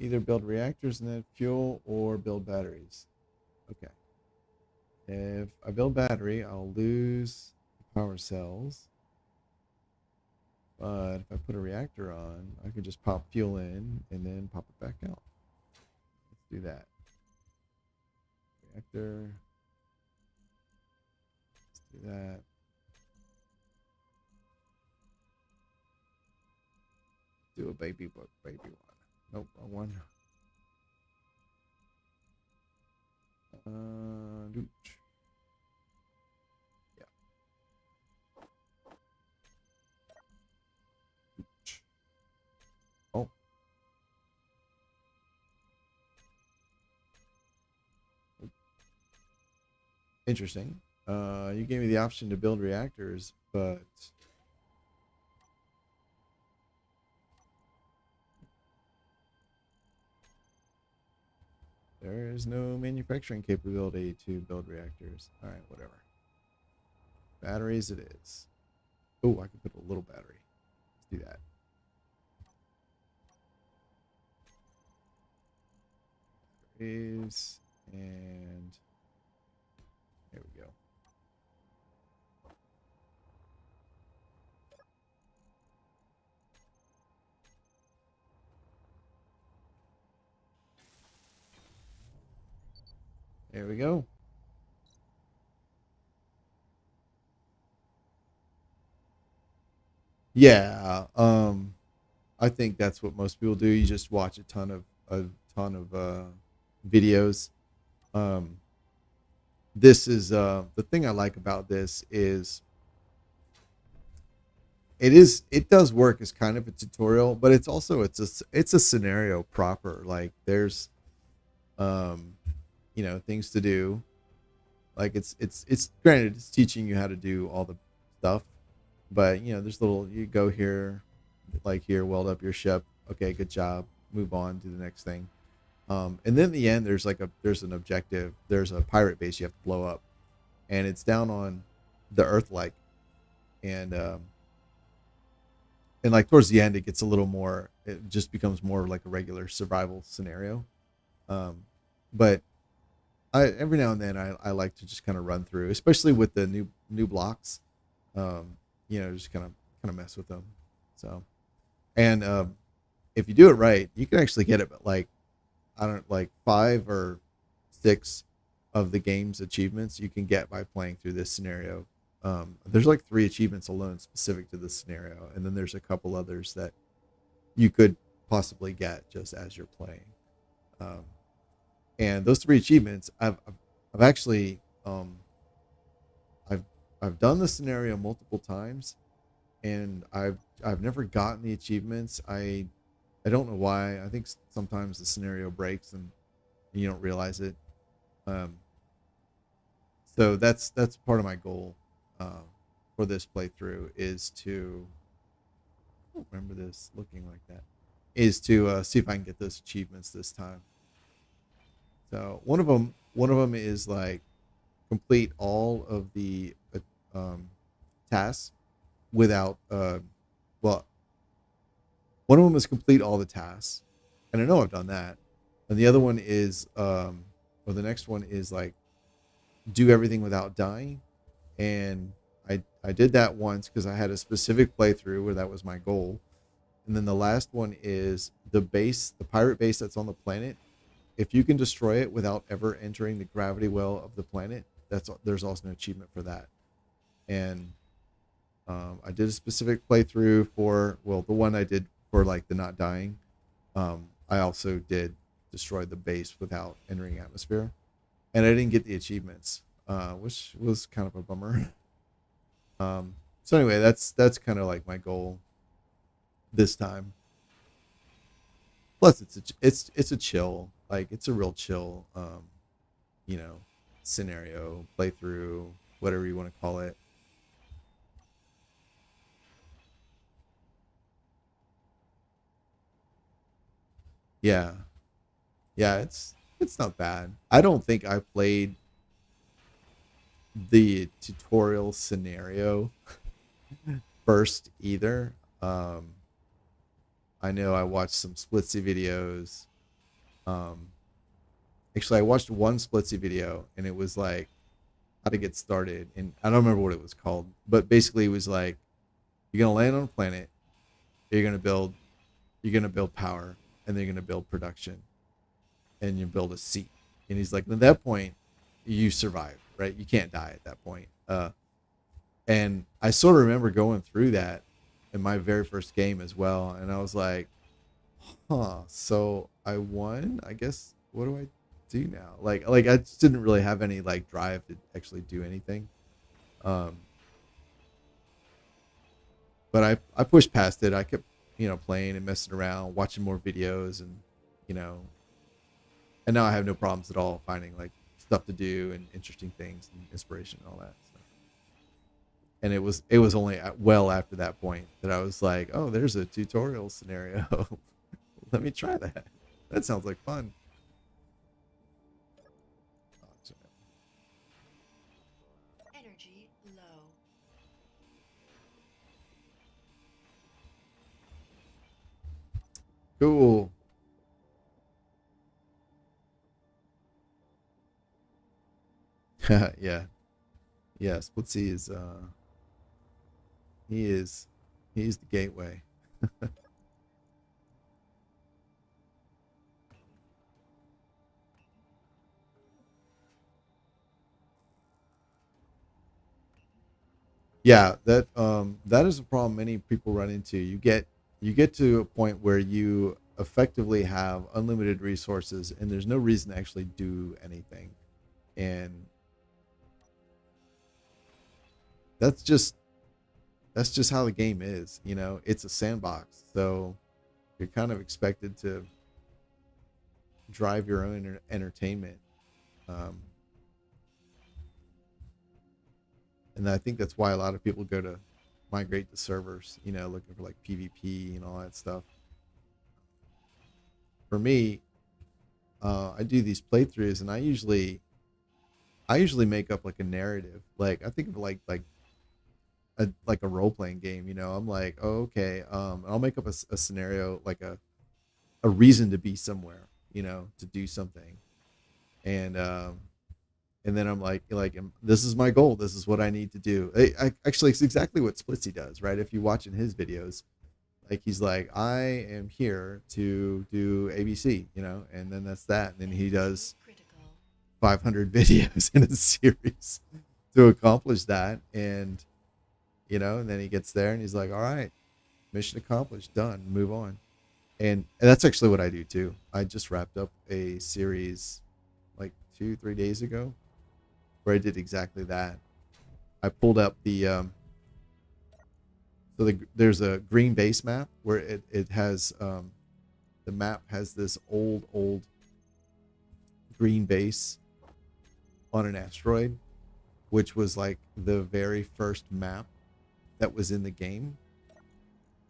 either build reactors and then fuel or build batteries. Okay. If I build battery, I'll lose the power cells. But if I put a reactor on, I could just pop fuel in and then pop it back out. Let's do that. Reactor. Let's do that. Do a baby book, baby one. Nope, wrong one. Dooch. Yeah. Dooch. Oh, interesting. You gave me the option to build reactors, but there is no manufacturing capability to build reactors. All right, whatever. Batteries it is. Oh, I can put a little battery. Let's do that. Batteries, and there we go. There we go. Yeah, I think that's what most people do. You just watch a ton of videos. Um, this is the thing I like about this is it does work as kind of a tutorial, but it's a scenario proper. Like there's um, things to do. Like it's granted it's teaching you how to do all the stuff, but there's little you go here, like here, weld up your ship. Okay, good job. Move on to the next thing. And then in the end, there's an objective. There's a pirate base you have to blow up, and it's down on the Earth, like, and like towards the end, it gets a little more. It just becomes more like a regular survival scenario. Um, but I every now and then I like to just kind of run through, especially with the new blocks. Just kind of mess with them. So and if you do it right, you can actually get it. Like I don't like 5 or 6 of the game's achievements you can get by playing through this scenario. There's like 3 achievements alone specific to this scenario, and then there's a couple others that you could possibly get just as you're playing. Um, and those 3 achievements, I've actually I've I've done the scenario multiple times, and I've never gotten the achievements. I don't know why. I think sometimes the scenario breaks and you don't realize it. Um, so that's part of my goal uh, for this playthrough is to I don't remember this looking like that is to see if I can get those achievements this time. So one of them is like complete all of the tasks without well one of them is complete all the tasks, and I know I've done that. And the other one is or the next one is like do everything without dying, and I did that once because I had a specific playthrough where that was my goal. And then the last one is the pirate base that's on the planet. If you can destroy it without ever entering the gravity well of the planet, there's also an achievement for that. And I did a specific playthrough for the one I did for like the not dying. I also did destroy the base without entering atmosphere, and I didn't get the achievements, which was kind of a bummer. So anyway, that's kind of like my goal this time. Plus, it's a chill, like it's a real chill, you know, scenario playthrough, whatever you want to call it. Yeah, yeah, it's not bad. I don't think I played the tutorial scenario first either. I know I watched some Splitsy videos. Um, Actually, I watched one Splitsy video, and it was like how to get started, and I don't remember what it was called, but basically it was like you're gonna land on a planet, you're gonna build power, and then you're gonna build production, and you build a seat. And he's like, at that point, you survive, right? You can't die at that point. And I sort of remember going through that in my very first game as well, and I was like, huh, so I won, I guess. What do I do now? Like I just didn't really have any like drive to actually do anything. Um, but I pushed past it. I kept, playing and messing around, watching more videos, and you know, and now I have no problems at all finding like stuff to do and interesting things and inspiration and all that. So. And it was only well after that point that I was like, oh, there's a tutorial scenario. Let me try that. That sounds like fun. Energy low. Cool. Yeah. Yeah. Splitsy is he is he's the gateway. Yeah, that is a problem many people run into. You get to a point where you effectively have unlimited resources and there's no reason to actually do anything. And that's just that's just how the game is, It's a sandbox. So you're kind of expected to drive your own entertainment. Um, and I think that's why a lot of people go to migrate to servers, looking for like PvP and all that stuff. For me, I do these playthroughs, and I usually make up like a narrative. Like I think of like a role playing game. I'm like, oh, okay, I'll make up a scenario, like a reason to be somewhere, to do something, and and then I'm like, this is my goal. This is what I need to do. Actually, it's exactly what Splitsy does, right? If you watch in his videos, like he's like, I am here to do ABC, and then that's that. And then he does Critical. 500 videos in a series to accomplish that, and then he gets there and he's like, all right, mission accomplished, done, move on. And that's actually what I do too. I just wrapped up a series like 2 3 days ago where I did exactly that. I pulled up there's a green base map where it has the map has this old green base on an asteroid, which was like the very first map that was in the game.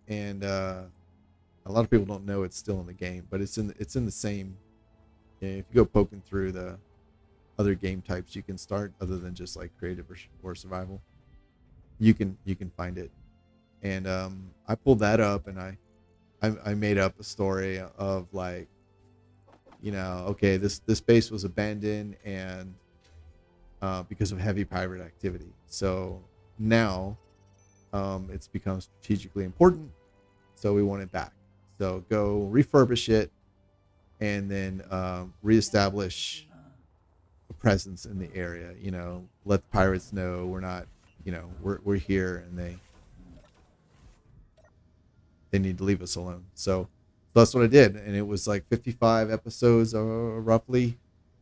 And a lot of people don't know it's still in the game, but it's in the same. If you go poking through the other game types you can start, other than just like creative or survival, you can find it. And I pulled that up, and I made up a story of like, okay, this base was abandoned, and because of heavy pirate activity. So now it's become strategically important, so we want it back. So go refurbish it, and then reestablish a presence in the area. Let the pirates know we're not, we're here, and they need to leave us alone. So that's what I did, and it was like 55 episodes, roughly,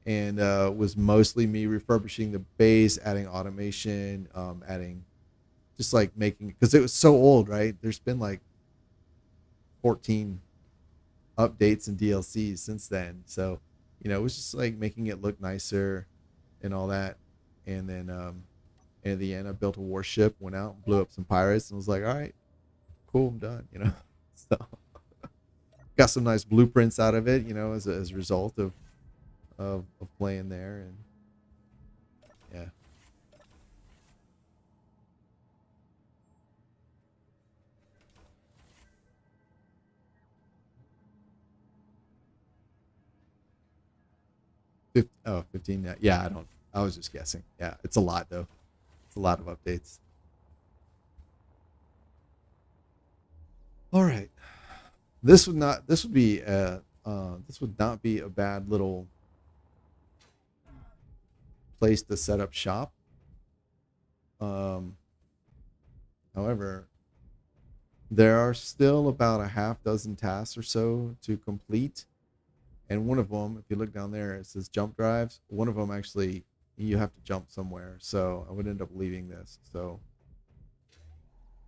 and it was mostly me refurbishing the base, adding automation, adding just like making, because it was so old, right? There's been like 14 updates and DLCs since then, so it was just like making it look nicer and all that. And then and at the end, I built a warship, went out, blew up some pirates, and was like, all right, cool, I'm done. So got some nice blueprints out of it, as a result of playing there. And yeah. 15, yeah, I don't I was just guessing. Yeah, it's a lot though. It's a lot of updates. All right. This would not be a bad little place to set up shop. Um, However, there are still about a half dozen tasks or so to complete. And one of them, if you look down there, it says jump drives. One of them actually, you have to jump somewhere. So I would end up leaving this. So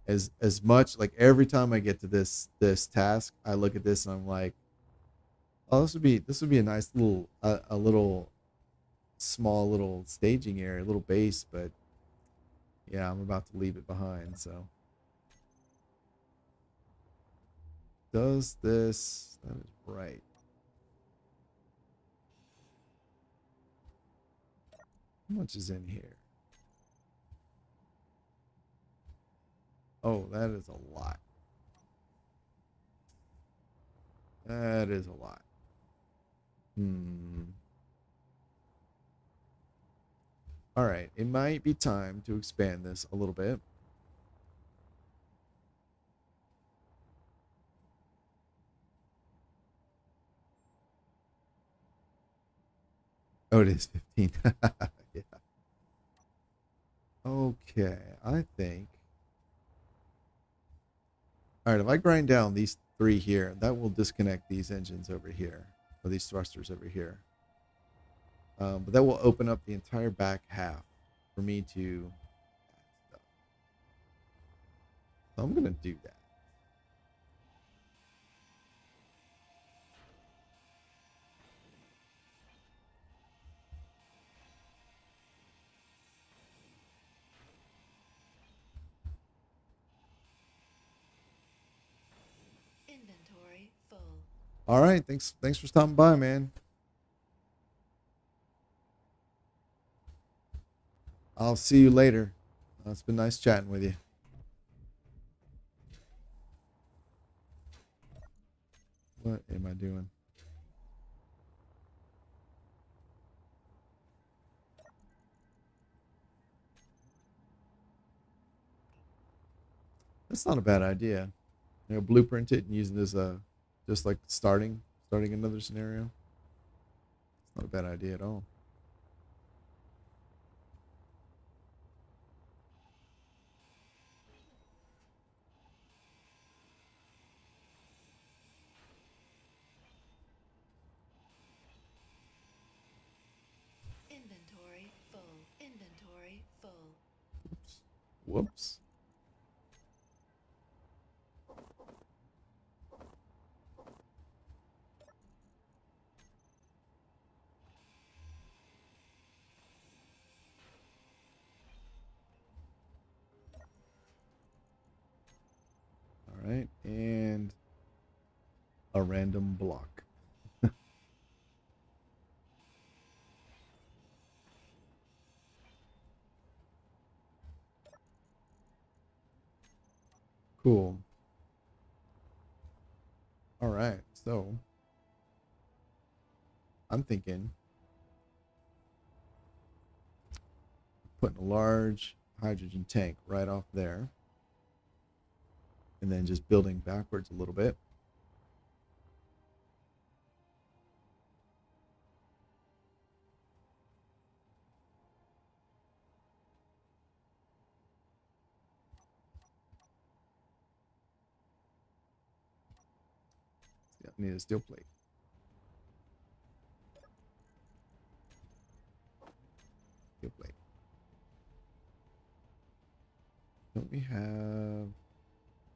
as much like every time I get to this task, I look at this and I'm like, oh, this would be a nice little a little small little staging area, a little base, but yeah, I'm about to leave it behind. So does this that is right. How much is in here? Oh, that is a lot. That is a lot. Hmm. All right. It might be time to expand this a little bit. Oh, it is 15. Yeah. Okay. I think. All right. If I grind down these three here, that will disconnect these engines over here, or these thrusters over here. But that will open up the entire back half for me to. So I'm going to do that. Inventory full. All right. Thanks for stopping by, man. I'll see you later. It's been nice chatting with you. What am I doing? That's not a bad idea. Blueprint it and use it as a just like starting another scenario. It's not a bad idea at all. Inventory full. Inventory full. Oops. Whoops. All right, and a random block. Cool. All right, so I'm thinking putting a large hydrogen tank right off there, and then just building backwards a little bit. Yeah, need a steel plate. Steel plate. Don't we have?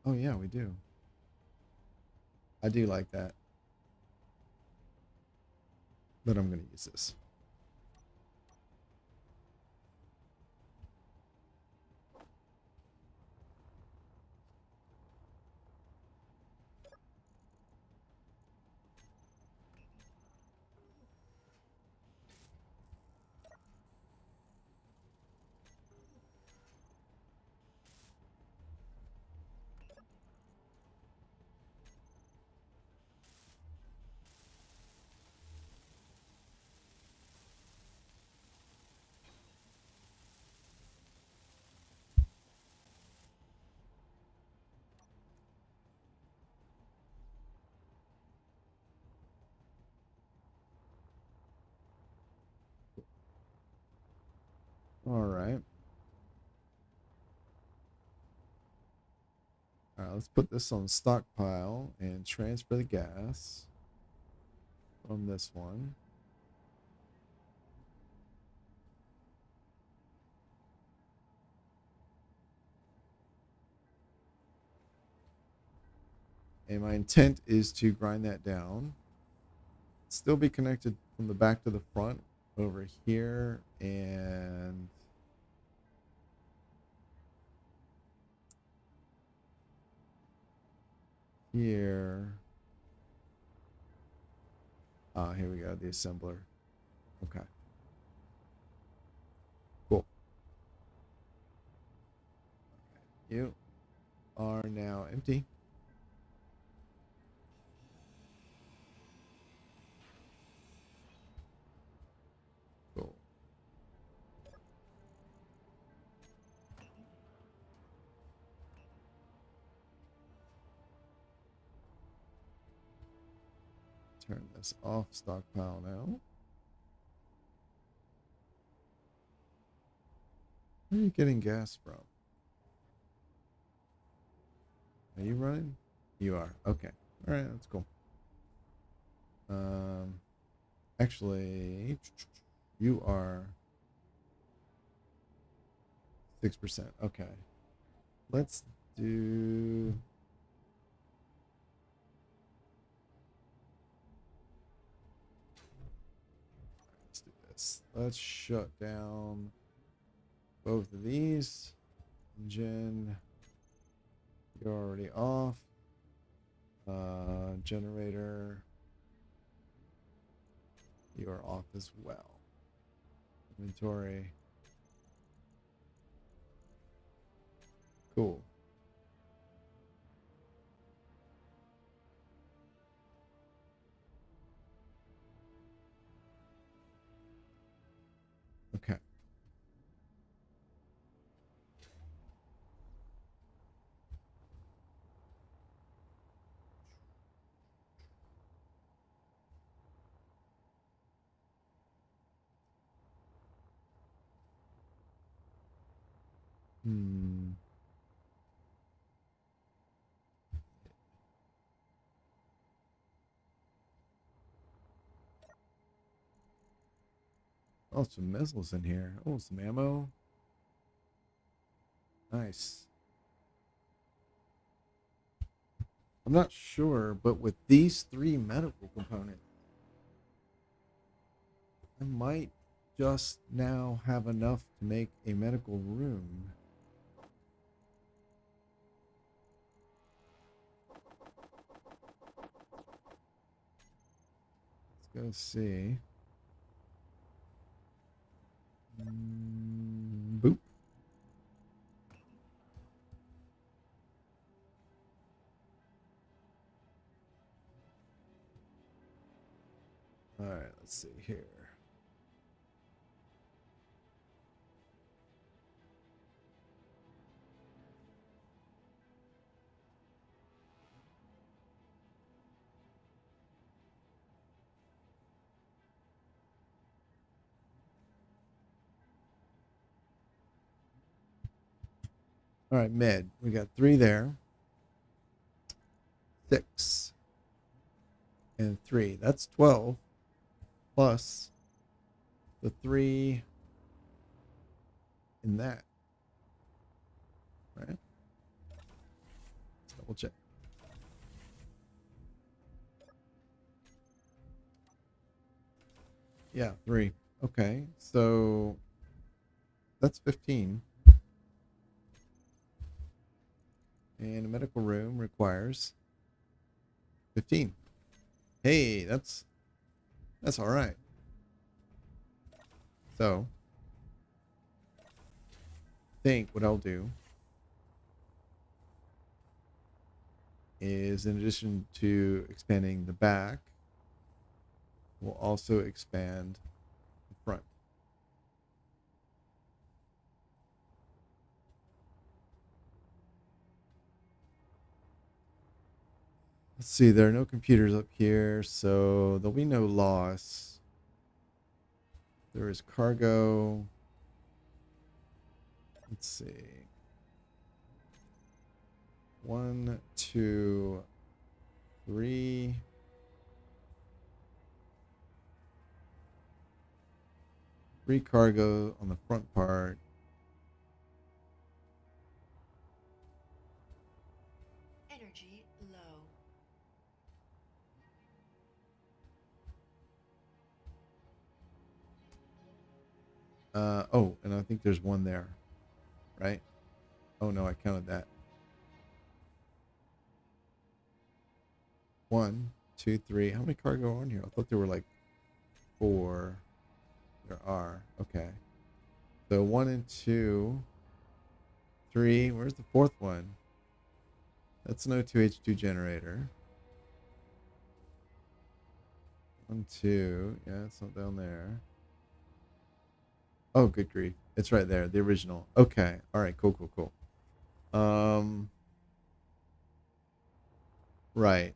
Oh yeah, we do. I do like that, but I'm gonna use this. All right. All right, let's put this on stockpile and transfer the gas from this one. And my intent is to grind that down. Still be connected from the back to the front over here and here. Here we go, the assembler. Okay. Cool. You are now empty. Cool. Turn this off stockpile now. Where are you getting gas from? Are you running? You are. Okay. All right, that's cool. Actually, you are 6%. Okay. Let's do. Let's do this. Let's shut down both of these. Engine, you're already off. Generator, you are off as well. Inventory. Cool. Okay. Hmm. Oh, some missiles in here. Oh, some ammo. Nice. I'm not sure, but with these three medical components, I might just now have enough to make a medical room. Let's go see. Boop. All right, let's see here. All right, med. We got 3 there. 6 and 3. That's 12 plus the 3 in that. Right? Let's double check. Yeah, 3. Okay, so that's 15. And a medical room requires 15. Hey, that's all right. So, I think what I'll do is, in addition to expanding the back, we'll also expand the front. Let's see, there are no computers up here, so there'll be no loss. There is cargo. Let's see. 1, 2, 3. Three cargo on the front part. Energy low. Oh, and I think there's one there, right? Oh no, I counted that. 1, 2, 3. How many cargo are on here? I thought there were like 4. There are. Okay. So 1 and 2, 3. Where's the fourth one? That's an O2H2 generator. 1, 2. Yeah, it's not down there. Oh, good grief. It's right there. The original. Okay. All right. Cool, cool, cool. Right.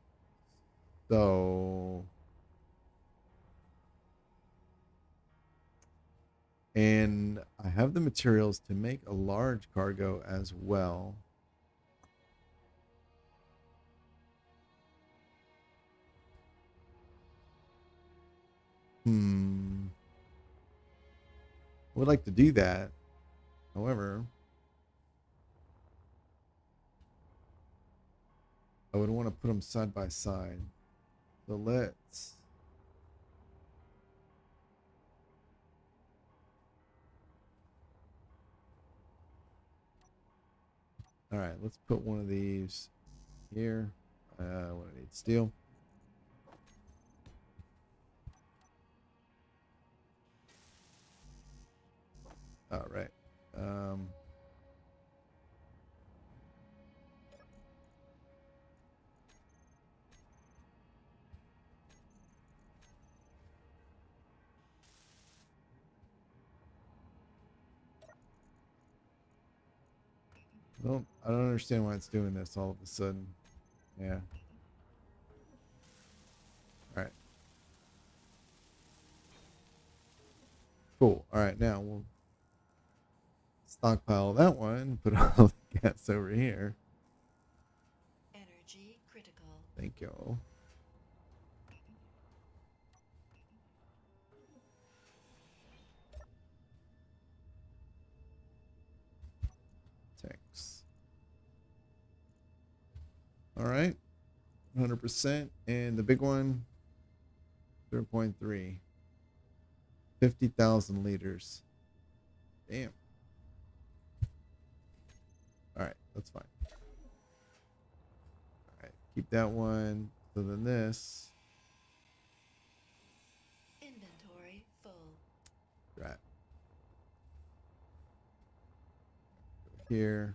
So, and I have the materials to make a large cargo as well. I would like to do that. However, I would want to put them side by side. So let's. All right, let's put one of these here. What I need steel. All right. Well, I don't understand why it's doing this all of a sudden. Yeah. All right. Cool. All right. Now we'll stockpile that one. Put all the gas over here. Energy critical. Thank you. Thanks. All right. 100%. And the big one, 0.3. 50,000 liters. Damn. All right. That's fine. All right. Keep that one. So then this. Inventory full. Right. Go here.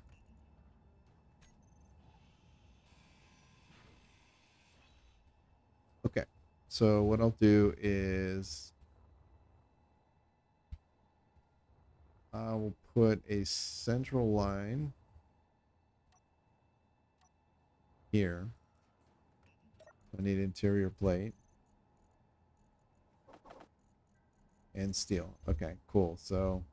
Okay. So what I'll do is I will put a central line here. I need interior plate and steel. Okay, cool. So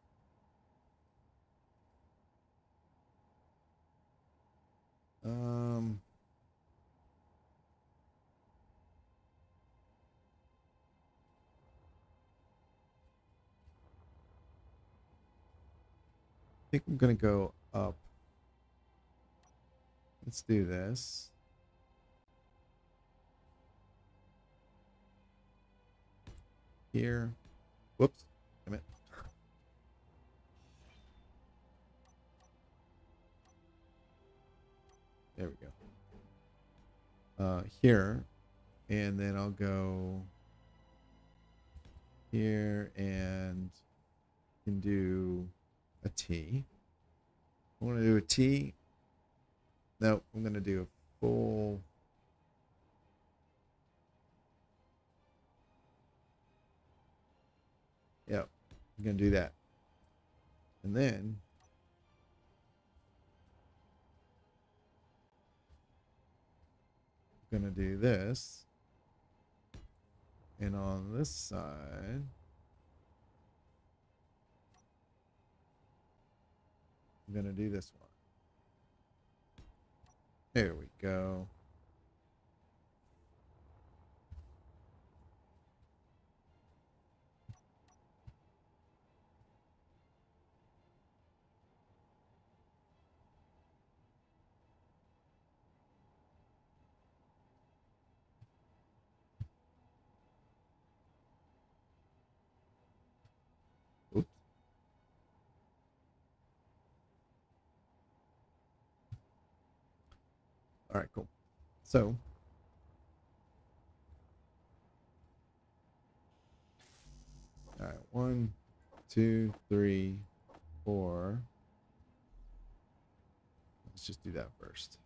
I think I'm gonna go up. Let's do this. Here. Whoops. Damn it. There we go. Here. And then I'll go here and can do a T. I want to do a T. No, I'm going to do a full. Yep. I'm going to do that. And then I'm going to do this. And on this side, I'm going to do this one. There we go. Oops. All right, cool. So, all right, 1, 2, 3, 4. Let's just do that first.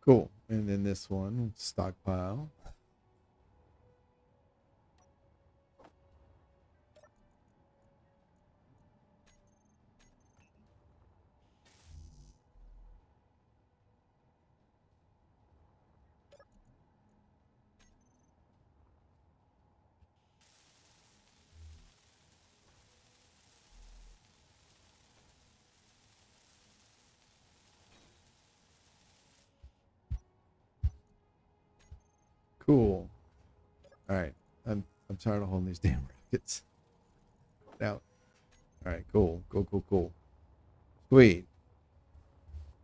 Cool. And then this one, stockpile. Cool. All right. I'm tired of holding these damn rockets. Now, all right, cool. Cool. Sweet.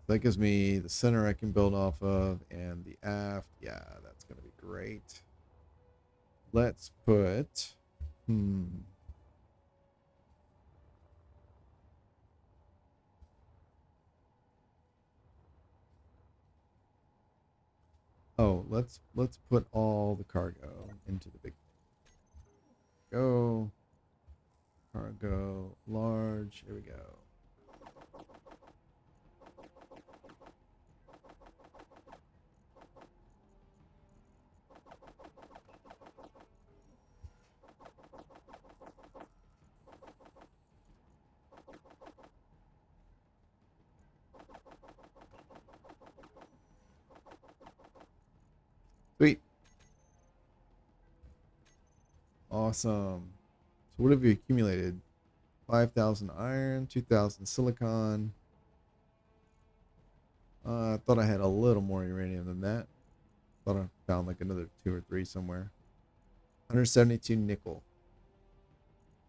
That gives me the center I can build off of and the aft. Yeah, that's going to be great. Let's put Oh, let's put all the cargo into the big go. Cargo large. Here we go. Sweet. Awesome. So what have you accumulated? 5,000 iron, 2,000 silicon. I thought I had a little more uranium than that. Thought I found like another 2 or 3 somewhere. 172 nickel.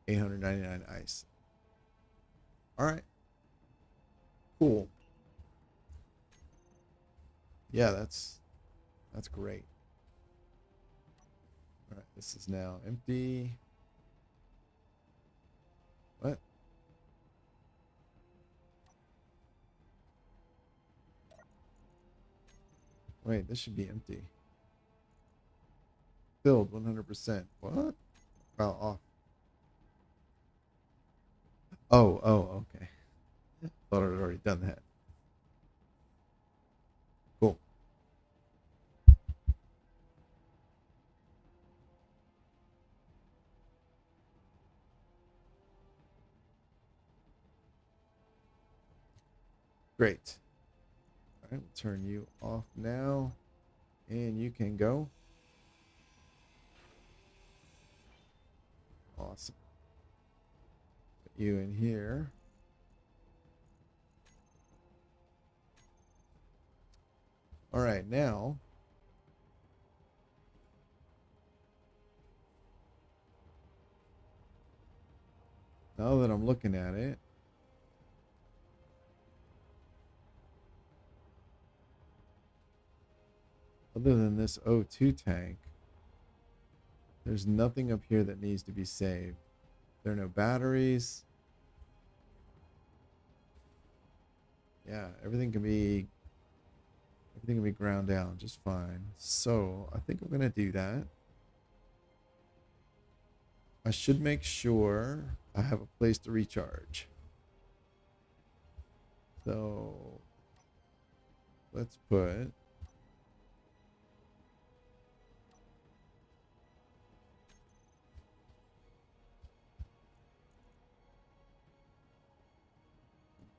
899 ice. All right. Cool. Yeah, that's great. All right, this is now empty. What? Wait, this should be empty. Filled 100%. What? Oh, off. Oh, okay. Thought I'd already done that. Cool. Great. All right, we'll turn you off now. And you can go. Awesome. Put you in here. All right, now that I'm looking at it, other than this O2 tank, There's nothing up here that needs to be saved. There are no batteries. Yeah, everything can be ground down just fine. So I think I'm gonna do that. I should make sure I have a place to recharge. So let's put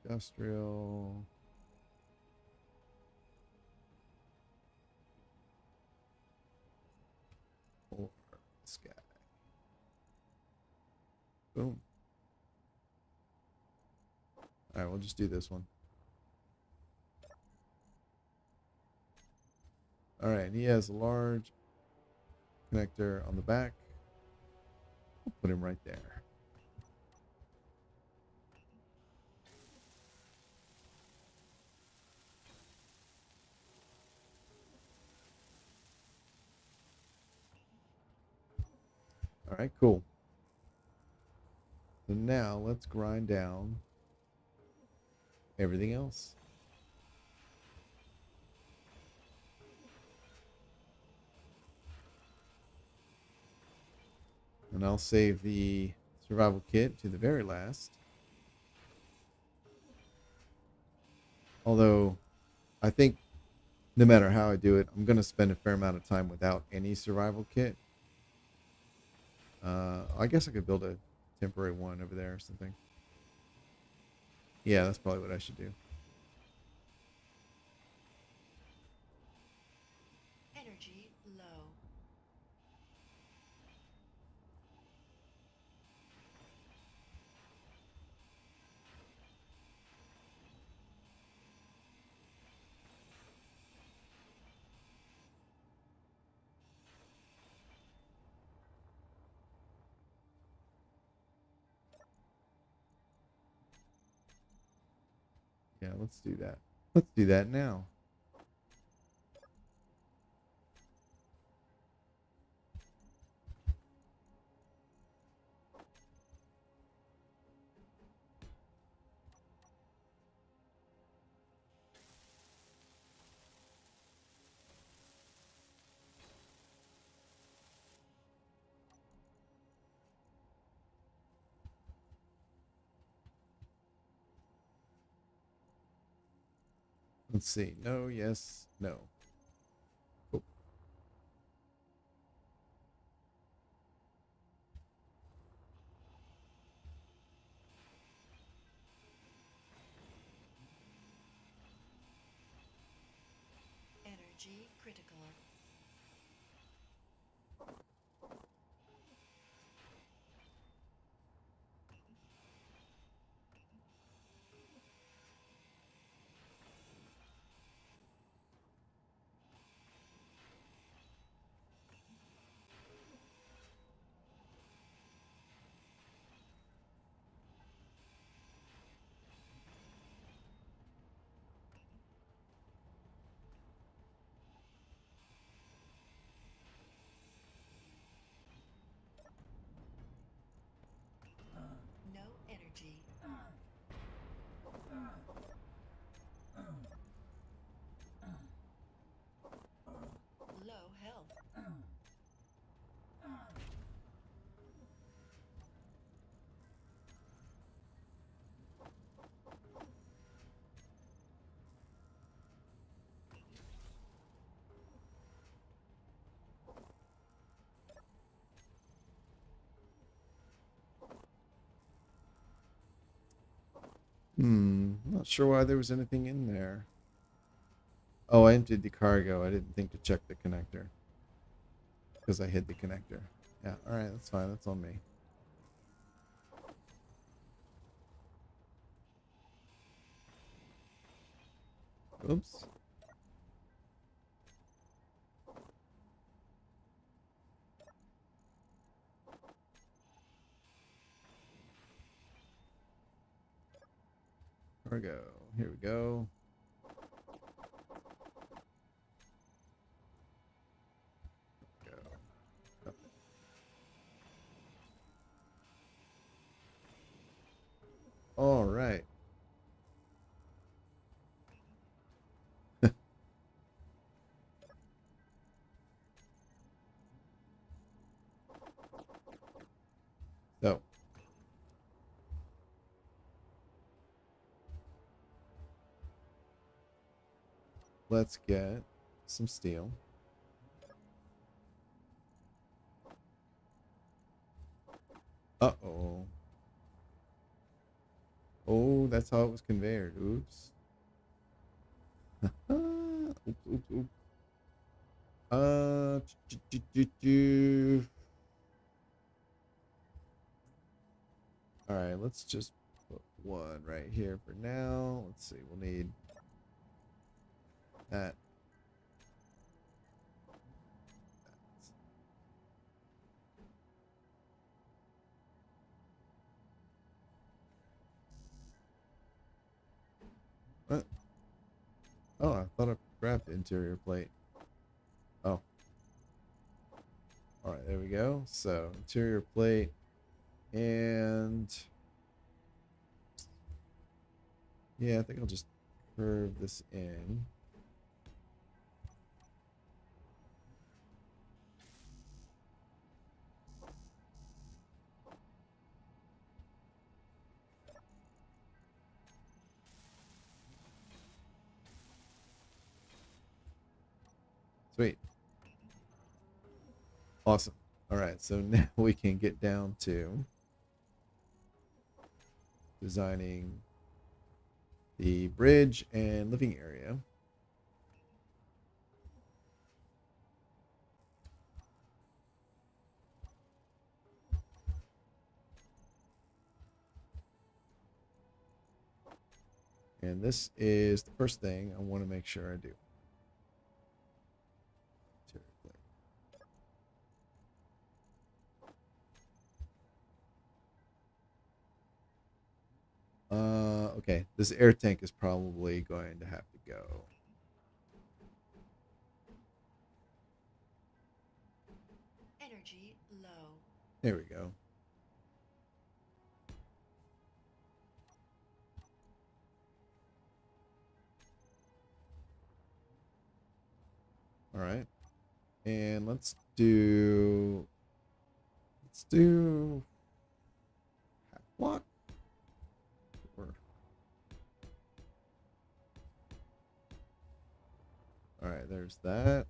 industrial. Or this guy. Boom. All right, we'll just do this one. All right, he has a large connector on the back. We'll put him right there. All right, cool. So now let's grind down everything else. And I'll save the survival kit to the very last. Although I think no matter how I do it, I'm going to spend a fair amount of time without any survival kit. I guess I could build a temporary one over there or something. Yeah, that's probably what I should do. Energy low. Yeah, let's do that. Let's do that now. Let's see. No, yes, no. Cool. Energy critical. No energy. Low health. Not sure why there was anything in there. Oh, I emptied the cargo. I didn't think to check the connector because I hid the connector. Yeah, all right, that's fine. That's on me. Oops. Cargo. Here we go. Go. All right. So let's get some steel. Uh-oh. Oh, that's how it was conveyed. Oops. Oops, oops, oops. Uh, ch- ch- ch- ch- All right, let's just put one right here for now. Let's see, we'll need that. What? Oh, I thought I grabbed the interior plate. Oh. All right, there we go. So, interior plate and yeah, I think I'll just curve this in. Sweet. Awesome. All right, so now we can get down to designing the bridge and living area. And this is the first thing I want to make sure I do. Okay, this air tank is probably going to have to go. Energy low. There we go. All right. And let's do half block. Or, all right, there's that.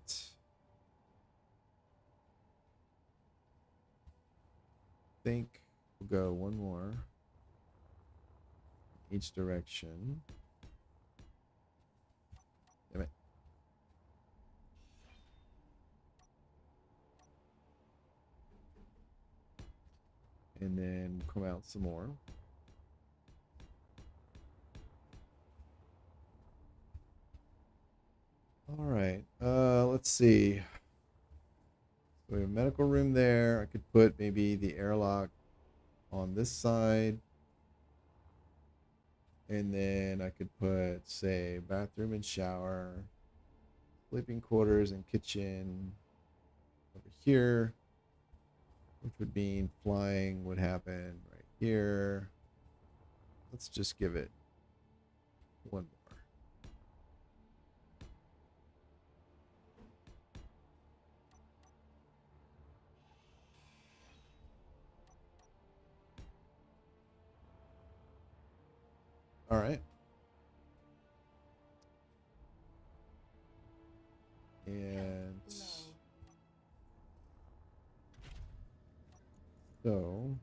Think we'll go one more each direction. Damn it. And then come out some more. All right. Let's see. So we have a medical room there. I could put maybe the airlock on this side. And then I could put, say, bathroom and shower, sleeping quarters and kitchen over here, which would mean flying would happen right here. Let's just give it one more. All right. And Health so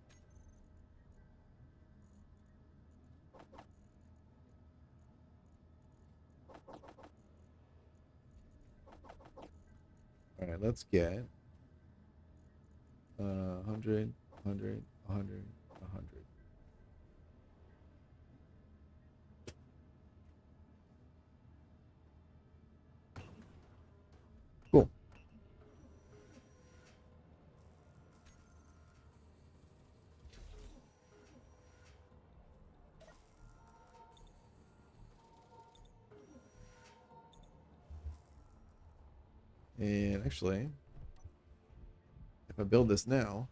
all right, let's get 100, 100, 100, 100. Cool. And actually, if I build this now,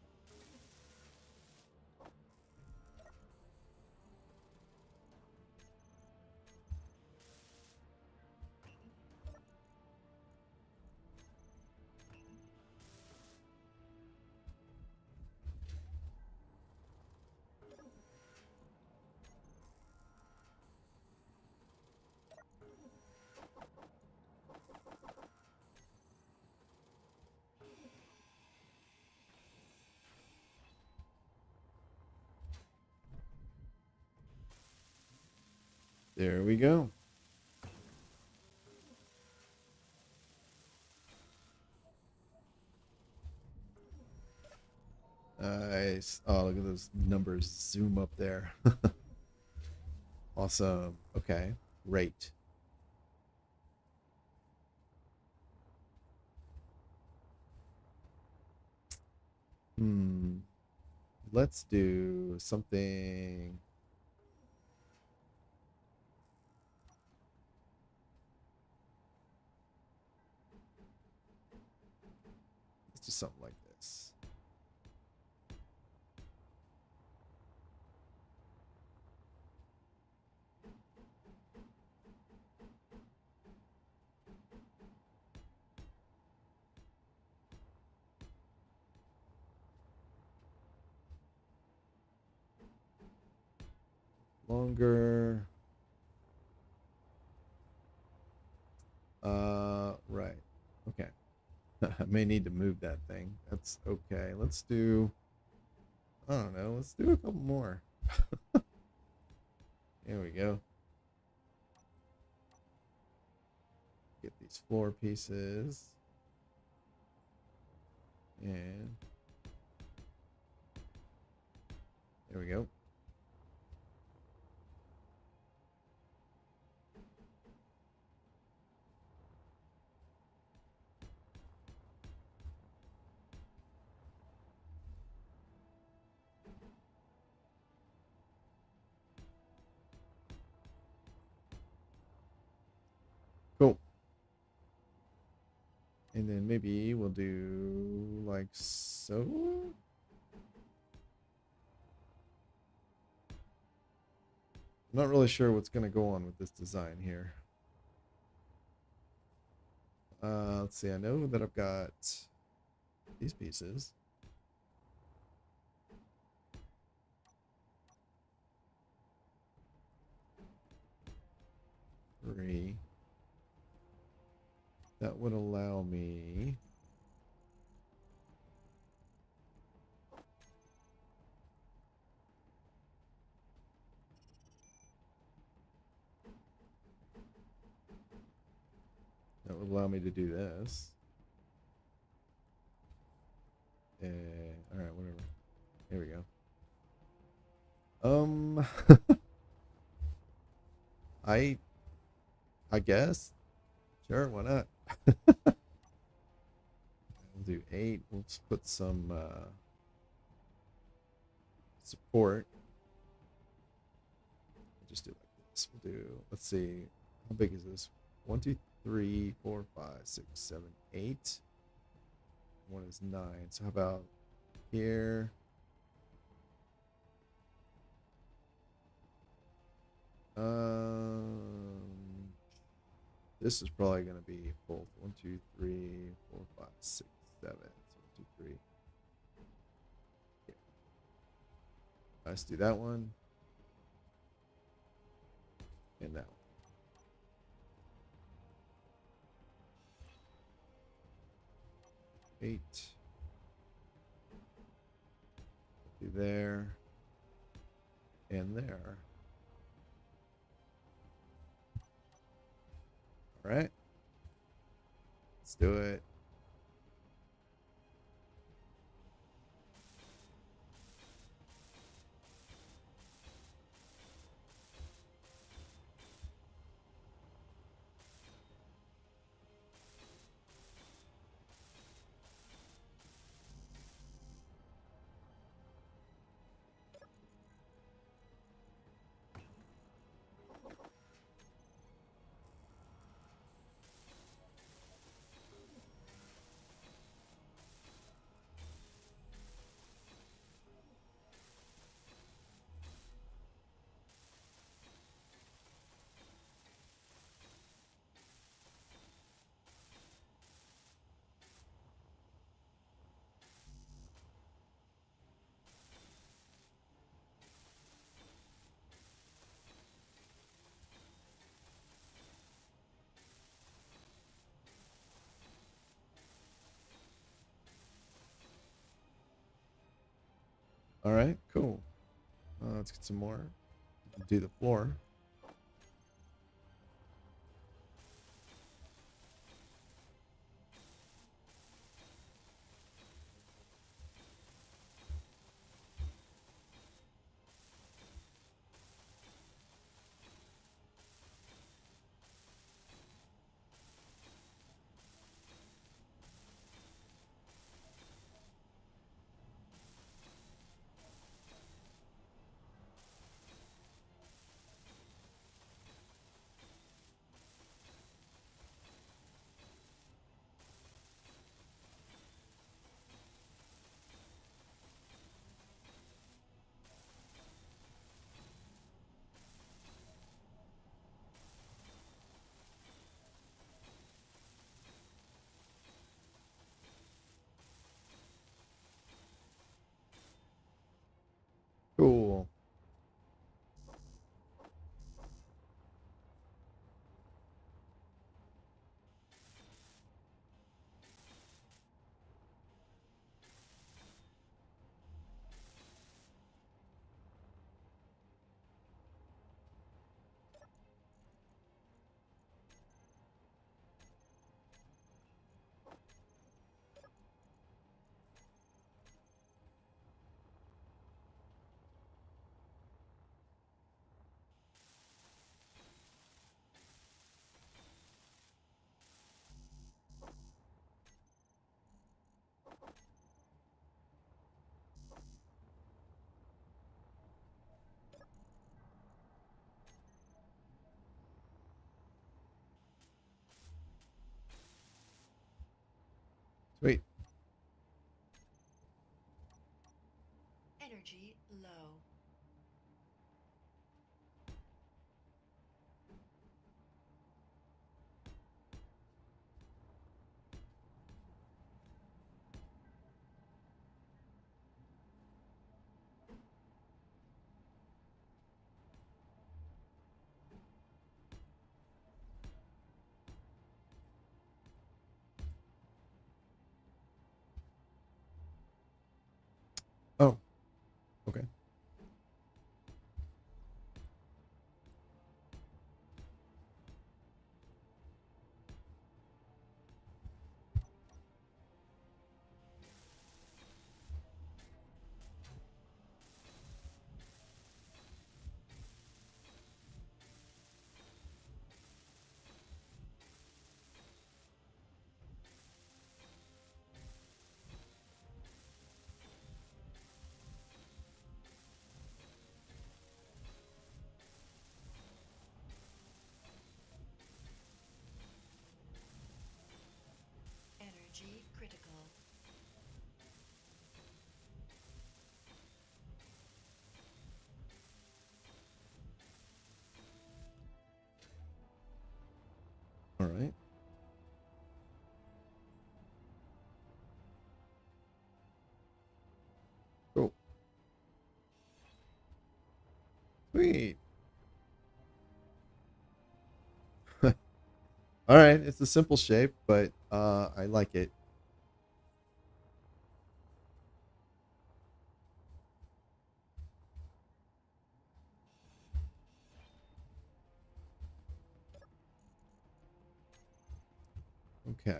There we go. Nice. Oh, look at those numbers zoom up there. Awesome. Okay. Great. Hmm. Let's do something. Let's do something like this. Longer. Right. Okay. I may need to move that thing. That's okay. Let's do, I don't know, let's do a couple more. There we go. Get these floor pieces. And there we go. Cool. And then maybe we'll do like so. I'm not really sure what's going to go on with this design here. Let's see. I know that I've got these pieces. Three. That would allow me. That would allow me to do this. All right, whatever. Here we go. I guess. Sure, why not? We'll do 8. We'll just put some support. We'll just do it like this. We'll do, let's see, how big is this? 1, 2, 3, 4, 5, 6, 7, 8. One is 9. So how about here? This is probably going to be both 1, 2, 3, 4, 5, 6, 7. So 1, 2, 3. Yeah. Let's do that one. And that one. 8. Do there. And there. All right. Let's do it. All right, cool. Let's get some more. Do the floor. Wait. Energy low. Oh, okay. Energy critical. All right. Cool. Sweet. All right. It's a simple shape, but I like it. Okay.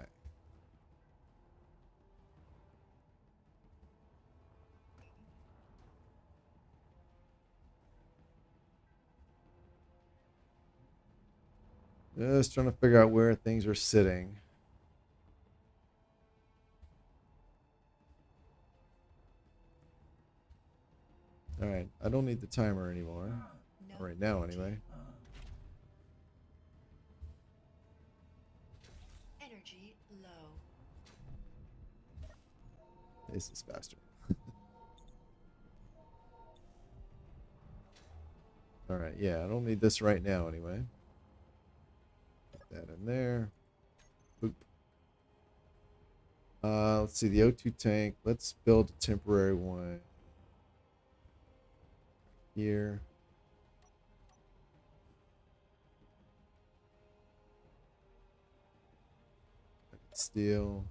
Just trying to figure out where things are sitting. All right. I don't need the timer anymore. No Not right now, empty. anyway. Energy low. This is faster. All right. Yeah, I don't need this right now, anyway. Put that in there. Boop. Let's see the O2 tank. Let's build a temporary one here. Steel.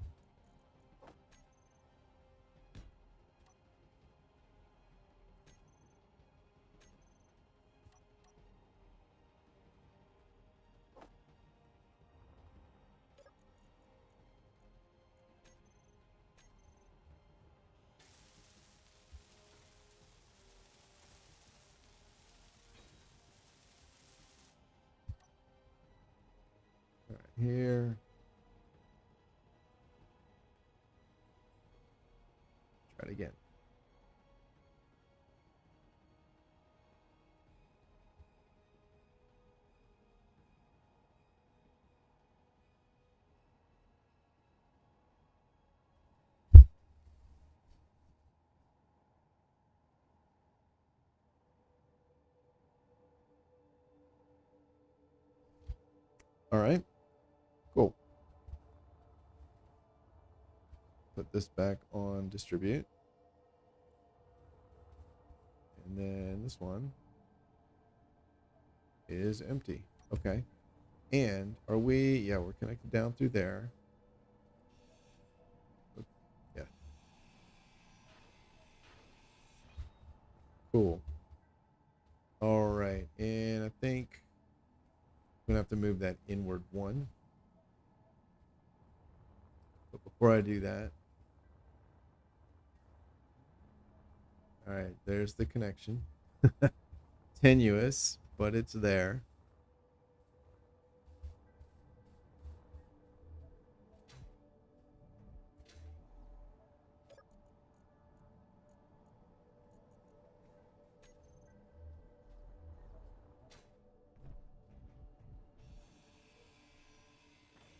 All right, here. Try it again. All right. Cool. Put this back on distribute. And then this one is empty. Okay. And are we, yeah, we're connected down through there. Yeah. Cool. All right. And I think I'm going to have to move that inward one. But before I do that, all right, there's the connection. Tenuous, but it's there.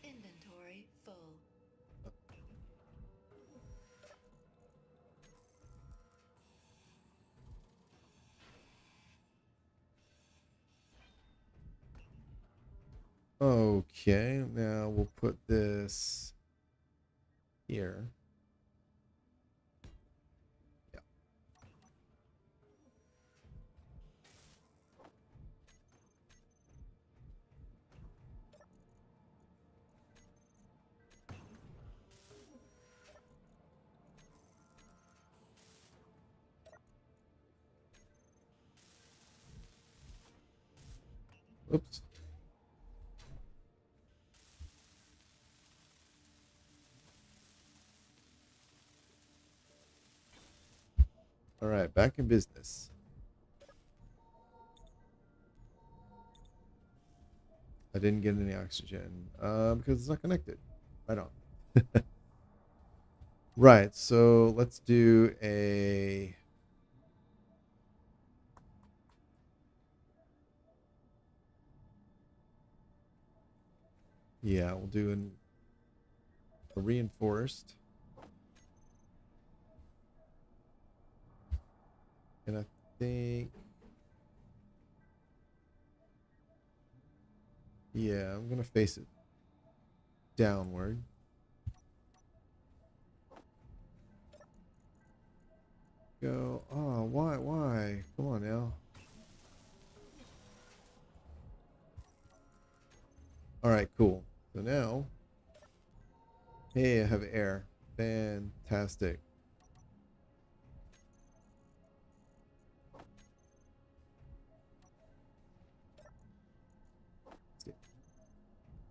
Inventory full. Okay, now we'll put this here. Yeah. Oops. All right, back in business. I didn't get any oxygen because it's not connected. Right on. Right, so let's do a... Yeah, we'll do a reinforced. And I think... Yeah, I'm going to face it downward. Go. Oh, why? Why? Come on now. All right, cool. So now, hey, I have air. Fantastic.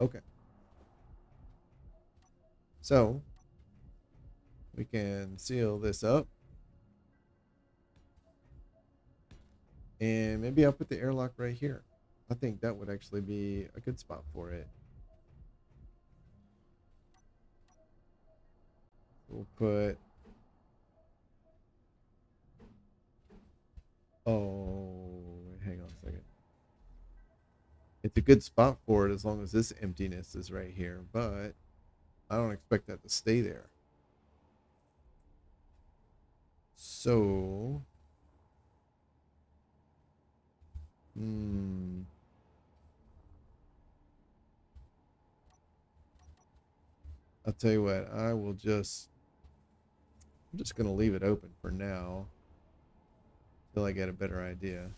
Okay. So we can seal this up. And maybe I'll put the airlock right here. I think that would actually be a good spot for it. We'll put... Oh, hang on a second. It's a good spot for it as long as this emptiness is right here, but I don't expect that to stay there. So, I'll tell you what, I'm just going to leave it open for now till I get a better idea.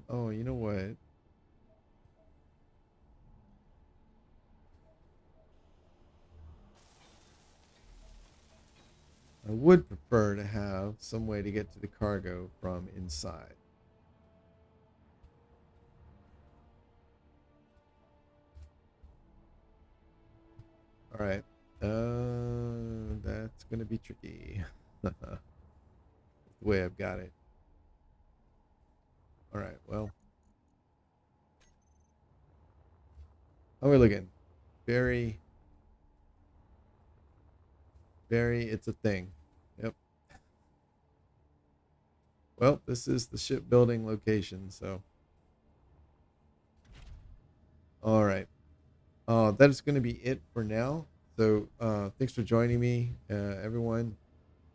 Oh, you know what? I would prefer to have some way to get to the cargo from inside. All right. That's going to be tricky. The way I've got it. All right. Well, how are we looking? Very, it's a thing. Yep. Well, this is the shipbuilding location, so. All right. That is going to be it for now. So, thanks for joining me, everyone.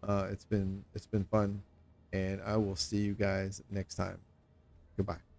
It's been fun, and I will see you guys next time. Goodbye.